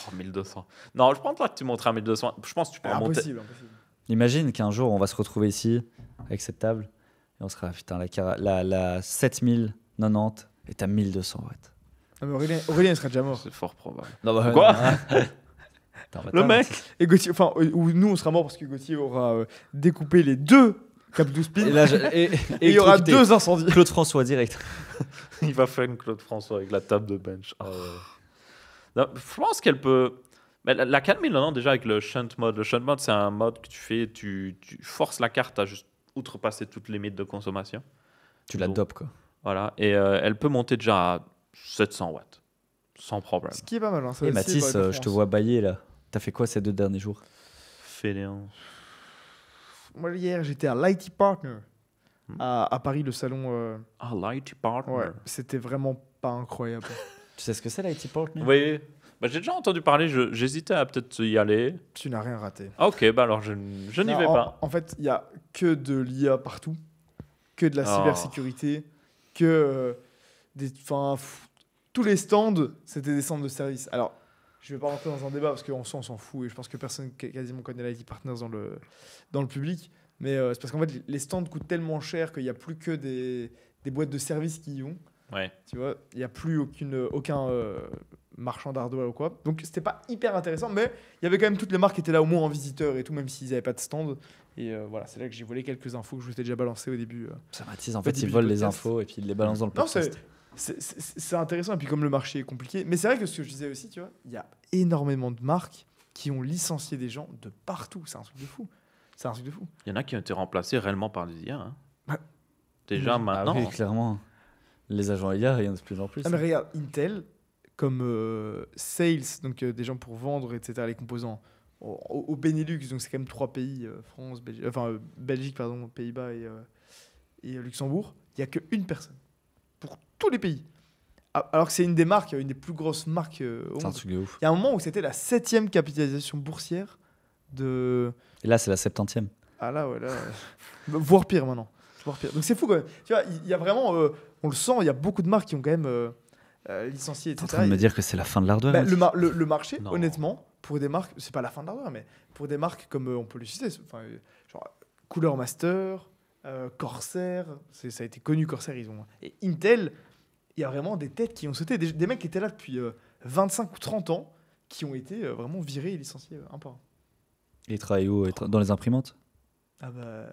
Oh, 1200. Non, je pense pas que tu monteras à 1200. Je pense que tu pourras monter. Impossible. Imagine qu'un jour, on va se retrouver ici, avec cette table, et on sera, putain, la 7090 est à 1200 watts. Non, mais Aurélien, il serait déjà mort. C'est fort probable. Non, bah, Quoi Attends, Le mec Et Gauthier, enfin, ou nous, on sera mort parce que Gauthier aura découpé les 2 câbles 12 pins. Et là, Et il y aura 2 incendies. Claude François direct. Il va faire une Claude François avec la table de bench. Non, je pense qu'elle peut. Mais la 4090 déjà avec le shunt mode. Le shunt mode, c'est un mode que tu fais, tu forces la carte à juste outrepasser toutes les limites de consommation. Tu la Donc, dopes, quoi. Voilà. Et elle peut monter déjà à 700 watts. Sans problème. Ce qui est pas mal. Hein, ça Et aussi, Mathis, dans les je te performances. vois bailler là. T'as fait quoi ces 2 derniers jours? Fainéant. Moi, hier, j'étais à Lighty Partner à Paris, le salon. Ah, Lighty Partner. Ouais, c'était vraiment pas incroyable. Tu sais ce que c'est l'IT Partner? Oui. Bah, j'ai déjà entendu parler. J'hésitais à peut-être y aller. Tu n'as rien raté. Ah, ok, bah alors je n'y Non, vais pas. En fait, il y a que de l'IA partout, que de la Oh. cybersécurité, que tous les stands, c'était des centres de service. Alors, je vais pas rentrer dans un débat parce qu'on s'en fout et je pense que personne quasiment connaît l'IT Partners dans le public. Mais c'est parce qu'en fait, les stands coûtent tellement cher qu'il n'y a plus que des boîtes de service qui y vont. Ouais. Tu vois, il n'y a plus aucun marchand d'hardware ou quoi. Donc, c'était pas hyper intéressant, mais il y avait quand même toutes les marques qui étaient là au moins en visiteur et tout, même s'ils n'avaient pas de stand. Et voilà, c'est là que j'ai volé quelques infos que je vous ai déjà balancées au début. Ça, Mathis, en Au fait, début ils du volent les podcast. infos et puis ils les balancent dans le Non, podcast. c'est intéressant. Et puis, comme le marché est compliqué, mais c'est vrai que ce que je disais aussi, tu vois, il y a énormément de marques qui ont licencié des gens de partout. C'est un truc de fou. C'est un truc de fou. Il y en a qui ont été remplacés réellement par les IA. Hein. Ouais. Déjà Ah maintenant. Ah oui, clairement. Les agents IA, il y en a de plus en plus. Ah, mais regarde, Intel, comme sales, donc des gens pour vendre, etc., les composants au Benelux, donc c'est quand même 3 pays, France, Belgique, pardon, Pays-Bas et Luxembourg, il n'y a qu'une personne pour tous les pays. Alors que c'est une des plus grosses marques au C'est un monde. truc de ouf. Il y a un moment où c'était la 7e capitalisation boursière de... Et là, c'est la 70e. Ah là, ouais, là... voire pire maintenant. Voire pire. Donc c'est fou quand même. Tu vois, il y a vraiment... on le sent, il y a beaucoup de marques qui ont quand même licencié, T'es en etc. train de me dire que c'est la fin de l'hardware? Bah, Mathis le marché, Non. honnêtement, pour des marques, c'est pas la fin de l'hardware, mais pour des marques comme on peut le citer, genre Cooler Master, Corsair, ça a été connu, Corsair, ils ont. Et Intel, il y a vraiment des têtes qui ont sauté, des mecs qui étaient là depuis 25 ou 30 ans, qui ont été vraiment virés et licenciés un par un. Et ils travaillent où? Dans les imprimantes? Ah bah.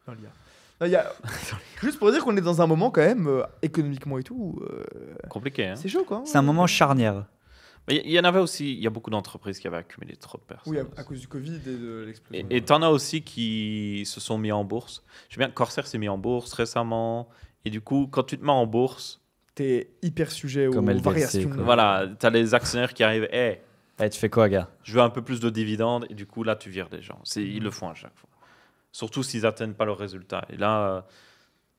Dans l'IA. Non, il y a... Juste pour dire qu'on est dans un moment quand même, économiquement et tout, Compliqué. Hein. c'est chaud quoi. C'est un moment charnière. Mais il y en avait aussi, il y a beaucoup d'entreprises qui avaient accumulé trop de personnes. Oui, à cause du Covid et de l'explosion. Et t'en as aussi qui se sont mis en bourse. Je sais bien, Corsair s'est mis en bourse récemment. Et du coup, quand tu te mets en bourse, T'es hyper sujet aux Comme LDLC, variations. quoi. voilà, t'as les actionnaires qui arrivent. Hey, Eh, tu fais quoi, gars? je veux un peu plus de dividendes. Et du coup, là, tu vires des gens. Ils le font à chaque fois. Surtout s'ils n'atteignent pas leurs résultats. Et là,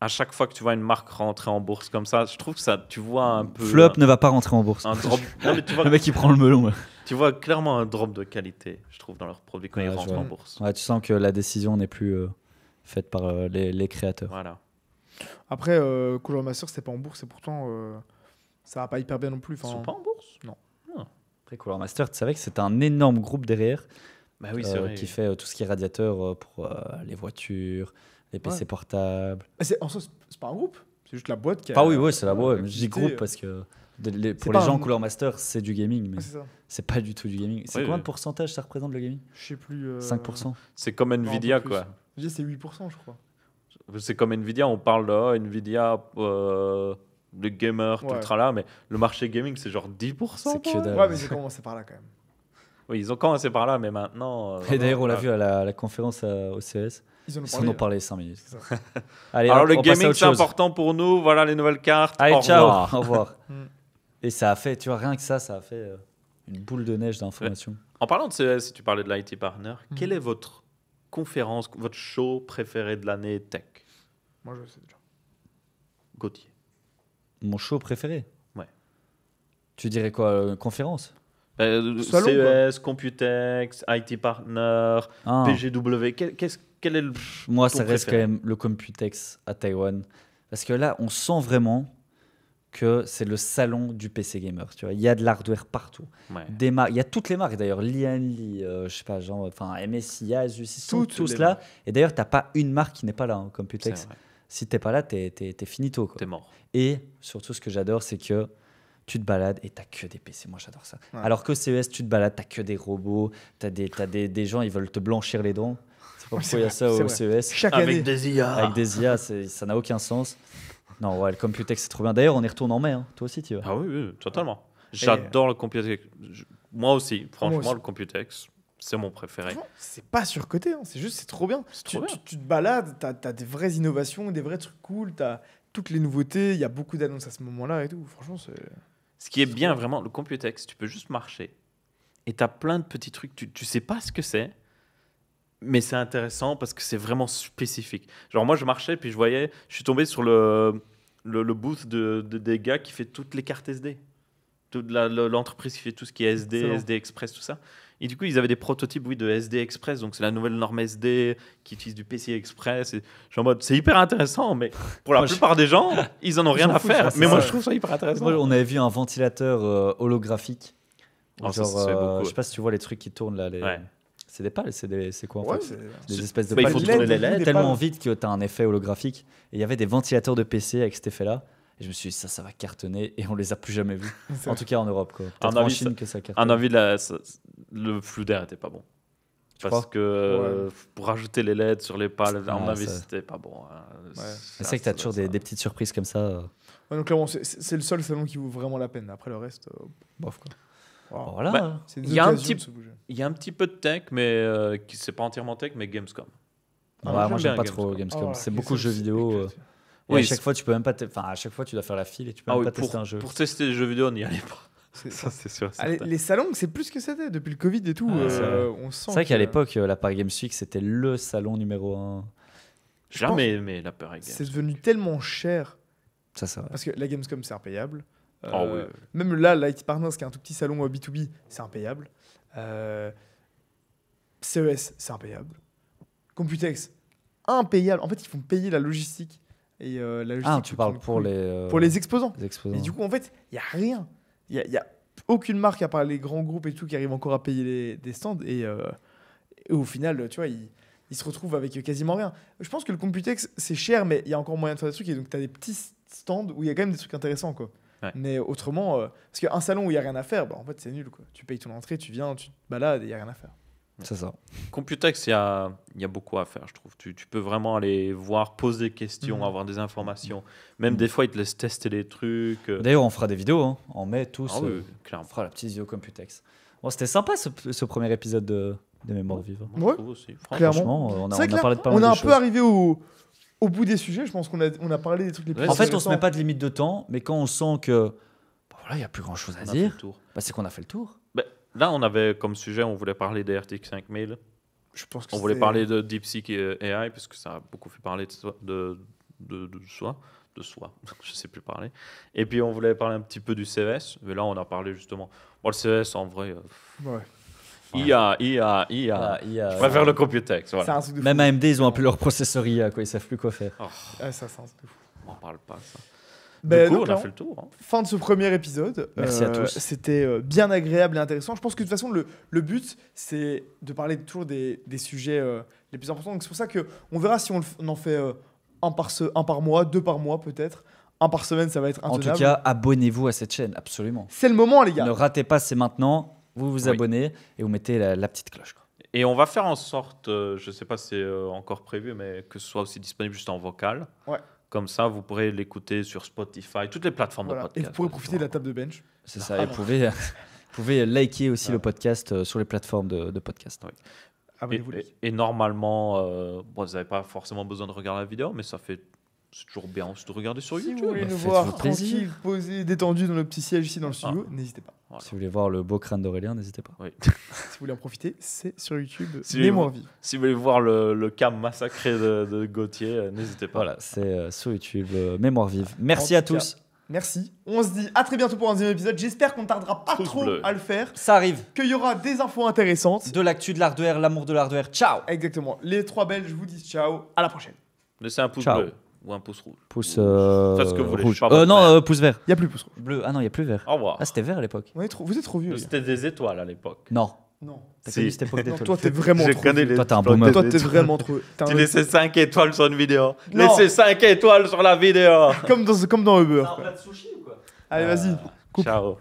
à chaque fois que tu vois une marque rentrer en bourse comme ça, je trouve que ça, tu vois un peu. Flop ne va pas rentrer en bourse. un drop. Non, mais tu vois, Le mec, il prend le melon. Ouais. tu vois clairement un drop de qualité, je trouve, dans leurs produits quand Ouais, ils je rentrent vois. en bourse. Ouais, tu sens que la décision n'est plus faite par les créateurs. Voilà. Après, Cooler Master, c'était pas en bourse et pourtant, ça va pas hyper bien non plus. Ils sont pas en bourse. Après, Cooler Master, tu savais que c'est un énorme groupe derrière Bah oui, c'est vrai. qui fait tout ce qui est radiateur pour les voitures, les PC Ouais. portables. En soi, c'est pas un groupe, c'est juste la boîte qui a. Ah oui, ouais, c'est la boîte. Je dis l'activité, groupe parce que pour pas les gens, un- Cooler Master, c'est du gaming, mais Ouais, c'est ça. c'est pas du tout du gaming. C'est Oui, combien oui. de pourcentage ça représente le gaming? Je sais plus. 5%. C'est comme un peu Nvidia, plus. quoi. Je dis c'est 8%, je crois. C'est comme Nvidia, on parle de Nvidia, le gamer, tout Ouais. le tralala, mais le marché gaming, c'est genre 10%. C'est que quoi. dalle. Ouais, mais c'est commencé par là quand même. Oui, ils ont commencé par là, mais maintenant. Et d'ailleurs, on l'a voilà. vu à la conférence au CES. Ils en ont Ils parlé. en ont parlé 5 minutes. C'est ça. Allez, Alors, hop, le on passe à gaming, autre c'est chose. important pour nous. Voilà les nouvelles cartes. Allez, Au ciao, revoir. au revoir. Mm. Et ça a fait, tu vois, rien que ça a fait une boule de neige d'informations. En parlant de CES, si tu parlais de l'IT Partner, quelle est votre conférence, votre show préféré de l'année tech? Moi, je sais déjà. Gauthier. Mon show préféré. Ouais. Tu dirais quoi, conférence? Salon, CES, Computex, IT Partner, Ah. PGW. Quel est le. Moi, ton ça reste préféré? quand même le Computex à Taïwan. Parce que là, on sent vraiment que c'est le salon du PC gamer. Tu vois, il y a de l'hardware partout. Ouais. Des marques, il y a toutes les marques d'ailleurs. Lianli, je sais pas, genre, enfin MSI, Asus, ils sont Toutes tous les là. marques. Et d'ailleurs, t'as pas une marque qui n'est pas là, hein, C'est Computex. vrai. Si t'es pas là, t'es finito, quoi. T'es mort. Et surtout, ce que j'adore, c'est que tu te balades et t'as que des PC. Moi, j'adore ça. Ouais. Alors que CES, tu te balades, t'as que des robots, t'as des gens, ils veulent te blanchir les dents. C'est pas pourquoi il y a ça c'est au vrai. CES. Chaque année. Avec des IA. Avec des IA, ça n'a aucun sens. Non, ouais, le Computex, c'est trop bien. D'ailleurs, on y retourne en mai. Hein. Toi aussi, tu vas. Ah oui, oui, totalement. J'adore le Computex. Moi aussi, franchement, aussi. le Computex, c'est mon préféré. Franchement, c'est pas surcoté, hein. C'est juste, c'est trop bien. trop bien. Tu te balades, t'as des vraies innovations, des vrais trucs cool, t'as toutes les nouveautés, il y a beaucoup d'annonces à ce moment-là et tout. Franchement, c'est. Ce qui est bien, vraiment, le Computex, tu peux juste marcher et tu as plein de petits trucs. Tu sais pas ce que c'est, mais c'est intéressant parce que c'est vraiment spécifique. Genre, moi, je marchais puis je suis tombé sur le booth des gars qui fait toutes les cartes SD. L'entreprise qui fait tout ce qui est SD, Excellent. SD Express, tout ça. Et du coup, ils avaient des prototypes de SD Express. Donc, c'est la nouvelle norme SD qui utilise du PCI Express. Et je suis en mode, c'est hyper intéressant, mais pour la Moi, plupart des gens, ils en ont rien s'en à foutent, faire. ouais, c'est Mais moi, ça. je trouve ça hyper intéressant. Moi, on avait vu un ventilateur holographique. Oh, ça, Genre, ça se fait beaucoup. je sais pas si tu vois les trucs qui tournent là. Ouais. C'est des pales, c'est quoi en Ouais, fait? c'est. Des espèces de Bah, il pales faut qui tourner tournent les LED. tellement vite que tu as un effet holographique. Et il y avait des ventilateurs de PC avec cet effet-là. Et je me suis dit, ça va cartonner. Et on les a plus jamais vus. C'est En tout cas en Europe. Quoi. Un Peut-être en avis, Chine que ça cartonne. Un avis, le flou d'air était pas bon. Parce crois que pour rajouter les LED sur les pales, à mon Ah, avis, ça- c'était pas bon. Hein. Ouais. C'est vrai que tu as toujours des petites surprises comme ça. Ouais, donc, clairement, c'est le seul salon qui vaut vraiment la peine. Après, le reste. Bof, quoi. Wow. Bon, voilà. Bah, C'est Il y a un occasions petit- de se bouger. Il y a un petit peu de tech, mais qui c'est pas entièrement tech, mais Gamescom. Ouais, j'aime moi, j'aime bien pas trop Gamescom. Ah, c'est ok, beaucoup de ça, jeux c'est vidéo. éclaté. Et Oui, à chaque fois, tu peux même pas. Enfin, à chaque fois, tu dois faire la file et tu peux Ah même oui, pas tester un jeu. pour tester les jeux vidéo, on n'y allait pas. C'est- Ça, c'est sûr. Ah, les salons, c'est plus que c'était depuis le Covid et tout. Ah, c'est vrai. On sent. C'est vrai qu'à que l'époque, la Paris Games Week, c'était le salon numéro 1. Jamais aimé la Paris Games. c'est devenu tellement cher Ça, c'est vrai. parce que la Gamescom, c'est impayable. Ah oui. Même là, l'IT Partners, qui est un tout petit salon B2B, c'est impayable. CES, c'est impayable. Computex, impayable. En fait, ils font payer la logistique. Et la logistique Ah, tu parles coûte pour une couille. les, Pour les exposants. exposants. Et du coup, en fait, il n'y a rien. Il y a aucune marque, à part les grands groupes et tout, qui arrivent encore à payer des stands. Et au final, tu vois, ils se retrouvent avec quasiment rien. Je pense que le Computex, c'est cher, mais il y a encore moyen de faire des trucs. Et donc, tu as des petits stands où il y a quand même des trucs intéressants, quoi. Ouais. Mais autrement, parce qu'un salon où il n'y a rien à faire, bah, en fait, c'est nul, quoi. Tu payes ton entrée, tu viens, tu te balades et il n'y a rien à faire. C'est ça. Computex, il y a beaucoup à faire, je trouve. Tu peux vraiment aller voir, poser des questions, Mhm. avoir des informations. Même des fois, ils te laissent tester des trucs. D'ailleurs, on fera des vidéos hein, en mai, tous. Ah oui, on clairement. fera la petite vidéo Computex. Bon, c'était sympa ce premier épisode de Mémoire vive. Moi, je Ouais. trouve aussi. Franchement, Clairement. Franchement, on C'est vrai que a là, parlé de pas on mal est de un choses. peu arrivé au bout des sujets. Je pense qu'on a parlé des trucs les plus Ouais, En fait, on se intéressants. met pas de limite de temps, mais quand on sent que bah voilà, il n'y a plus grand chose à on a fait dire, le tour. bah, c'est qu'on a fait le tour. Là, on avait comme sujet, on voulait parler des RTX 5000. Je pense que On voulait c'était- parler de DeepSeek et AI, parce que ça a beaucoup fait parler de soi. Je sais plus parler. Et puis, on voulait parler un petit peu du CES. Mais là, on a parlé justement. Bon, le CES, en vrai, Ouais. IA. Voilà, Je préfère le Computex. C'est Voilà. un truc de fou. Même AMD, ils ont appelé leur processeur IA, quoi. Ils savent plus quoi faire. Ouais, ça, c'est un truc de fou. On n'en parle pas, ça. Ben, du coup, donc, on a clairement, fait le tour. Hein. fin de ce premier épisode. Merci à tous. C'était bien agréable et intéressant. Je pense que de toute façon, le but, c'est de parler toujours des sujets les plus importants. Donc c'est pour ça qu'on verra si on en fait un par mois, 2 par mois peut-être. 1 par semaine, ça va être En intenable. tout cas, abonnez-vous à cette chaîne, absolument. c'est le moment, les gars. Ne ratez pas, c'est maintenant. Vous vous Oui. abonnez et vous mettez la petite cloche. Quoi. Et on va faire en sorte, je ne sais pas si c'est encore prévu, mais que ce soit aussi disponible juste en vocal. Ouais. Comme ça, vous pourrez l'écouter sur Spotify, toutes les plateformes Voilà. de Et podcast. vous pourrez profiter de la table de bench. C'est ça. Ah Et non. vous pouvez liker aussi Ouais. le podcast sur les plateformes de podcast. Ouais. Abonnez-vous. les gars. Et normalement, bon, vous n'avez pas forcément besoin de regarder la vidéo, mais ça fait c'est toujours bien aussi de regarder sur Si YouTube. vous voulez nous faites-vous voir plaisir. tranquille, posés, détendus dans nos petits sièges ici dans le studio, n'hésitez pas. Voilà. Si vous voulez voir le beau crâne d'Aurélien, n'hésitez pas. Si vous voulez en profiter, c'est sur YouTube. Si Mémoire vive. Si vous voulez voir le cam massacré de Gauthier, n'hésitez pas. Voilà, c'est sur YouTube, Mémoire vive. Merci En à tout cas, tous. Merci. On se dit à très bientôt pour un deuxième épisode. J'espère qu'on ne tardera pas Pouce trop bleu. à le faire. Ça arrive. Qu'il y aura des infos intéressantes. De l'actu de l'hardware, l'amour de l'hardware. Ciao. Exactement. Les 3 Belges vous disent ciao. À la prochaine. Laissez un pouce Ciao. bleu ou un pouce rouge. Pouce Faites ce que vous voulez, rouge. je suis pas votre Non, mère. pouce vert. Il n'y a plus pouce rouge. Bleu. Ah non, il n'y a plus vert. Au revoir. Ah, c'était vert à l'époque. Vous êtes trop vieux. les gars. C'était des étoiles à l'époque. Non. Non. T'as Si. connu cette époque Non, d'étoiles. toi, t'es vraiment trop vieux. Toi, t'es un boomer. Toi, t'es vraiment trop. t'es Tu un- laissais 5 étoiles sur une vidéo. Non. Laissez 5 étoiles sur la vidéo. comme dans Uber. quoi. de sushi ou quoi Allez, vas-y. Coupe. Ciao.